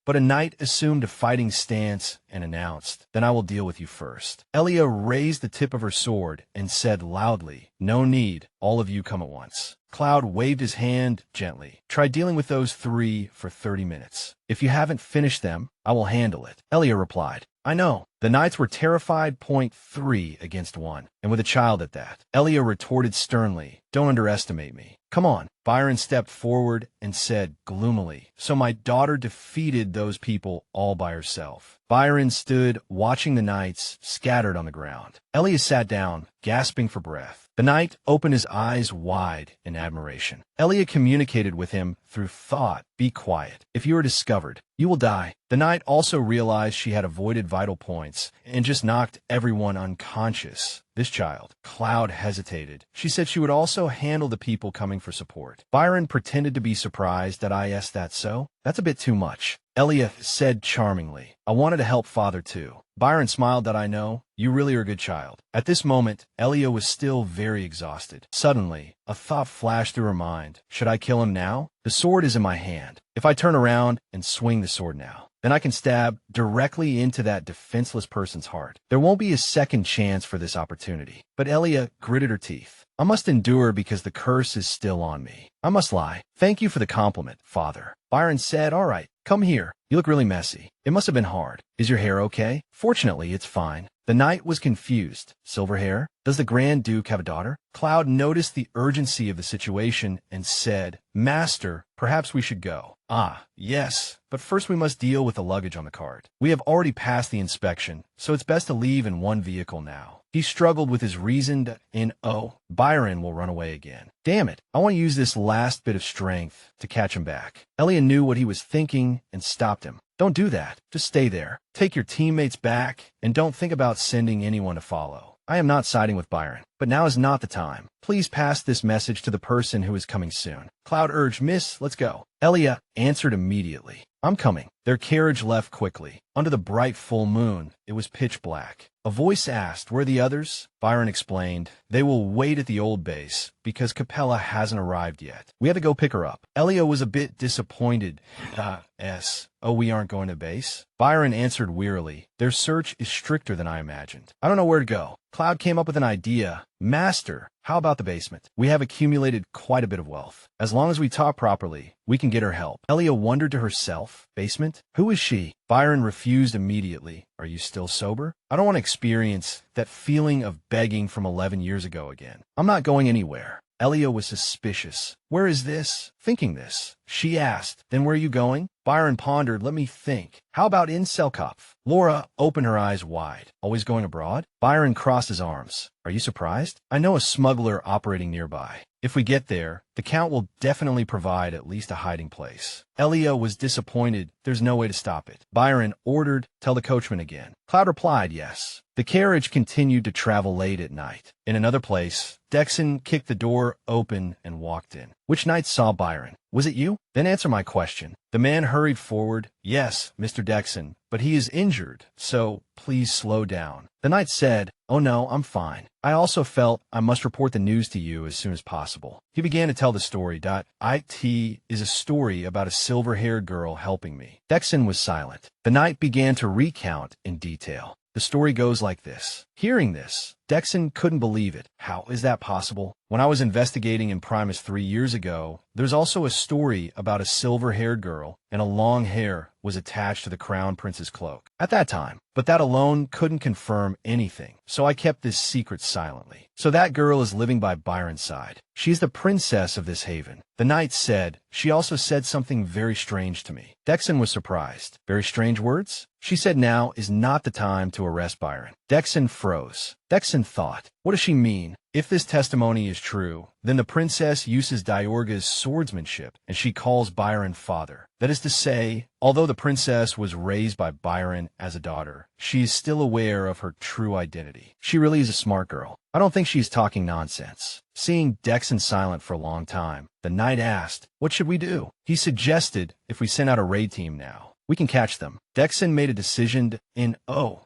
But a knight assumed a fighting stance and announced, "Then I will deal with you first." Elia raised the tip of her sword and said loudly, "No need, all of you come at once." Cloud waved his hand gently. "Try dealing with those three for 30 minutes. If you haven't finished them, I will handle it." Elia replied, "I know." The knights were terrified. 3 against 1, and with a child at that. Elia retorted sternly, "Don't underestimate me. Come on." Byron stepped forward and said gloomily, "So my daughter defeated those people all by herself." Byron stood watching the knights scattered on the ground. Elia sat down, gasping for breath. The knight opened his eyes wide in admiration. Elia communicated with him through thought, "Be quiet. If you are discovered, you will die." The knight also realized she had avoided vital points and just knocked everyone unconscious. This child. Cloud hesitated. She said she would also handle the people coming for support. Byron pretended to be surprised that I asked that so. "That's a bit too much." Elia said charmingly, "I wanted to help father too." Byron smiled. "That I know. You really are a good child." At this moment, Elia was still very exhausted. Suddenly, a thought flashed through her mind. Should I kill him now? The sword is in my hand. If I turn around and swing the sword now, then I can stab directly into that defenseless person's heart. There won't be a second chance for this opportunity. But Elia gritted her teeth. "I must endure because the curse is still on me. I must lie." "Thank you for the compliment, father." Byron said, "All right, come here. You look really messy. It must have been hard. Is your hair okay?" "Fortunately, it's fine." The knight was confused. "Silver hair? Does the Grand Duke have a daughter?" Cloud noticed the urgency of the situation and said, "Master, perhaps we should go." "Ah, yes, but first we must deal with the luggage on the cart. We have already passed the inspection, so it's best to leave in one vehicle now." He struggled with his reasoned Byron will run away again. Damn it, I want to use this last bit of strength to catch him back. Elia knew what he was thinking and stopped him. "Don't do that. Just stay there. Take your teammates back, and don't think about sending anyone to follow. I am not siding with Byron, but now is not the time. Please pass this message to the person who is coming soon." Cloud urged, "Miss, let's go." Elia answered immediately, "I'm coming." Their carriage left quickly. Under the bright full moon, it was pitch black. A voice asked, "Where are the others?" Byron explained, "They will wait at the old base, because Capella hasn't arrived yet. We have to go pick her up." Elia was a bit disappointed. Oh, we aren't going to base?" Byron answered wearily, "Their search is stricter than I imagined. I don't know where to go." Cloud came up with an idea. "Master, how about the basement? We have accumulated quite a bit of wealth. As long as we talk properly, we can get her help." Elia wondered to herself, "Basement? Who is she?" Byron refused immediately. "Are you still sober? I don't want to experience that feeling of begging from 11 years ago again. I'm not going anywhere." Elia was suspicious. "Where is this? Thinking this?" She asked, "Then where are you going?" Byron pondered. "Let me think. How about in Selkopf?" Laura opened her eyes wide. "Always going abroad?" Byron crossed his arms. "Are you surprised? I know a smuggler operating nearby. If we get there, the Count will definitely provide at least a hiding place." Elia was disappointed. "There's no way to stop it." Byron ordered, "Tell the coachman again." Cloud replied, "Yes." The carriage continued to travel late at night. In another place, Dexon kicked the door open and walked in. "Which knight saw Byron? Was it you? Then answer my question." The man hurried forward. "Yes, Mr. Dexon, but he is injured, so please slow down." The knight said, "Oh no, I'm fine. I also felt I must report the news to you as soon as possible." He began to tell tell the story. It is a story about a silver-haired girl helping me. Dexon was silent. The knight began to recount in detail. The story goes like this. Hearing this, Dexon couldn't believe it. How is that possible? When I was investigating in Primus 3 years ago, there's also a story about a silver-haired girl, and a long hair was attached to the crown prince's cloak at that time. But that alone couldn't confirm anything, so I kept this secret silently. So that girl is living by Byron's side. She's the princess of this haven. The knight said, she also said something very strange to me. Dexon was surprised. Very strange words? She said now is not the time to arrest Byron. Dexon froze. Dexon thought, what does she mean? If this testimony is true, then the princess uses Diorga's swordsmanship, and she calls Byron father. That is to say, although the princess was raised by Byron as a daughter, she is still aware of her true identity. She really is a smart girl. I don't think she's talking nonsense. Seeing Dexon silent for a long time, the knight asked, what should we do? He suggested if we send out a raid team now, we can catch them. Dexon made a decision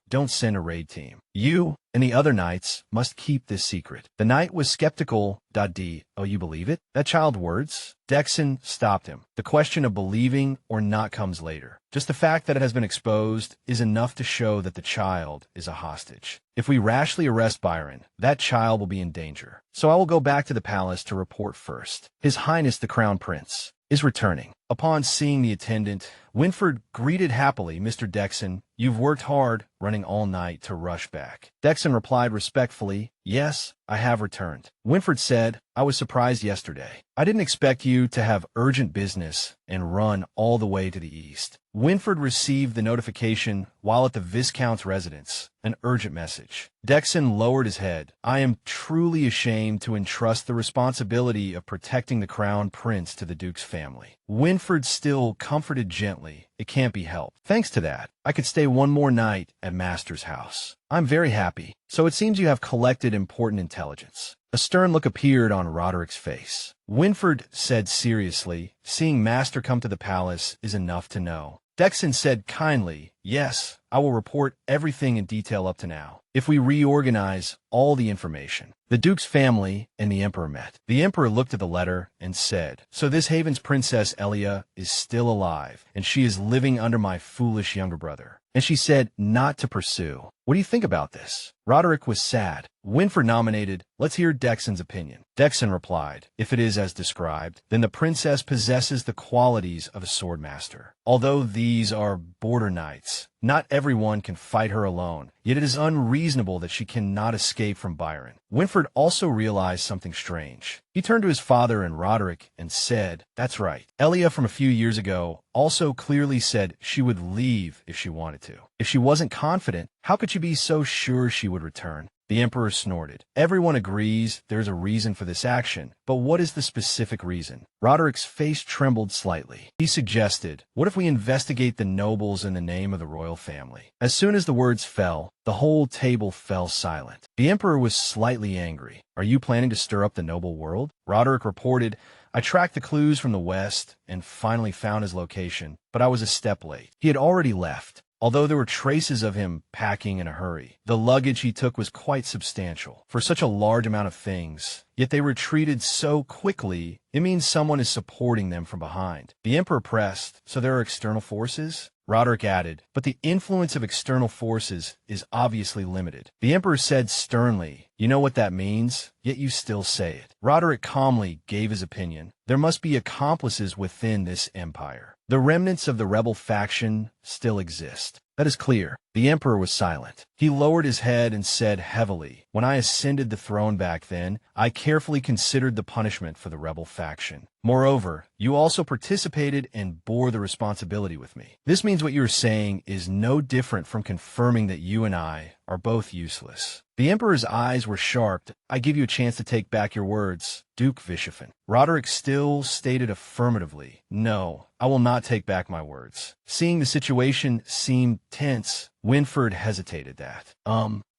don't send a raid team. You and the other knights must keep this secret. The knight was skeptical. You believe it? That child words? Dexon stopped him. The question of believing or not comes later. Just the fact that it has been exposed is enough to show that the child is a hostage. If we rashly arrest Byron, that child will be in danger. So I will go back to the palace to report first. His Highness the Crown Prince is returning. Upon seeing the attendant, Winfred greeted happily, Mr. Dexon, you've worked hard, running all night to rush back. Dexon replied respectfully, yes, I have returned. Winfred said, I was surprised yesterday. I didn't expect you to have urgent business and run all the way to the east. Winfred received the notification while at the Viscount's residence, an urgent message. Dexon lowered his head. I am truly ashamed to entrust the responsibility of protecting the crown prince to the Duke's family. Winfred still comforted gently. It can't be helped. Thanks to that, I could stay one more night at Master's house. I'm very happy. So it seems you have collected important intelligence. A stern look appeared on Roderick's face. Winfred said seriously, seeing Master come to the palace is enough to know. Dexon said kindly, yes, I will report everything in detail up to now. If we reorganize all the information. The Duke's family and the Emperor met. The Emperor looked at the letter and said, so this haven's Princess Elia is still alive, and she is living under my foolish younger brother. And she said not to pursue. What do you think about this? Roderick was sad. Winfred nominated, let's hear Dexon's opinion. Dexon replied, if it is as described, then the princess possesses the qualities of a swordmaster. Although these are border knights, not everyone can fight her alone, yet it is unreasonable that she cannot escape from Byron. Winfred also realized something strange. He turned to his father and Roderick and said, that's right. Elia from a few years ago also clearly said she would leave if she wanted to. If she wasn't confident, how could she be so sure she would return? The Emperor snorted. Everyone agrees there's a reason for this action, but what is the specific reason? Roderick's face trembled slightly. He suggested, what if we investigate the nobles in the name of the royal family? As soon as the words fell, the whole table fell silent. The Emperor was slightly angry. Are you planning to stir up the noble world? Roderick reported, I tracked the clues from the west and finally found his location, but I was a step late. He had already left. Although there were traces of him packing in a hurry, the luggage he took was quite substantial for such a large amount of things, yet they retreated so quickly, it means someone is supporting them from behind. The Emperor pressed, so there are external forces? Roderick added, but the influence of external forces is obviously limited. The Emperor said sternly, you know what that means, yet you still say it. Roderick calmly gave his opinion. There must be accomplices within this empire. The remnants of the rebel faction still exist. That is clear. The Emperor was silent. He lowered his head and said heavily, when I ascended the throne back then, I carefully considered the punishment for the rebel faction. Moreover, you also participated and bore the responsibility with me. This means what you are saying is no different from confirming that you and I are both useless. The Emperor's eyes were sharp. I give you a chance to take back your words, Duke Vishafen. Roderick still stated affirmatively, no, I will not take back my words. Seeing the situation seemed tense, Winfred hesitated that.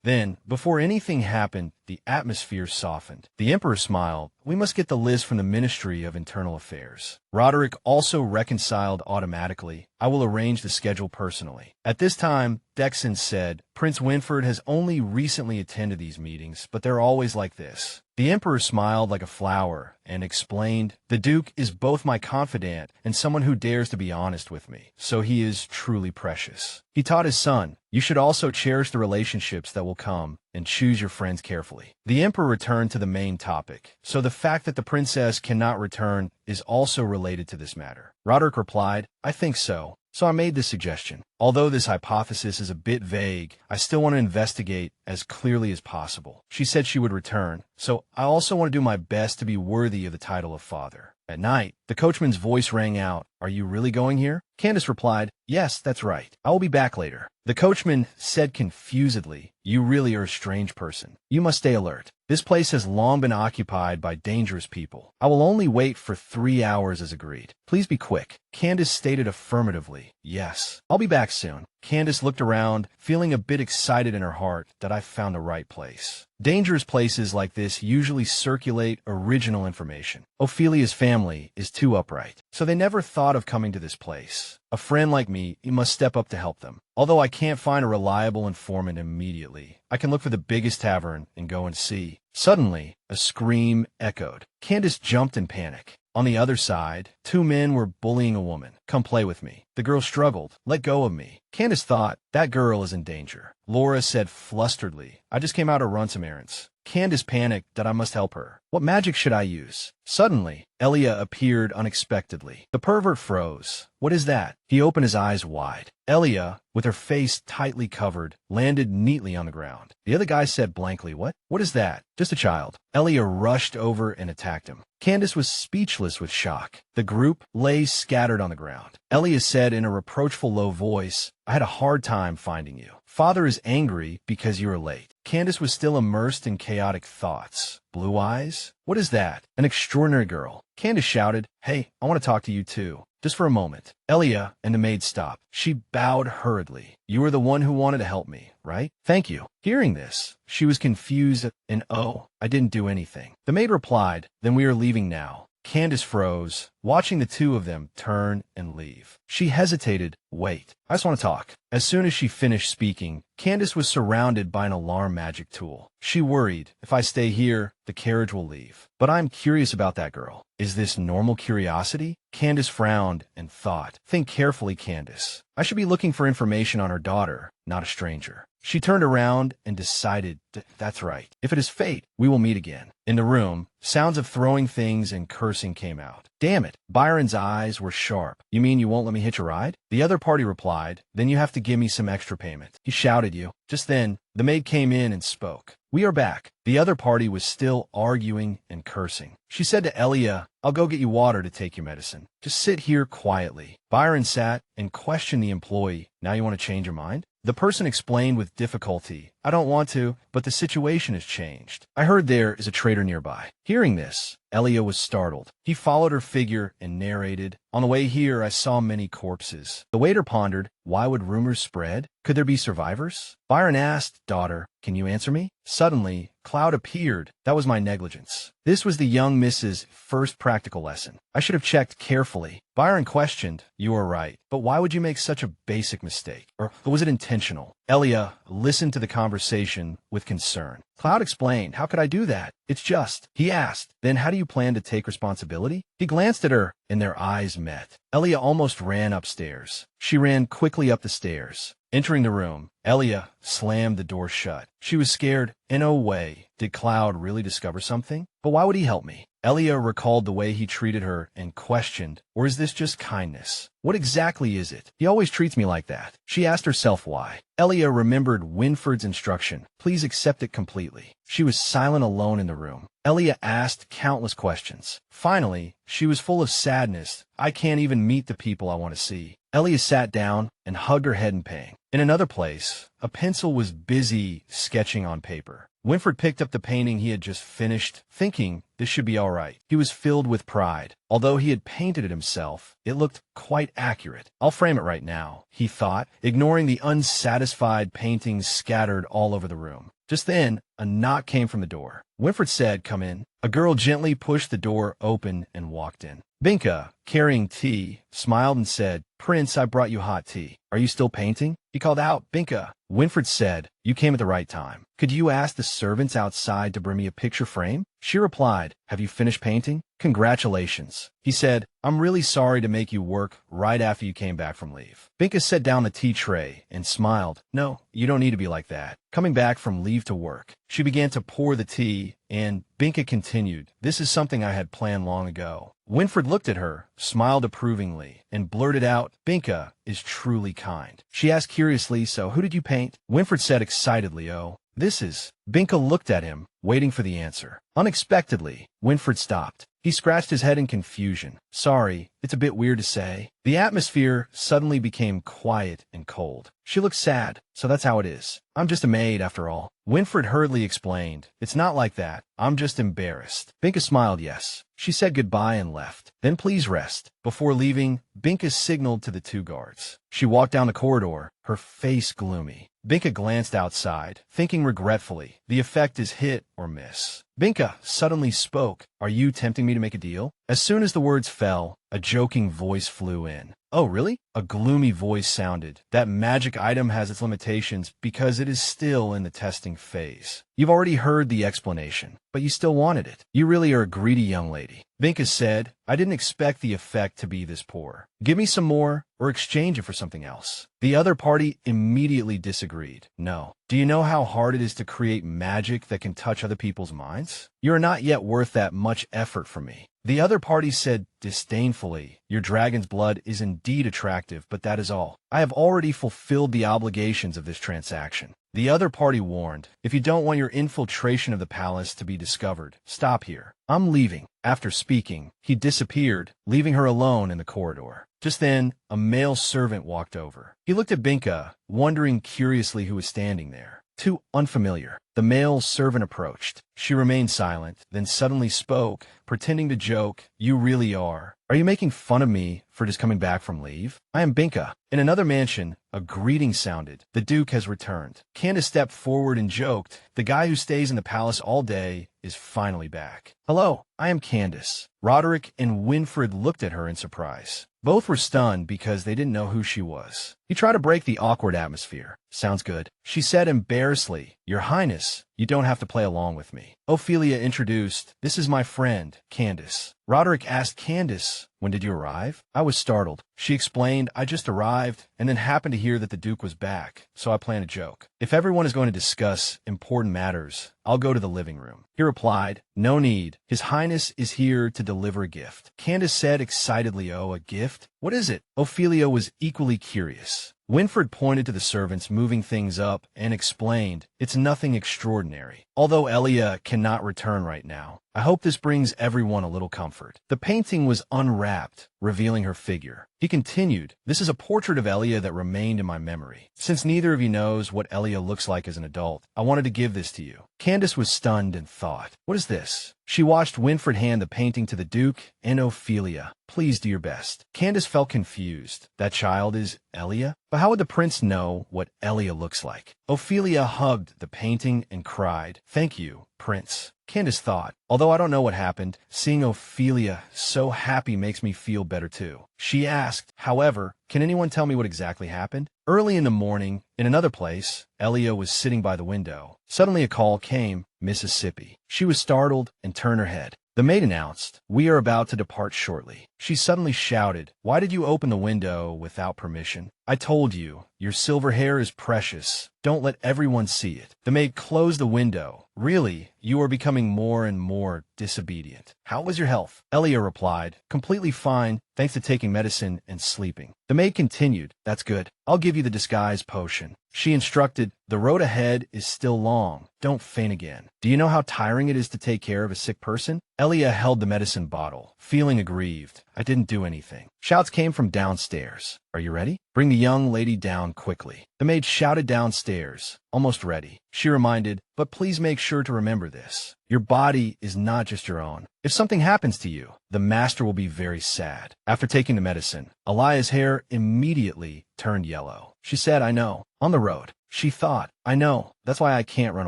Then, before anything happened, the atmosphere softened. The Emperor smiled. We must get the list from the Ministry of Internal Affairs. Roderick also reconciled automatically. I will arrange the schedule personally. At this time, Dexon said, Prince Winfred has only recently attended these meetings, but they're always like this. The Emperor smiled like a flower and explained, "The Duke is both my confidant and someone who dares to be honest with me, so he is truly precious." He taught his son, "You should also cherish the relationships that will come and choose your friends carefully." The Emperor returned to the main topic. "So the fact that the princess cannot return is also related to this matter?" Roderick replied, "I think so. So I made this suggestion. Although this hypothesis is a bit vague, I still want to investigate as clearly as possible. She said she would return, so I also want to do my best to be worthy of the title of father." At night, the coachman's voice rang out, "Are you really going here?" Candace replied, "Yes, that's right. I will be back later." The coachman said confusedly, "You really are a strange person. You must stay alert. This place has long been occupied by dangerous people. I will only wait for 3 hours as agreed. Please be quick." Candace stated affirmatively, "Yes, I'll be back soon." Candace looked around, feeling a bit excited in her heart that I found the right place. Dangerous places like this usually circulate original information. Ophelia's family is too upright, so they never thought of coming to this place. A friend like me, you must step up to help them. Although I can't find a reliable informant immediately, I can look for the biggest tavern and go and see. Suddenly, a scream echoed. Candace jumped in panic. On the other side, 2 men were bullying a woman. "Come play with me." The girl struggled. "Let go of me." Candace thought, "That girl is in danger." Laura said flusteredly, "I just came out to run some errands." Candace panicked that I must help her. What magic should I use? Suddenly, Elia appeared unexpectedly. The pervert froze. "What is that?" He opened his eyes wide. Elia, with her face tightly covered, landed neatly on the ground. The other guy said blankly, What is that?" "Just a child." Elia rushed over and attacked him. Candace was speechless with shock. The group lay scattered on the ground. Elia said in a reproachful low voice, "I had a hard time finding you. Father is angry because you are late." Candace was still immersed in chaotic thoughts. Blue eyes? What is that? An extraordinary girl. Candace shouted, "Hey, I want to talk to you too. Just for a moment." Elia and the maid stopped. She bowed hurriedly. "You are the one who wanted to help me, right?" "Thank you." Hearing this, she was confused and, "Oh, I didn't do anything." The maid replied, "Then we are leaving now." Candace froze, watching the 2 of them turn and leave. She hesitated. "Wait, I just want to talk." As soon as she finished speaking, Candace was surrounded by an alarm magic tool. She worried, "If I stay here, the carriage will leave. But I'm curious about that girl. Is this normal curiosity?" Candace frowned and thought, "Think carefully, Candace. I should be looking for information on her daughter, not a stranger." She turned around and decided, "That's right. If it is fate, we will meet again." In the room, sounds of throwing things and cursing came out. "Damn it." Byron's eyes were sharp. "You mean you won't let me hitch a ride?" The other party replied, "Then you have to give me some extra payment." He shouted you. Just then, the maid came in and spoke. "We are back." The other party was still arguing and cursing. She said to Elia, "I'll go get you water to take your medicine. Just sit here quietly." Byron sat and questioned the employee. "Now you want to change your mind?" The person explained with difficulty, "I don't want to, but the situation has changed. I heard there is a traitor nearby." Hearing this, Elia was startled. He followed her figure and narrated, "On the way here, I saw many corpses." The waiter pondered, why would rumors spread? Could there be survivors? Byron asked, "Daughter, can you answer me?" Suddenly, Cloud appeared. "That was my negligence." This was the young Mrs. first practical lesson. "I should have checked carefully." Byron questioned, "You are right, but why would you make such a basic mistake? Or was it intentional?" Elia listened to the conversation with concern. Cloud explained, "How could I do that? It's just." He asked, "Then how do you plan to take responsibility?" He glanced at her, and their eyes met. Elia almost ran upstairs. She ran quickly up the stairs. Entering the room, Elia slammed the door shut. She was scared. In no way did Cloud really discover something. But why would he help me? Elia recalled the way he treated her and questioned, or is this just kindness? What exactly is it? He always treats me like that. She asked herself why. Elia remembered Winfred's instruction. Please accept it completely. She was silent alone in the room. Elia asked countless questions. Finally, she was full of sadness. I can't even meet the people I want to see. Elia sat down and hugged her head in pain. In another place, a pencil was busy sketching on paper. Winfred picked up the painting he had just finished, thinking this should be all right. He was filled with pride. Although he had painted it himself, it looked quite accurate. I'll frame it right now, he thought, ignoring the unsatisfied paintings scattered all over the room. Just then, a knock came from the door. Winfred said, "Come in." A girl gently pushed the door open and walked in. Binka, carrying tea, smiled and said, "Prince, I brought you hot tea. Are you still painting?" He called out, "Binka, Winfred said, "You came at the right time. Could you ask the servants outside to bring me a picture frame?" She replied, "Have you finished painting?" "Congratulations." He said, "I'm really sorry to make you work right after you came back from leave." Binka set down the tea tray and smiled. "No, you don't need to be like that. Coming back from leave to work." She began to pour the tea, and Binka continued, "This is something I had planned long ago." Winfred looked at her, smiled approvingly, and blurted out, "Binka is truly kind." She asked curiously, "So who did you paint?" Winfred said excitedly, "Oh, this is..." Binka looked at him, waiting for the answer. Unexpectedly, Winfred stopped. He scratched his head in confusion. "Sorry, it's a bit weird to say." The atmosphere suddenly became quiet and cold. She looked sad. "So that's how it is. I'm just a maid after all." Winfred hurriedly explained, "It's not like that. I'm just embarrassed." Binka smiled yes. She said goodbye and left. "Then please rest." Before leaving, Binka signaled to the 2 guards. She walked down the corridor, her face gloomy. Binka glanced outside, thinking regretfully, the effect is hit or miss. Binka suddenly spoke, "Are you tempting me to make a deal?" As soon as the words fell, a joking voice flew in. "Oh, really?" A gloomy voice sounded. "That magic item has its limitations because it is still in the testing phase. You've already heard the explanation, but you still wanted it. You really are a greedy young lady." Binka said, "I didn't expect the effect to be this poor. Give me some more, or exchange it for something else." The other party immediately disagreed. "No. Do you know how hard it is to create magic that can touch other people's minds? You are not yet worth that much effort from me." The other party said disdainfully, "Your dragon's blood is indeed attractive, but that is all. I have already fulfilled the obligations of this transaction." The other party warned, "If you don't want your infiltration of the palace to be discovered, stop here. I'm leaving." After speaking, he disappeared, leaving her alone in the corridor. Just then, a male servant walked over. He looked at Binka, wondering curiously who was standing there. Too unfamiliar. The male servant approached. She remained silent, then suddenly spoke, pretending to joke, "You really are. Are you making fun of me for just coming back from leave? I am Binka." In another mansion, a greeting sounded. "The Duke has returned." Candace stepped forward and joked, "The guy who stays in the palace all day is finally back." "Hello, I am Candace." Roderick and Winfred looked at her in surprise. Both were stunned because they didn't know who she was. He tried to break the awkward atmosphere. "Sounds good." She said embarrassedly, "Your Highness, you don't have to play along with me." Elia introduced, "This is my friend, Candace." Roderick asked Candace, "When did you arrive?" "I was startled." She explained, "I just arrived and then happened to hear that the Duke was back, so I planned a joke. If everyone is going to discuss important matters, I'll go to the living room." He replied, "No need. His Highness is here to deliver a gift." Candace said excitedly, "Oh, a gift? What is it?" Elia was equally curious. Winfred pointed to the servants moving things up and explained, "It's nothing extraordinary. Although Elia cannot return right now, I hope this brings everyone a little comfort." The painting was unwrapped, revealing her figure. He continued, "This is a portrait of Elia that remained in my memory. Since neither of you knows what Elia looks like as an adult, I wanted to give this to you." Candace was stunned and thought, "What is this?" She watched Winfred hand the painting to the Duke and Elia. "Please do your best." Candace felt confused. That child is Elia? But how would the prince know what Elia looks like? Elia hugged the painting and cried, "Thank you, Prince." Candace thought, "Although I don't know what happened, seeing Elia so happy makes me feel better too." She asked, however, "Can anyone tell me what exactly happened?" Early in the morning, in another place, Elia was sitting by the window. Suddenly a call came, "Mississippi." She was startled and turned her head. The maid announced, "We are about to depart shortly." She suddenly shouted, "Why did you open the window without permission? I told you, your silver hair is precious. Don't let everyone see it." The maid closed the window. "Really, you are becoming more and more disobedient. How was your health?" Elia replied, "Completely fine, thanks to taking medicine and sleeping." The maid continued, "That's good. I'll give you the disguise potion." She instructed, "The road ahead is still long. Don't faint again. Do you know how tiring it is to take care of a sick person?" Elia held the medicine bottle, feeling aggrieved. "I didn't do anything." Shouts came from downstairs. "Are you ready? Bring the young lady down quickly." The maid shouted downstairs, "Almost ready." She reminded, "But please make sure to remember this. Your body is not just your own. If something happens to you, the master will be very sad." After taking the medicine, Elia's hair immediately turned yellow. She said, "I know. On the road." She thought, "I know. That's why I can't run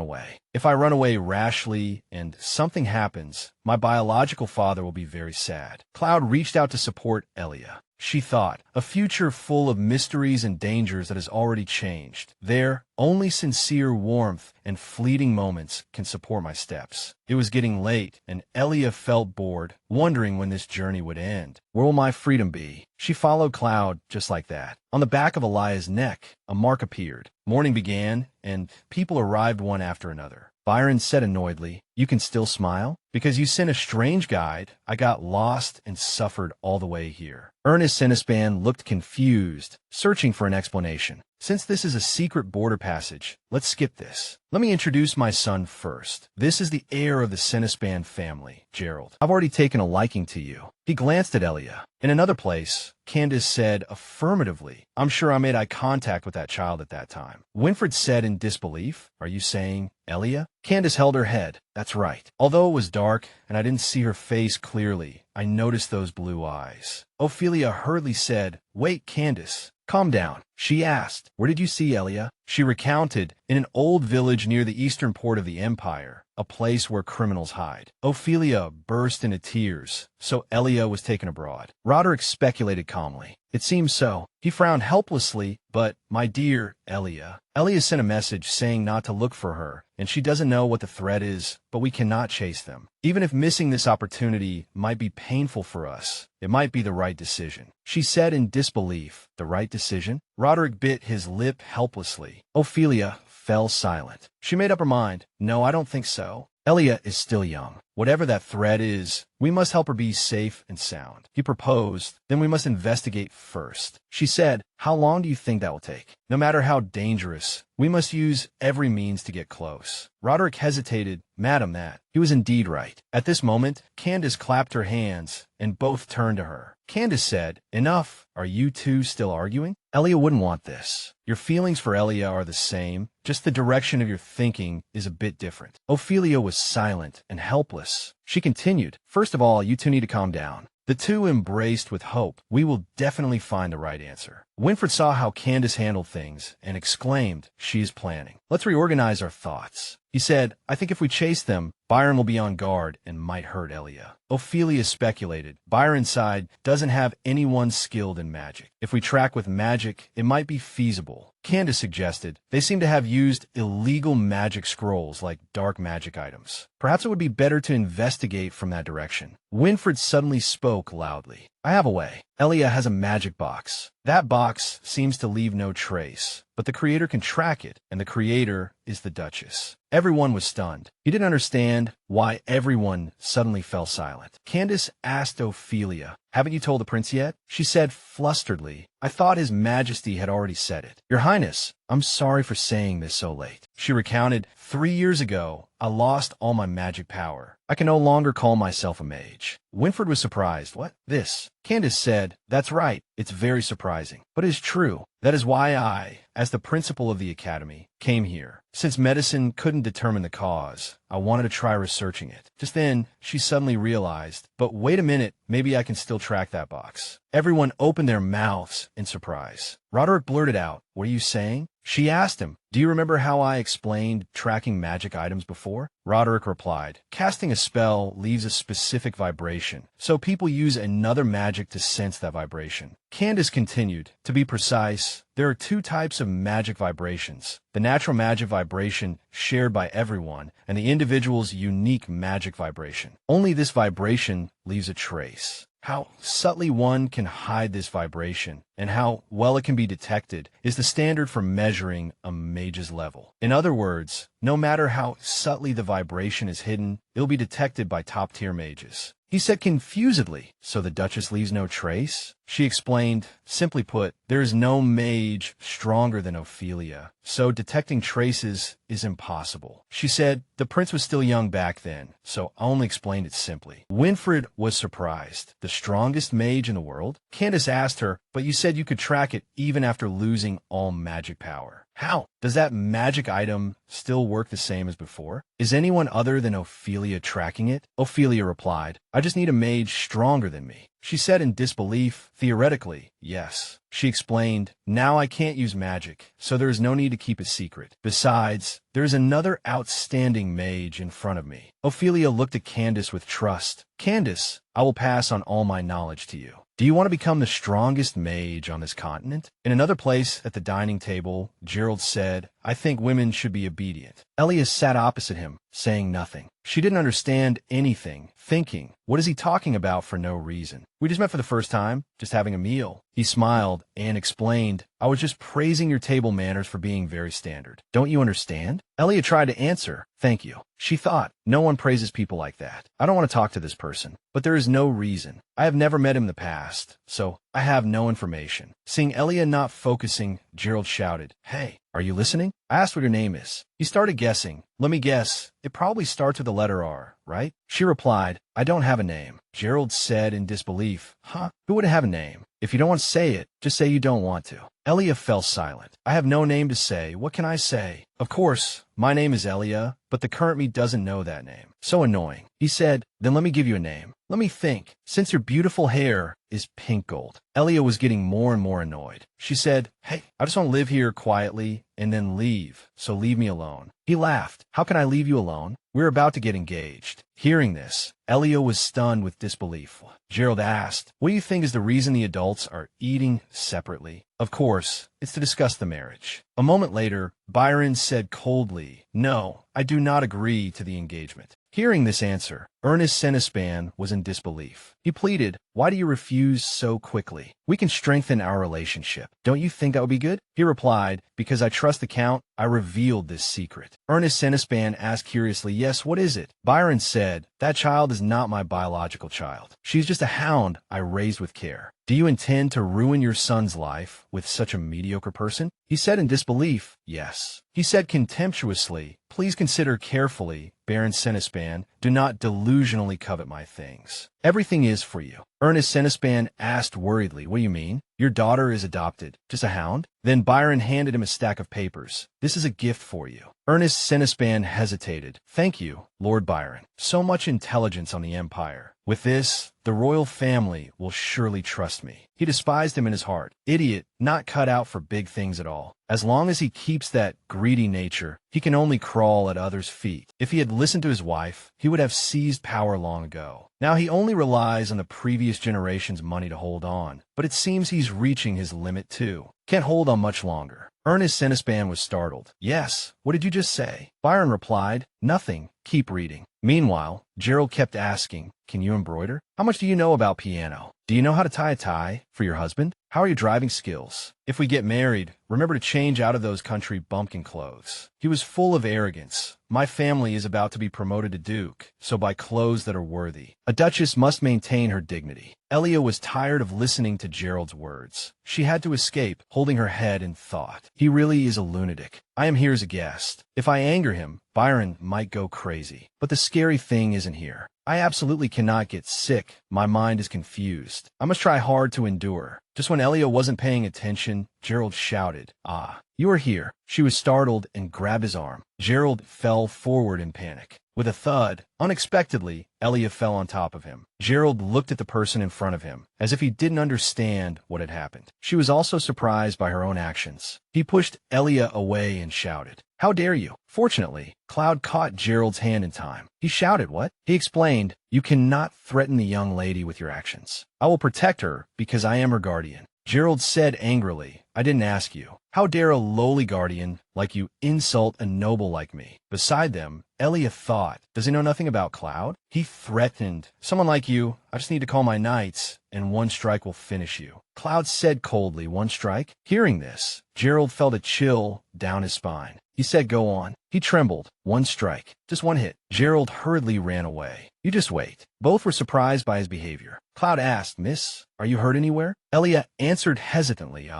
away. If I run away rashly and something happens, my biological father will be very sad." Cloud reached out to support Elia. she thought, a future full of mysteries and dangers that has already changed. There, only sincere warmth and fleeting moments can support my steps. It was getting late, and Elia felt bored, wondering when this journey would end. Where will my freedom be? She followed Cloud just like that. On the back of Elia's neck, a mark appeared. Morning began, and people arrived one after another. Byron said annoyedly, "You can still smile? Because you sent a strange guide, I got lost and suffered all the way here." Ernest Sinispan looked confused, searching for an explanation. "Since this is a secret border passage, let's skip this. Let me introduce my son first. This is the heir of the Sinispan family, Gerald. I've already taken a liking to you." He glanced at Elia. In another place, Candace said affirmatively, "I'm sure I made eye contact with that child at that time." Winfred said in disbelief, "Are you saying Elia?" Candace held her head. "That's right. Although it was dark and I didn't see her face clearly, I noticed those blue eyes." Ophelia hurriedly said, "Wait, Candace. Calm down." She asked, "Where did you see Elia?" She recounted, "In an old village near the eastern port of the empire, a place where criminals hide." Ophelia burst into tears. So Elia was taken abroad. Roderick speculated calmly. "It seems so." He frowned helplessly, "But, my dear Elia." Elia sent a message saying not to look for her, and she doesn't know what the threat is, but we cannot chase them. Even if missing this opportunity might be painful for us, it might be the right decision. She said in disbelief, "The right decision?" Roderick bit his lip helplessly. Ophelia fell silent. She made up her mind. "No, I don't think so. Elia is still young. Whatever that threat is, we must help her be safe and sound." He proposed, "Then we must investigate first." She said, "How long do you think that will take?" "No matter how dangerous, we must use every means to get close." Roderick hesitated. Madam, that. He was indeed right. At this moment, Candace clapped her hands, and both turned to her. Candace said, "Enough. Are you two still arguing? Elia wouldn't want this. Your feelings for Elia are the same, just the direction of your thinking is a bit different." Ophelia was silent and helpless. She continued, "First of all, you two need to calm down." The two embraced with hope. "We will definitely find the right answer." Winfred saw how Candace handled things and exclaimed, "She is planning. Let's reorganize our thoughts." He said, "I think if we chase them, Byron will be on guard and might hurt Elia." Ophelia speculated. "Byron's side doesn't have anyone skilled in magic. If we track with magic, it might be feasible." Candace suggested, "They seem to have used illegal magic scrolls like dark magic items. Perhaps it would be better to investigate from that direction." Winfred suddenly spoke loudly. "I have a way. Elia has a magic box. That box seems to leave no trace, but the creator can track it, and the creator is the Duchess." Everyone was stunned. He didn't understand why everyone suddenly fell silent. Candace asked Ophelia, "Haven't you told the prince yet?" She said flusteredly, "I thought his majesty had already said it." "Your Highness, I'm sorry for saying this so late." She recounted, 3 years ago, I lost all my magic power. I can no longer call myself a mage." Winfred was surprised. "What? This?" Candace said, "That's right. It's very surprising, but it is true. That is why I, as the principal of the academy, came here. Since medicine couldn't determine the cause, I wanted to try researching it." Just then, she suddenly realized, "But wait a minute, maybe I can still track that box." Everyone opened their mouths in surprise. Roderick blurted out, "What are you saying?" She asked him, "Do you remember how I explained tracking magic items before?" Roderick replied, "Casting a spell leaves a specific vibration, so people use another magic to sense that vibration." Candace continued, "To be precise, there are 2 types of magic vibrations: the natural magic vibration shared by everyone, and the individual's unique magic vibration. Only this vibration leaves a trace. How subtly one can hide this vibration, and how well it can be detected, is the standard for measuring a mage's level. In other words, no matter how subtly the vibration is hidden, it'll be detected by top-tier mages." He said confusedly, "So the Duchess leaves no trace?" She explained, "Simply put, there is no mage stronger than Ophelia, so detecting traces is impossible." She said, "The prince was still young back then, so I only explained it simply." Winfred was surprised. "The strongest mage in the world?" Candace asked her, "But you said you could track it even after losing all magic power. How? Does that magic item still work the same as before?" Is anyone other than Ophelia tracking it? Ophelia replied, I just need a mage stronger than me. She said in disbelief, theoretically, yes. She explained, now I can't use magic, so there is no need to keep it secret. Besides, there is another outstanding mage in front of me. Ophelia looked at Candace with trust. Candace, I will pass on all my knowledge to you. Do you want to become the strongest mage on this continent? In another place at the dining table, Gerald said, I think women should be obedient. Elia sat opposite him, saying nothing. She didn't understand anything, thinking, what is he talking about for no reason? We just met for the first time, just having a meal. He smiled and explained, I was just praising your table manners for being very standard. Don't you understand? Elia tried to answer, thank you. She thought, no one praises people like that. I don't want to talk to this person, but there is no reason. I have never met him in the past, so I have no information. Seeing Elia not focusing, Gerald shouted, hey, are you listening? I asked what your name is. He started guessing. Let me guess. It probably starts with the letter R, right? She replied, I don't have a name. Gerald said in disbelief, huh? Who would have a name? If you don't want to say it, just say you don't want to. Elia fell silent. I have no name to say. What can I say? Of course, my name is Elia, but the current me doesn't know that name. So annoying. He said, then let me give you a name. Let me think. Since your beautiful hair is pink gold. Elia was getting more and more annoyed. She said, hey, I just want to live here quietly and then leave, so leave me alone. He laughed. How can I leave you alone? We're about to get engaged. Hearing this, Elia was stunned with disbelief. Gerald asked, what do you think is the reason the adults are eating separately? Of course, it's to discuss the marriage. A moment later, Byron said coldly, no, I do not agree to the engagement. Hearing this answer, Ernest Senespan was in disbelief. He pleaded, why do you refuse so quickly? We can strengthen our relationship. Don't you think that would be good? He replied, because I trust the Count, I revealed this secret. Ernest Senespan asked curiously, yes, what is it? Byron said, that child is not my biological child. She's just a hound I raised with care. Do you intend to ruin your son's life with such a mediocre person? He said in disbelief, yes. He said contemptuously, please consider carefully, Baron Senespan, do not delusionally covet my things. Everything is for you. Ernest Senespan asked worriedly, what do you mean? Your daughter is adopted. Just a hound? Then Byron handed him a stack of papers. This is a gift for you. Ernest Senespan hesitated. Thank you, Lord Byron. So much intelligence on the Empire. With this, the royal family will surely trust me. He despised him in his heart. Idiot, not cut out for big things at all. As long as he keeps that greedy nature, he can only crawl at others' feet. If he had listened to his wife, he would have seized power long ago. Now he only relies on the previous generation's money to hold on, but it seems he's reaching his limit too. Can't hold on much longer. Ernest Senespan was startled. Yes, what did you just say? Byron replied, nothing. Keep reading. Meanwhile, Gerald kept asking, can you embroider? How much do you know about piano? Do you know how to tie a tie for your husband? How are your driving skills? If we get married, remember to change out of those country bumpkin clothes. He was full of arrogance. My family is about to be promoted to Duke, so buy clothes that are worthy. A duchess must maintain her dignity. Elia was tired of listening to Gerald's words. She had to escape, holding her head in thought. He really is a lunatic. I am here as a guest. If I anger him, Byron might go crazy. But the scary thing isn't here. I absolutely cannot get sick. My mind is confused. I must try hard to endure. Just when Elia wasn't paying attention, Gerald shouted, ah, you are here. She was startled and grabbed his arm. Gerald fell forward in panic. With a thud, unexpectedly, Elia fell on top of him. Gerald looked at the person in front of him, as if he didn't understand what had happened. She was also surprised by her own actions. He pushed Elia away and shouted, how dare you? Fortunately, Cloud caught Gerald's hand in time. He shouted, what? He explained, you cannot threaten the young lady with your actions. I will protect her because I am her guardian. Gerald said angrily, I didn't ask you. How dare a lowly guardian like you insult a noble like me? Beside them, Elia thought, does he know nothing about Cloud? He threatened, someone like you, I just need to call my knights, and one strike will finish you. Cloud said coldly, one strike? Hearing this, Gerald felt a chill down his spine. He said, go on. He trembled. One strike. Just one hit. Gerald hurriedly ran away. You just wait. Both were surprised by his behavior. Cloud asked, Miss, are you hurt anywhere? Elia answered hesitantly,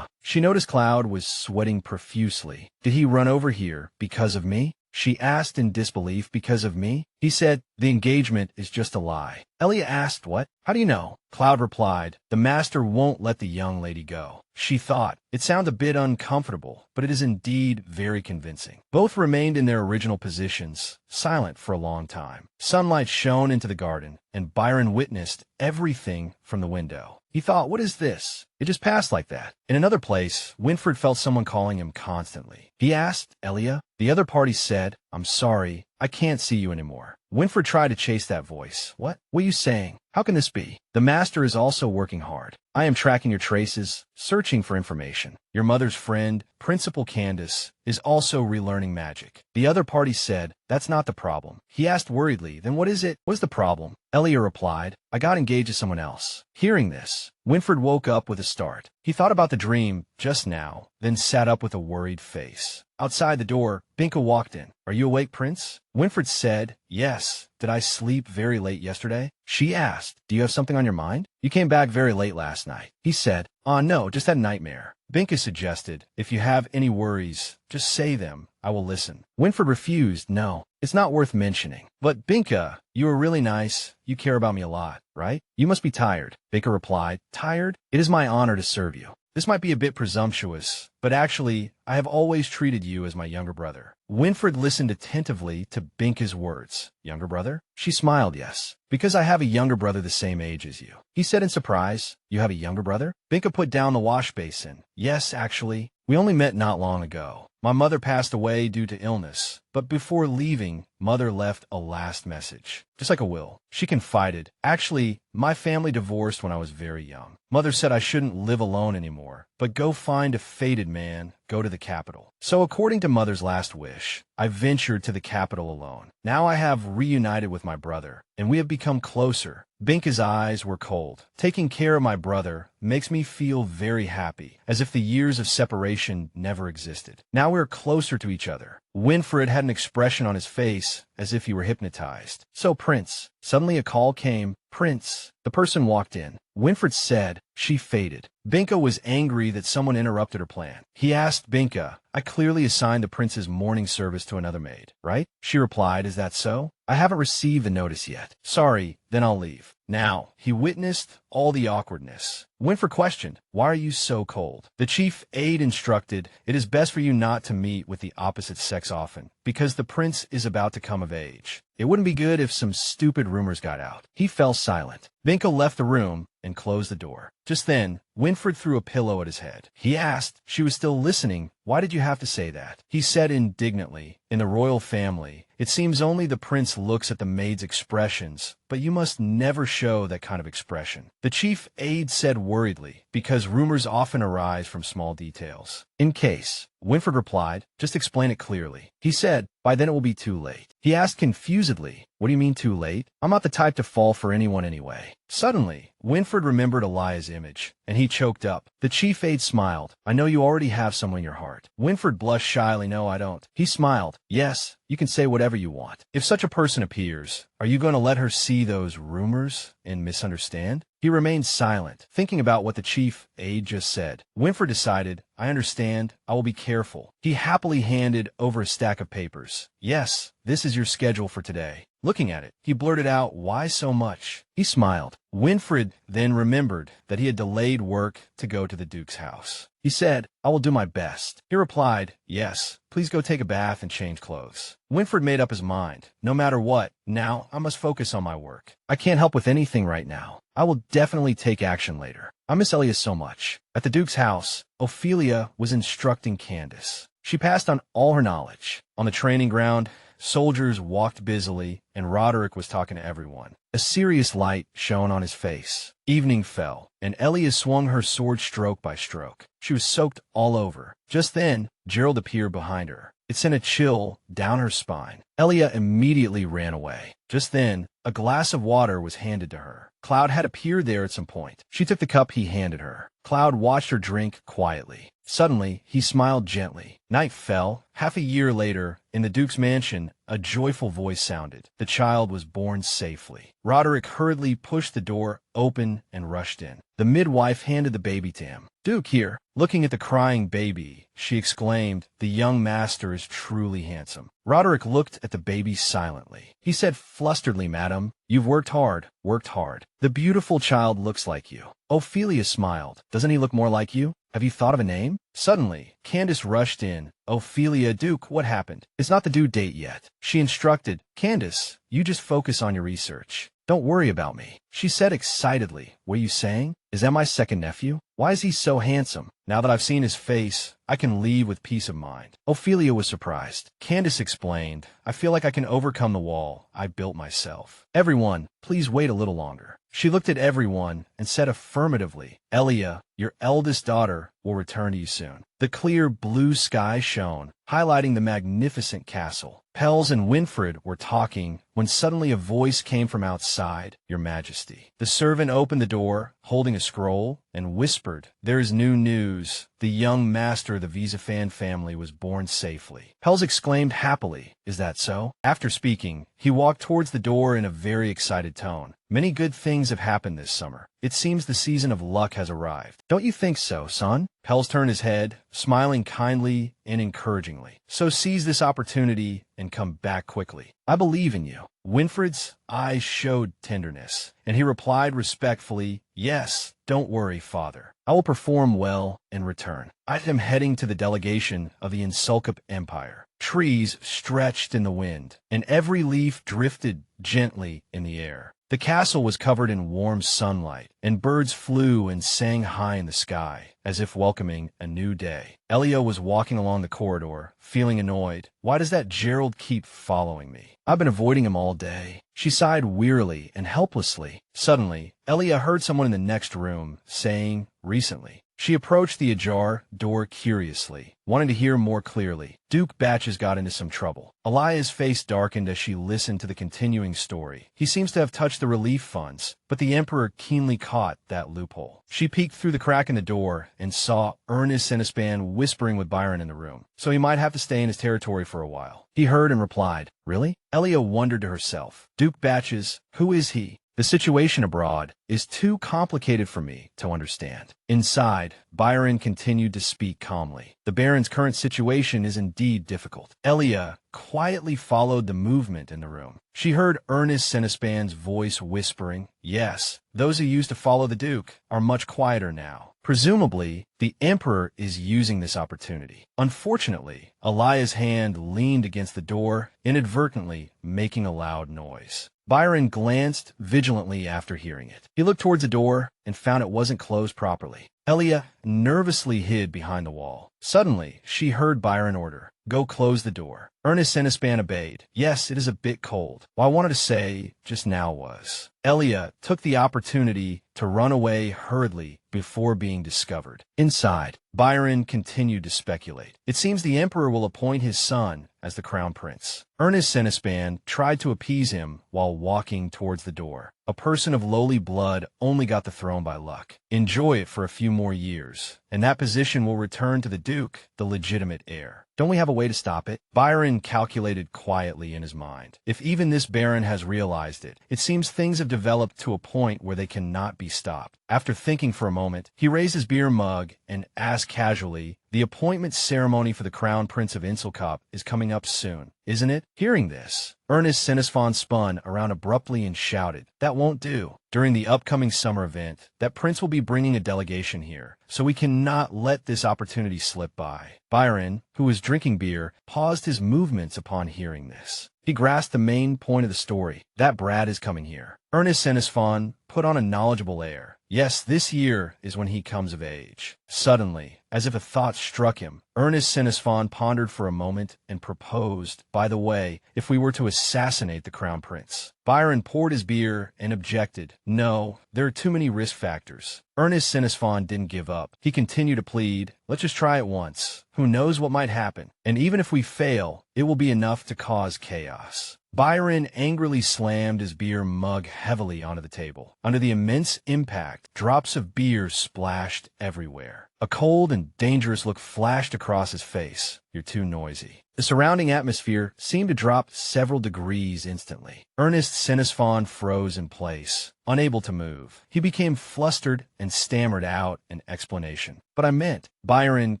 She noticed Cloud was sweating profusely. Did he run over here because of me? she asked in disbelief. Because of me? He said, the engagement is just a lie. Elia asked, what? How do you know? Cloud replied, the master won't let the young lady go. She thought, it sounds a bit uncomfortable, but it is indeed very convincing. Both remained in their original positions, silent for a long time. Sunlight shone into the garden, and Byron witnessed everything from the window. He thought, what is this? It just passed like that. In another place, Winfred felt someone calling him constantly. He asked, Elia? The other party said, I'm sorry, I can't see you anymore. Winfred tried to chase that voice. What are you saying? How can this be? The master is also working hard. I am tracking your traces, searching for information. Your mother's friend, Principal Candace, is also relearning magic. The other party said, that's not the problem. He asked worriedly, then what is it? What's the problem? Elia replied, I got engaged to someone else. Hearing this, Winfred woke up with a start. He thought about the dream just now, then sat up with a worried face. Outside the door, Binka walked in. Are you awake, Prince? Winfred said, yes. Did I sleep very late yesterday? She asked, do you have something on your mind? You came back very late last night. He said, no, just had a nightmare. Binka suggested, if you have any worries, just say them. I will listen. Winfred refused, no, it's not worth mentioning. But Binka, you are really nice. You care about me a lot, right? You must be tired. Binka replied, tired? It is my honor to serve you. This might be a bit presumptuous, but actually, I have always treated you as my younger brother. Winfred listened attentively to Binka's words. Younger brother? She smiled, yes. Because I have a younger brother the same age as you. He said in surprise, you have a younger brother? Binka put down the wash basin. Yes, actually. We only met not long ago. My mother passed away due to illness, but before leaving, Mother left a last message, just like a will. She confided, actually, my family divorced when I was very young. Mother said I shouldn't live alone anymore, but go find a fated man, go to the capital. So according to Mother's last wish, I ventured to the capital alone. Now I have reunited with my brother, and we have become closer. Binka's eyes were cold. Taking care of my brother makes me feel very happy, as if the years of separation never existed. Now we're closer to each other. Winfred had an expression on his face as if he were hypnotized. So, Prince. Suddenly a call came. Prince. The person walked in. Winfred said, she faded. Binka was angry that someone interrupted her plan. He asked Binka, I clearly assigned the prince's morning service to another maid, right? She replied, is that so? I haven't received the notice yet. Sorry, then I'll leave. Now, he witnessed all the awkwardness. Winfred questioned, why are you so cold? The chief aide instructed, it is best for you not to meet with the opposite sex often, because the prince is about to come of age. It wouldn't be good if some stupid rumors got out. He fell silent. Binka left the room and closed the door. Just then, Winfred threw a pillow at his head. He asked, she was still listening, why did you have to say that? He said indignantly, in the royal family, it seems only the prince looks at the maid's expressions, but you must never show that kind of expression. The chief aide said worriedly, because rumors often arise from small details. In case, Winfred replied, just explain it clearly. He said, by then it will be too late. He asked confusedly, what do you mean too late? I'm not the type to fall for anyone anyway. Suddenly, Winfred remembered Elia's image, and he choked up. The chief aide smiled. I know you already have someone in your heart. Winfred blushed shyly. No, I don't. He smiled. Yes, you can say whatever you want. If such a person appears, are you going to let her see those rumors and misunderstand? He remained silent, thinking about what the chief aide just said. Winfred decided, I understand. I will be careful. He happily handed over a stack of papers. Yes, this is your schedule for today. Looking at it, he blurted out, why so much? He smiled. Winfred then remembered that he had delayed work to go to the Duke's house. He said, I will do my best. He replied, yes, please go take a bath and change clothes. Winfred made up his mind. No matter what, now I must focus on my work. I can't help with anything right now. I will definitely take action later. I miss Elia so much. At the Duke's house, Ophelia was instructing Candace. She passed on all her knowledge. On the training ground, soldiers walked busily, and Roderick was talking to everyone. A serious light shone on his face. Evening fell, and Elia swung her sword stroke by stroke. She was soaked all over. Just then, Gerald appeared behind her. It sent a chill down her spine. Elia immediately ran away. Just then, a glass of water was handed to her. Cloud had appeared there at some point. She took the cup he handed her. Cloud watched her drink quietly. Suddenly, he smiled gently. Night fell. Half a year later, in the Duke's mansion, a joyful voice sounded. The child was born safely. Roderick hurriedly pushed the door open and rushed in. The midwife handed the baby to him. Duke, here. Looking at the crying baby, baby, she exclaimed. The young master is truly handsome. Roderick looked at the baby silently. He said flusteredly, Madam, you've worked hard, worked hard. The beautiful child looks like you. Ophelia smiled. Doesn't he look more like you? Have you thought of a name? Suddenly, Candace rushed in. Ophelia, Duke, what happened? It's not the due date yet. She instructed. Candace, you just focus on your research. Don't worry about me. She said excitedly. What are you saying? Is that my second nephew? Why is he so handsome? Now that I've seen his face, I can leave with peace of mind. Ophelia was surprised. Candace explained, I feel like I can overcome the wall I built myself. Everyone, please wait a little longer. She looked at everyone and said affirmatively, Elia, your eldest daughter, will return to you soon. The clear blue sky shone, highlighting the magnificent castle. Pels and Winfred were talking when suddenly a voice came from outside. Your Majesty. The servant opened the door, holding a scroll, and whispered, There is new news. The young master of the Visafan family was born safely. Pels exclaimed happily, Is that so? After speaking, he walked towards the door in a very excited tone. Many good things have happened this summer. It seems the season of luck has arrived. Don't you think so, son? Pels turned his head, smiling kindly and encouragingly. So seize this opportunity and come back quickly. I believe in you. Winfred's eyes showed tenderness, and he replied respectfully, Yes, don't worry, father. I will perform well and return. I am heading to the delegation of the Insulcup Empire. Trees stretched in the wind, and every leaf drifted gently in the air. The castle was covered in warm sunlight, and birds flew and sang high in the sky, as if welcoming a new day. Elia was walking along the corridor, feeling annoyed. Why does that Gerald keep following me? I've been avoiding him all day. She sighed wearily and helplessly. Suddenly, Elia heard someone in the next room saying, recently. She approached the ajar door curiously, wanting to hear more clearly. Duke Batches got into some trouble. Elia's face darkened as she listened to the continuing story. He seems to have touched the relief funds, but the Emperor keenly caught that loophole. She peeked through the crack in the door and saw Ernest Sinispan whispering with Byron in the room, so he might have to stay in his territory for a while. He heard and replied, Really? Elia wondered to herself. Duke Batches, who is he? The situation abroad is too complicated for me to understand. Inside, Byron continued to speak calmly. The Baron's current situation is indeed difficult. Elia quietly followed the movement in the room. She heard Ernest Sinispan's voice whispering, Yes, those who used to follow the Duke are much quieter now. Presumably, the Emperor is using this opportunity. Unfortunately, Elia's hand leaned against the door, inadvertently making a loud noise. Byron glanced vigilantly after hearing it. He looked towards the door and found it wasn't closed properly. Elia nervously hid behind the wall. Suddenly, she heard Byron order, Go close the door. Ernest Sinispan obeyed. Yes, it is a bit cold. What I wanted to say just now was. Elia took the opportunity to run away hurriedly before being discovered. Inside, Byron continued to speculate. It seems the Emperor will appoint his son as the crown prince. Ernest Sinispan tried to appease him while walking towards the door. A person of lowly blood only got the throne by luck. Enjoy it for a few more years, and that position will return to the Duke, the legitimate heir. Don't we have a way to stop it? Byron calculated quietly in his mind. If even this Baron has realized it, it seems things have developed to a point where they cannot be stopped. After thinking for a moment, he raised his beer mug and asked casually, The appointment ceremony for the Crown Prince of Insulcup is coming up soon, isn't it? Hearing this, Ernest Sinisfon spun around abruptly and shouted, That won't do. During the upcoming summer event, that prince will be bringing a delegation here, so we cannot let this opportunity slip by. Byron, who was drinking beer, paused his movements upon hearing this. He grasped the main point of the story. That brat is coming here. Ernest Sinisfon put on a knowledgeable air. Yes, this year is when he comes of age. Suddenly, as if a thought struck him, Ernest Sinisfon pondered for a moment and proposed, By the way, if we were to assassinate the crown prince. Byron poured his beer and objected. No, there are too many risk factors. Ernest Sinisfon didn't give up. He continued to plead, Let's just try it once. Who knows what might happen? And even if we fail, it will be enough to cause chaos. Byron angrily slammed his beer mug heavily onto the table. Under the immense impact, drops of beer splashed everywhere. A cold and dangerous look flashed across his face. You're too noisy. The surrounding atmosphere seemed to drop several degrees instantly. Ernest Sinisphon froze in place, unable to move. He became flustered and stammered out an explanation. But I meant, Byron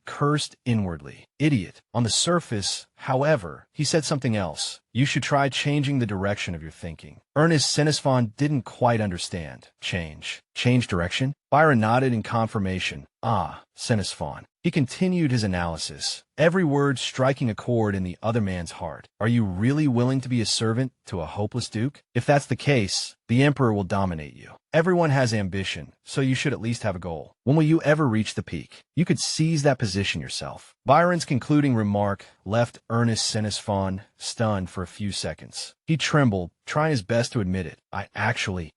cursed inwardly. Idiot. On the surface, however, he said something else. You should try changing the direction of your thinking. Ernest Sinisphon didn't quite understand. Change. Change direction? Byron nodded in confirmation. Ah, Sinisphon. He continued his analysis, every word striking a chord in the other man's heart. Are you really willing to be a servant to a hopeless duke? If that's the case, the emperor will dominate you. Everyone has ambition, so you should at least have a goal. When will you ever reach the peak? You could seize that position yourself. Byron's concluding remark left Ernest Sinisphon stunned for a few seconds. He trembled, trying his best to admit it. I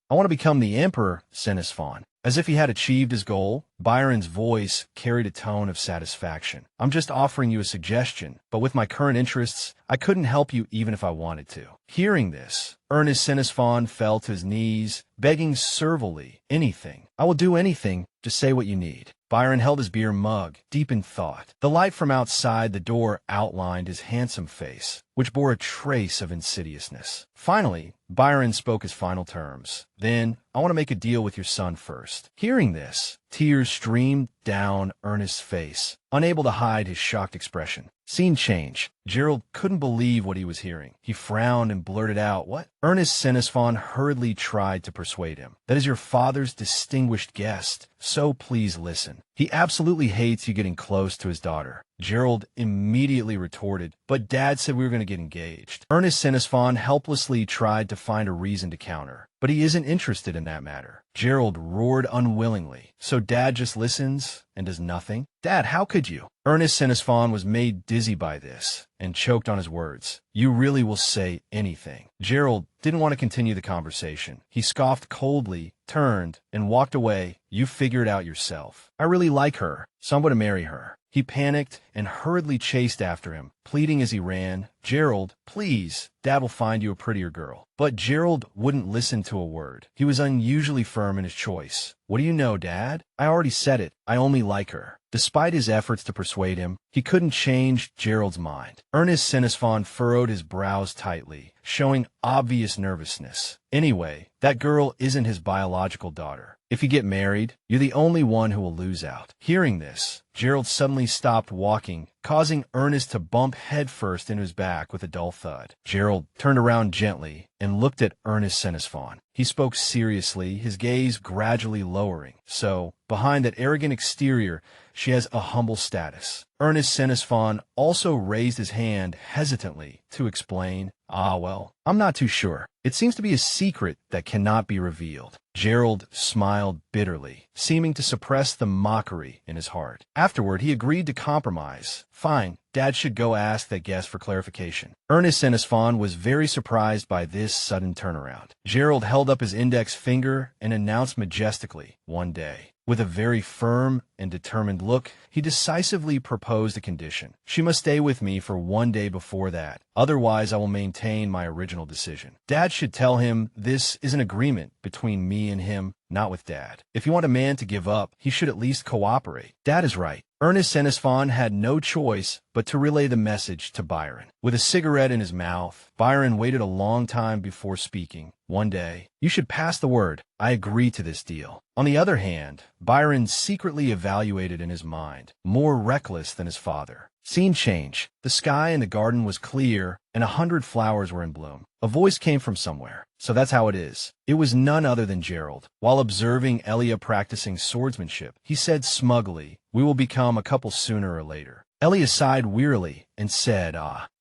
want to become the emperor, Sinisphon. As if he had achieved his goal, Byron's voice carried a tone of satisfaction. I'm just offering you a suggestion, but with my current interests, I couldn't help you even if I wanted to. Hearing this, Ernest Sinisphon fell to his knees, begging servilely, anything. I will do anything, just say what you need. Byron held his beer mug, deep in thought. The light from outside the door outlined his handsome face, which bore a trace of insidiousness. Finally, Byron spoke his final terms. Then, I want to make a deal with your son first. Hearing this, tears streamed down Ernest's face, unable to hide his shocked expression. Scene change. Gerald couldn't believe what he was hearing. He frowned and blurted out, "What?" Ernest Sinisphon hurriedly tried to persuade him. "That is your father's distinguished guest, so please listen. He absolutely hates you getting close to his daughter." Gerald immediately retorted, "But Dad said we were going to get engaged." Ernest Sinisphon helplessly tried to find a reason to counter. "But he isn't interested in that matter." Gerald roared unwillingly. "So Dad just listens and does nothing?" "Dad, how could you?" Ernest Sinisphon was made dizzy by this and choked on his words. "You really will say anything." Gerald didn't want to continue the conversation. He scoffed coldly, turned, and walked away. "You figure it out yourself. I really like her, so I'm going to marry her." He panicked and hurriedly chased after him, pleading as he ran, "Gerald, please, Dad will find you a prettier girl." But Gerald wouldn't listen to a word. He was unusually firm in his choice. "What do you know, Dad? I already said it. I only like her." Despite his efforts to persuade him, he couldn't change Gerald's mind. Ernest Sinisphon furrowed his brows tightly, showing obvious nervousness. "Anyway, that girl isn't his biological daughter. If you get married, you're the only one who will lose out." Hearing this, Gerald suddenly stopped walking, causing Ernest to bump headfirst into his back with a dull thud. Gerald turned around gently and looked at Ernest Sinisphon. He spoke seriously, his gaze gradually lowering. "So, behind that arrogant exterior, she has a humble status." Ernest Sinisphon also raised his hand hesitantly to explain, well, I'm not too sure. It seems to be a secret that cannot be revealed." Gerald smiled bitterly, seeming to suppress the mockery in his heart. Afterward, he agreed to compromise. "Fine, Dad should go ask that guest for clarification." Ernest Sinisphon was very surprised by this sudden turnaround. Gerald held up his index finger and announced majestically, "One day." With a very firm and determined look, he decisively proposed a condition. "She must stay with me for 1 day before that. Otherwise, I will maintain my original decision." Dad should tell him this is an agreement between me and him, not with Dad. If you want a man to give up, he should at least cooperate. Dad is right. Ernest Sinisphon had no choice but to relay the message to Byron. With a cigarette in his mouth, Byron waited a long time before speaking. "One day, you should pass the word. I agree to this deal." On the other hand, Byron secretly evaluated in his mind, more reckless than his father. Scene change. The sky in the garden was clear, and 100 flowers were in bloom. A voice came from somewhere. "So that's how it is." It was none other than Gerald. While observing Elia practicing swordsmanship, he said smugly, "We will become a couple sooner or later." Elia sighed wearily and said,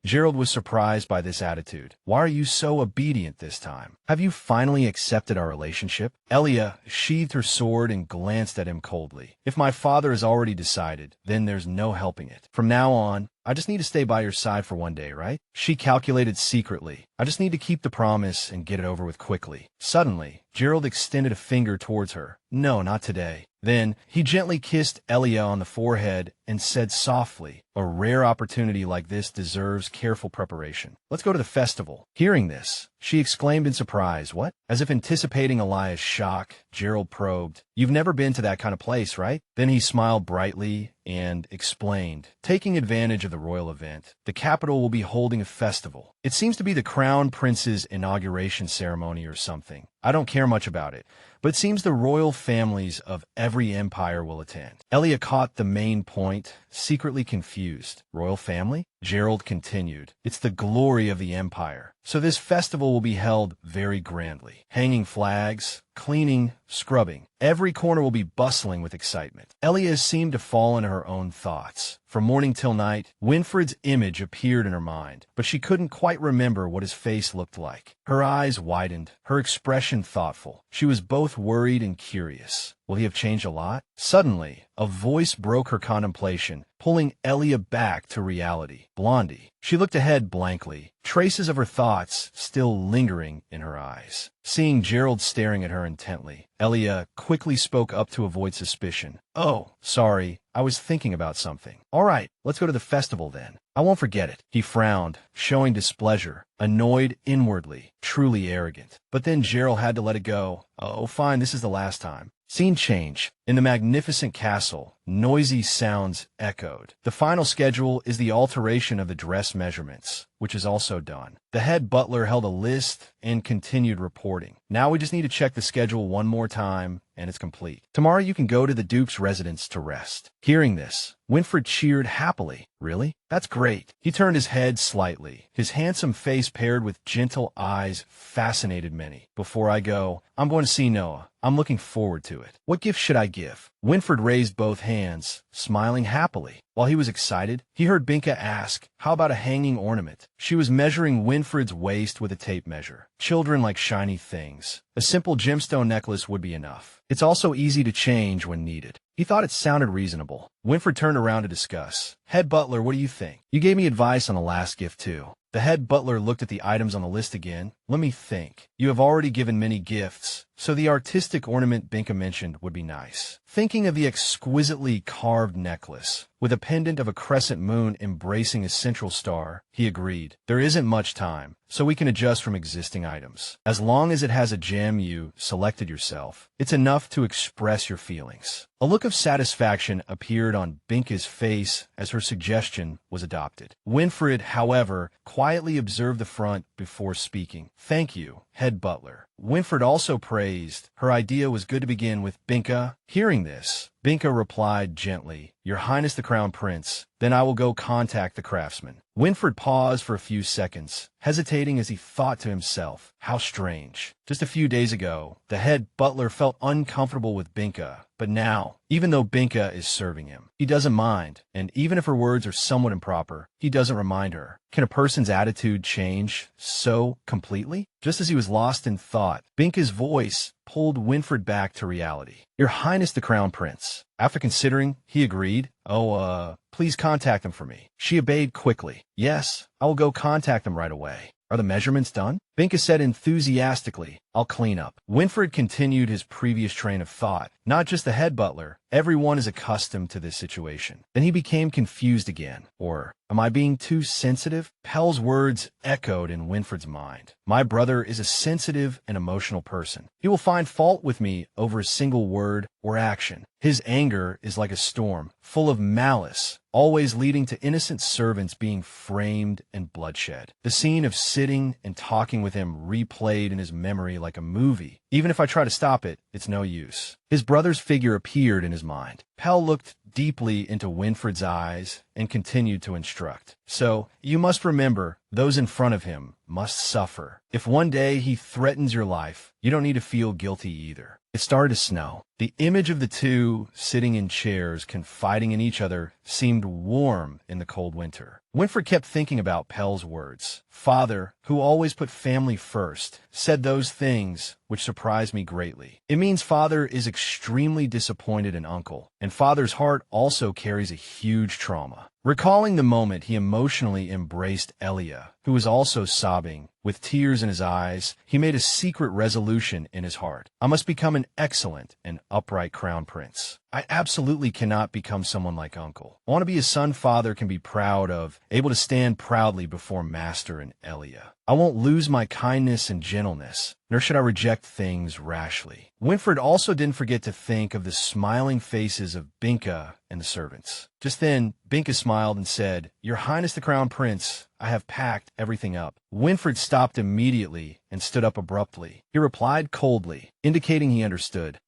Gerald was surprised by this attitude. "Why are you so obedient this time? Have you finally accepted our relationship?" Elia sheathed her sword and glanced at him coldly. "If my father has already decided, then there's no helping it. From now on, I just need to stay by your side for 1 day, right?" She calculated secretly. "I just need to keep the promise and get it over with quickly." Suddenly, Gerald extended a finger towards her. "No, not today." Then, he gently kissed Elia on the forehead and said softly, "A rare opportunity like this deserves careful preparation. Let's go to the festival." Hearing this, she exclaimed in surprise. What? As if anticipating Elia's shock, Gerald probed. You've never been to that kind of place, right? Then he smiled brightly and explained, taking advantage of the royal event. The capital will be holding a festival. It seems to be the crown prince's inauguration ceremony or something. I don't care much about it, but it seems the royal families of every empire will attend. Elia caught the main point, secretly confused. Royal family? Gerald continued. It's the glory of the empire. So this festival will be held very grandly. Hanging flags, cleaning, scrubbing. Every corner will be bustling with excitement. Elia seemed to fall into her own thoughts. From morning till night, Winfred's image appeared in her mind, but she couldn't quite remember what his face looked like. Her eyes widened, her expression thoughtful. She was both worried and curious. Will he have changed a lot? Suddenly, a voice broke her contemplation, pulling Elia back to reality. Blondie. She looked ahead blankly, traces of her thoughts still lingering in her eyes. Seeing Gerald staring at her intently, Elia quickly spoke up to avoid suspicion. Oh, sorry, I was thinking about something. All right, let's go to the festival then. I won't forget it. He frowned, showing displeasure, annoyed inwardly, truly arrogant. But then Gerald had to let it go. Oh, fine, this is the last time. Scene change. In the magnificent castle, noisy sounds echoed. The final schedule is the alteration of the dress measurements, which is also done. The head butler held a list and continued reporting. Now we just need to check the schedule one more time, and it's complete. Tomorrow you can go to the Duke's residence to rest. Hearing this, Winfred cheered happily. Really? That's great. He turned his head slightly. His handsome face paired with gentle eyes fascinated many. Before I go, I'm going to see Noah. I'm looking forward to it. What gift should I give? Winfred raised both hands, smiling happily. While he was excited, he heard Binka ask, how about a hanging ornament? She was measuring Winfred's waist with a tape measure. Children like shiny things. A simple gemstone necklace would be enough. It's also easy to change when needed. He thought it sounded reasonable. Winfred turned around to discuss. Head butler, what do you think? You gave me advice on the last gift too. The head butler looked at the items on the list again. Let me think. You have already given many gifts, so the artistic ornament Binka mentioned would be nice. Thinking of the exquisitely carved necklace, with a pendant of a crescent moon embracing a central star, he agreed. There isn't much time, so we can adjust from existing items. As long as it has a gem you selected yourself, it's enough to express your feelings. A look of satisfaction appeared on Binka's face as her suggestion was adopted. Winfred, however, quietly observed the front before speaking. Thank you, head butler. Winfred also praised. Her idea was good to begin with. Binka, hearing this, Binka replied gently, Your Highness the Crown Prince, then I will go contact the craftsman. Winfred paused for a few seconds, hesitating as he thought to himself, how strange. Just a few days ago, the head butler felt uncomfortable with Binka, but now, even though Binka is serving him, he doesn't mind, and even if her words are somewhat improper, he doesn't remind her. Can a person's attitude change so completely? Just as he was lost in thought, Binka's voice pulled Winfred back to reality. Your Highness the Crown Prince. After considering, he agreed. Please contact him for me. She obeyed quickly. Yes, I will go contact him right away. Are the measurements done? Binka said enthusiastically, I'll clean up. Winfred continued his previous train of thought. Not just the head butler. Everyone is accustomed to this situation. Then he became confused again. Or, am I being too sensitive? Pell's words echoed in Winfred's mind. My brother is a sensitive and emotional person. He will find fault with me over a single word or action. His anger is like a storm, full of malice, always leading to innocent servants being framed and bloodshed. The scene of sitting and talking with him replayed in his memory like a movie. Even if I try to stop it, it's no use. His brother's figure appeared in his mind. Pell looked deeply into Winfred's eyes and continued to instruct. So, you must remember, those in front of him must suffer. If one day he threatens your life, you don't need to feel guilty either. It started to snow. The image of the two sitting in chairs, confiding in each other, seemed warm in the cold winter. Winfred kept thinking about Pell's words. Father, who always put family first, said those things, which surprised me greatly. It means father is extremely disappointed in uncle, and father's heart also carries a huge trauma. Recalling the moment, he emotionally embraced Elia, who was also sobbing. With tears in his eyes, he made a secret resolution in his heart. I must become an excellent and upright crown prince. I absolutely cannot become someone like Uncle. I want to be a son father can be proud of, able to stand proudly before Master and Elia. I won't lose my kindness and gentleness, nor should I reject things rashly. Winfred also didn't forget to think of the smiling faces of Binka and the servants. Just then, Binka smiled and said, "Your Highness the Crown Prince, I have packed everything up." Winfred stopped immediately and stood up abruptly. He replied coldly, indicating he understood.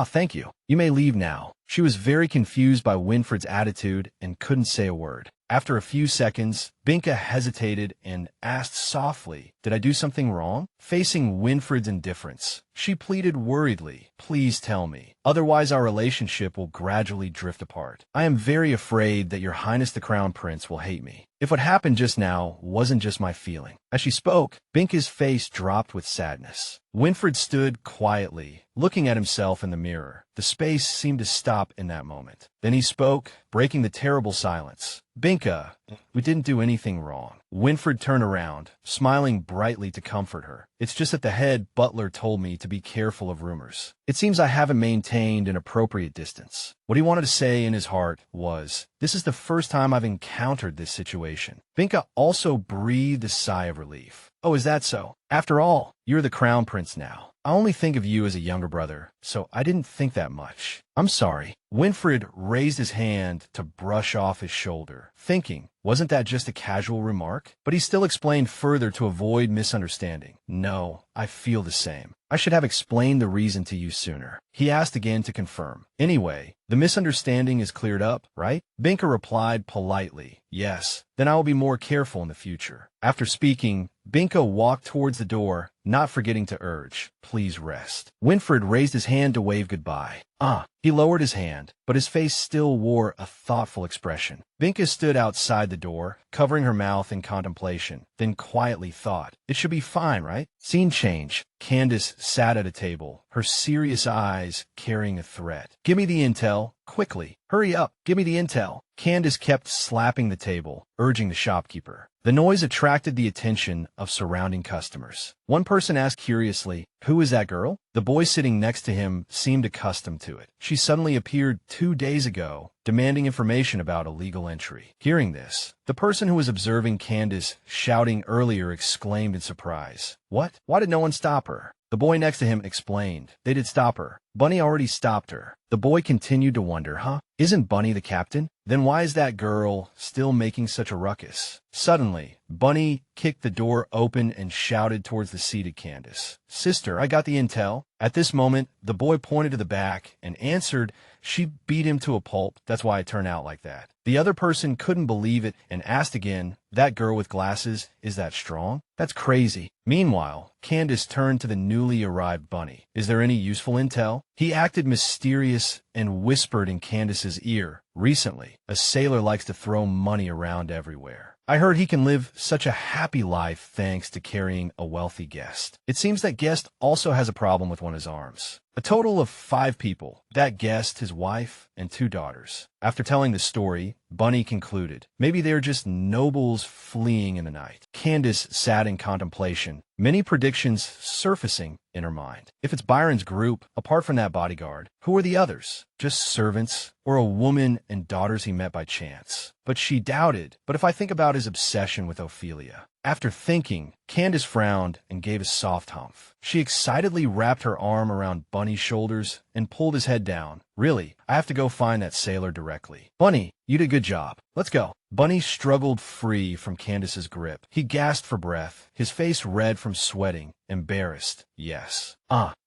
Thank you. You may leave now." She was very confused by Winfred's attitude and couldn't say a word. After a few seconds, Binka hesitated and asked softly, "Did I do something wrong?" Facing Winfred's indifference, she pleaded worriedly, "Please tell me. Otherwise our relationship will gradually drift apart. I am very afraid that Your Highness the Crown Prince will hate me. If what happened just now wasn't just my feeling." As she spoke, Binka's face dropped with sadness. Winfred stood quietly, looking at himself in the mirror. The space seemed to stop in that moment. Then he spoke, breaking the terrible silence. "Binka, we didn't do anything wrong." Winfred turned around, smiling brightly to comfort her. "It's just that the head butler told me to be careful of rumors. It seems I haven't maintained an appropriate distance." What he wanted to say in his heart was, "This is the first time I've encountered this situation." Binka also breathed a sigh of relief. "Oh, is that so? After all, you're the crown prince now. I only think of you as a younger brother, so I didn't think that much. I'm sorry." Winfred raised his hand to brush off his shoulder, thinking, wasn't that just a casual remark? But he still explained further to avoid misunderstanding. "No, I feel the same. I should have explained the reason to you sooner." He asked again to confirm. "Anyway, the misunderstanding is cleared up, right?" Binka replied politely, "Yes, then I will be more careful in the future." After speaking, Binka walked towards the door, not forgetting to urge, "Please rest." Winfred raised his hand to wave goodbye. He lowered his hand, but his face still wore a thoughtful expression. Binka stood outside the door, covering her mouth in contemplation, then quietly thought, "It should be fine, right?" Scene change. Candace sat at a table, her serious eyes carrying a threat. "Give me the intel, quickly. Hurry up, give me the intel." Candace kept slapping the table, urging the shopkeeper. The noise attracted the attention of surrounding customers. One person asked curiously, "Who is that girl?" The boy sitting next to him seemed accustomed to it. "She suddenly appeared 2 days ago, demanding information about illegal entry." Hearing this, the person who was observing Candace shouting earlier exclaimed in surprise, "What? Why did no one stop her?" The boy next to him explained, "They did stop her. Bunny already stopped her." The boy continued to wonder, Isn't Bunny the captain? Then why is that girl still making such a ruckus? Suddenly, Bunny kicked the door open and shouted towards the seated Candace, "Sister, I got the intel." At this moment, the boy pointed to the back and answered, "She beat him to a pulp. That's why it turned out like that." The other person couldn't believe it and asked again, "That girl with glasses, is that strong? That's crazy." Meanwhile, Candace turned to the newly arrived Bunny. "Is there any useful intel?" He acted mysterious and whispered in Candace's ear, "Recently, a sailor likes to throw money around everywhere. I heard he can live such a happy life thanks to carrying a wealthy guest. It seems that guest also has a problem with one of his arms." A total of 5 people, that guest, his wife, and 2 daughters. After telling the story, Bunny concluded, maybe they're just nobles fleeing in the night. Candace sat in contemplation, many predictions surfacing in her mind. If it's Byron's group, apart from that bodyguard, who are the others? Just servants, or a woman and daughters he met by chance? But she doubted. But if I think about his obsession with Ophelia. After thinking, Candace frowned and gave a soft humph. She excitedly wrapped her arm around Bunny's shoulders and pulled his head down. "Really, I have to go find that sailor directly." "Bunny, you did a good job. Let's go." Bunny struggled free from Candace's grip. He gasped for breath, his face red from sweating, embarrassed. "Yes.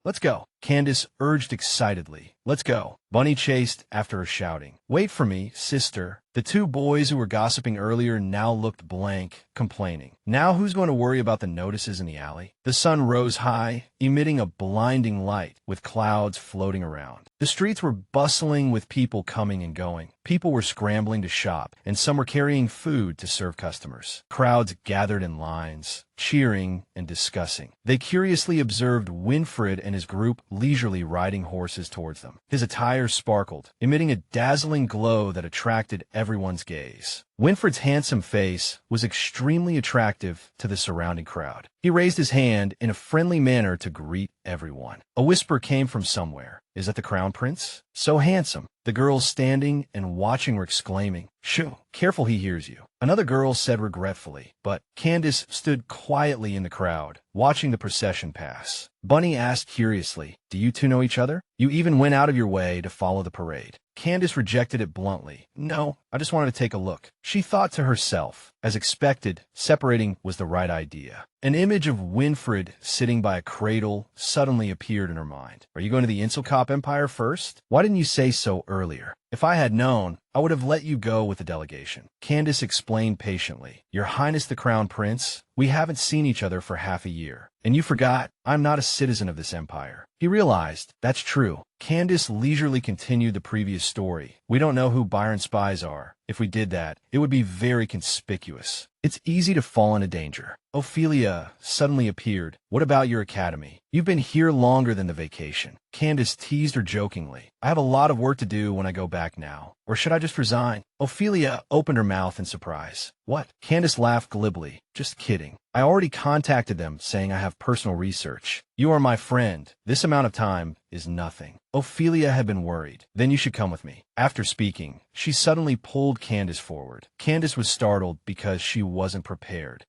Let's go." Candace urged excitedly. "Let's go." Bunny chased after her shouting, "Wait for me, sister." The 2 boys who were gossiping earlier now looked blank, complaining. Now who's going to worry about the notices in the alley? The sun rose high, emitting a blinding light, with clouds floating around. The streets were bustling with people coming and going. People were scrambling to shop, and some were carrying food to serve customers. Crowds gathered in lines, cheering and discussing. They curiously observed Winfred and his group leisurely riding horses towards them. His attire sparkled, emitting a dazzling glow that attracted everyone's gaze. Winfred's handsome face was extremely attractive to the surrounding crowd. He raised his hand in a friendly manner to greet everyone. A whisper came from somewhere. Is that the Crown Prince? So handsome. The girls standing and watching were exclaiming, "Shoo, careful he hears you." Another girl said regretfully, but Candace stood quietly in the crowd, watching the procession pass. Bunny asked curiously, "Do you two know each other? You even went out of your way to follow the parade." Candace rejected it bluntly. "No, I just wanted to take a look." She thought to herself. As expected, separating was the right idea. An image of Winfred sitting by a cradle suddenly appeared in her mind. "Are you going to the Insulcop Empire first? Why didn't you say so earlier? If I had known, I would have let you go with the delegation." Candace explained patiently. "Your Highness the Crown Prince, we haven't seen each other for half a year. And you forgot, I'm not a citizen of this empire." He realized, that's true. Candace leisurely continued the previous story. "We don't know who Byron's spies are. If we did that, it would be very conspicuous. It's easy to fall into danger." Ophelia suddenly appeared. "What about your academy? You've been here longer than the vacation." Candace teased her jokingly. "I have a lot of work to do when I go back now. Or should I just resign?" Ophelia opened her mouth in surprise. "What?" Candace laughed glibly. "Just kidding. I already contacted them saying I have personal research. You are my friend. This amount of time is nothing." Ophelia had been worried. "Then you should come with me." After speaking, she suddenly pulled Candace forward. Candace was startled because she wasn't prepared.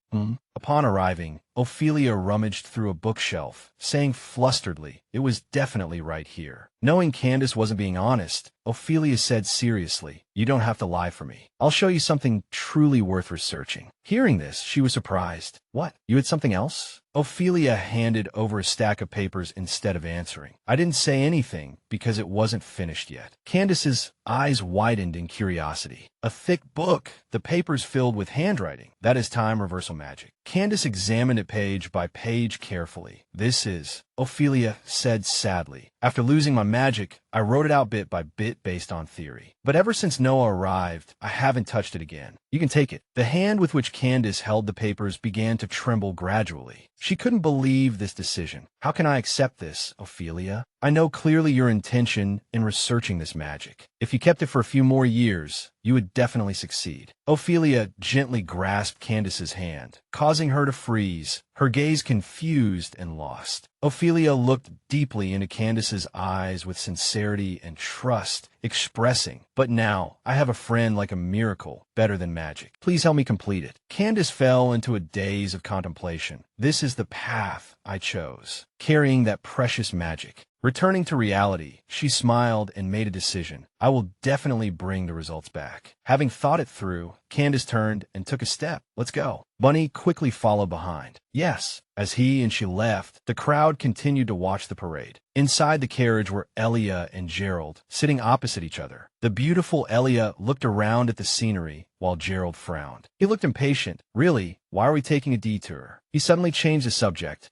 Upon arriving, Ophelia rummaged through a bookshelf, saying flusteredly, it was definitely right here. Knowing Candace wasn't being honest, Ophelia said seriously, "You don't have to lie for me. I'll show you something truly worth researching." Hearing this, she was surprised. "What? You had something else?" Ophelia handed over a stack of papers instead of answering. "I didn't say anything because it wasn't finished yet." Candace's eyes widened in curiosity. "A thick book, the papers filled with handwriting. That is time reversal magic." Candace examined it page by page carefully. "This is," Ophelia said sadly. "After losing my magic, I wrote it out bit by bit based on theory. But ever since Noah arrived, I haven't touched it again. You can take it." The hand with which Candace held the papers began to tremble gradually. She couldn't believe this decision. "How can I accept this, Ophelia? I know clearly your intention in researching this magic. If you kept it for a few more years, you would definitely succeed." Ophelia gently grasped Candace's hand, causing her to freeze, her gaze confused and lost. Ophelia looked deeply into Candace's eyes with sincerity and trust, expressing, "But now, I have a friend like a miracle, better than magic. Please help me complete it." Candace fell into a daze of contemplation. "This is the path I chose, carrying that precious magic." Returning to reality, she smiled and made a decision. "I will definitely bring the results back." Having thought it through, Candace turned and took a step. "Let's go." Bunny quickly followed behind. "Yes." As he and she left, the crowd continued to watch the parade. Inside the carriage were Elia and Gerald, sitting opposite each other. The beautiful Elia looked around at the scenery, while Gerald frowned. He looked impatient. "Really? Why are we taking a detour?" He suddenly changed the subject.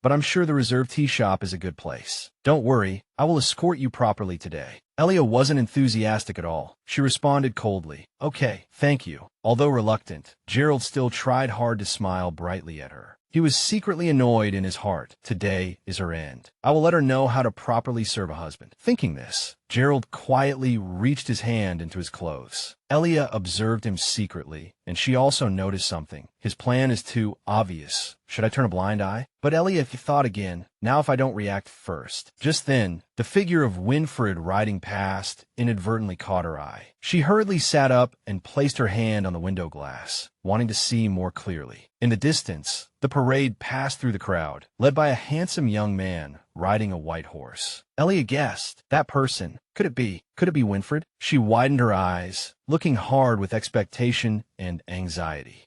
But I'm sure the reserved tea shop is a good place. Don't worry, I will escort you properly today." Elia wasn't enthusiastic at all. She responded coldly, "Okay, thank you." Although reluctant, Gerald still tried hard to smile brightly at her. He was secretly annoyed in his heart. Today is her end. I will let her know how to properly serve a husband. Thinking this, Gerald quietly reached his hand into his clothes. Elia observed him secretly, and she also noticed something. His plan is too obvious. Should I turn a blind eye? But Elia thought again. Now if I don't react first. Just then, the figure of Winfred riding past inadvertently caught her eye. She hurriedly sat up and placed her hand on the window glass, wanting to see more clearly. In the distance, the parade passed through the crowd, led by a handsome young man riding a white horse. Elia guessed. That person. Could it be Winfred? She widened her eyes, looking hard with expectation and anxiety.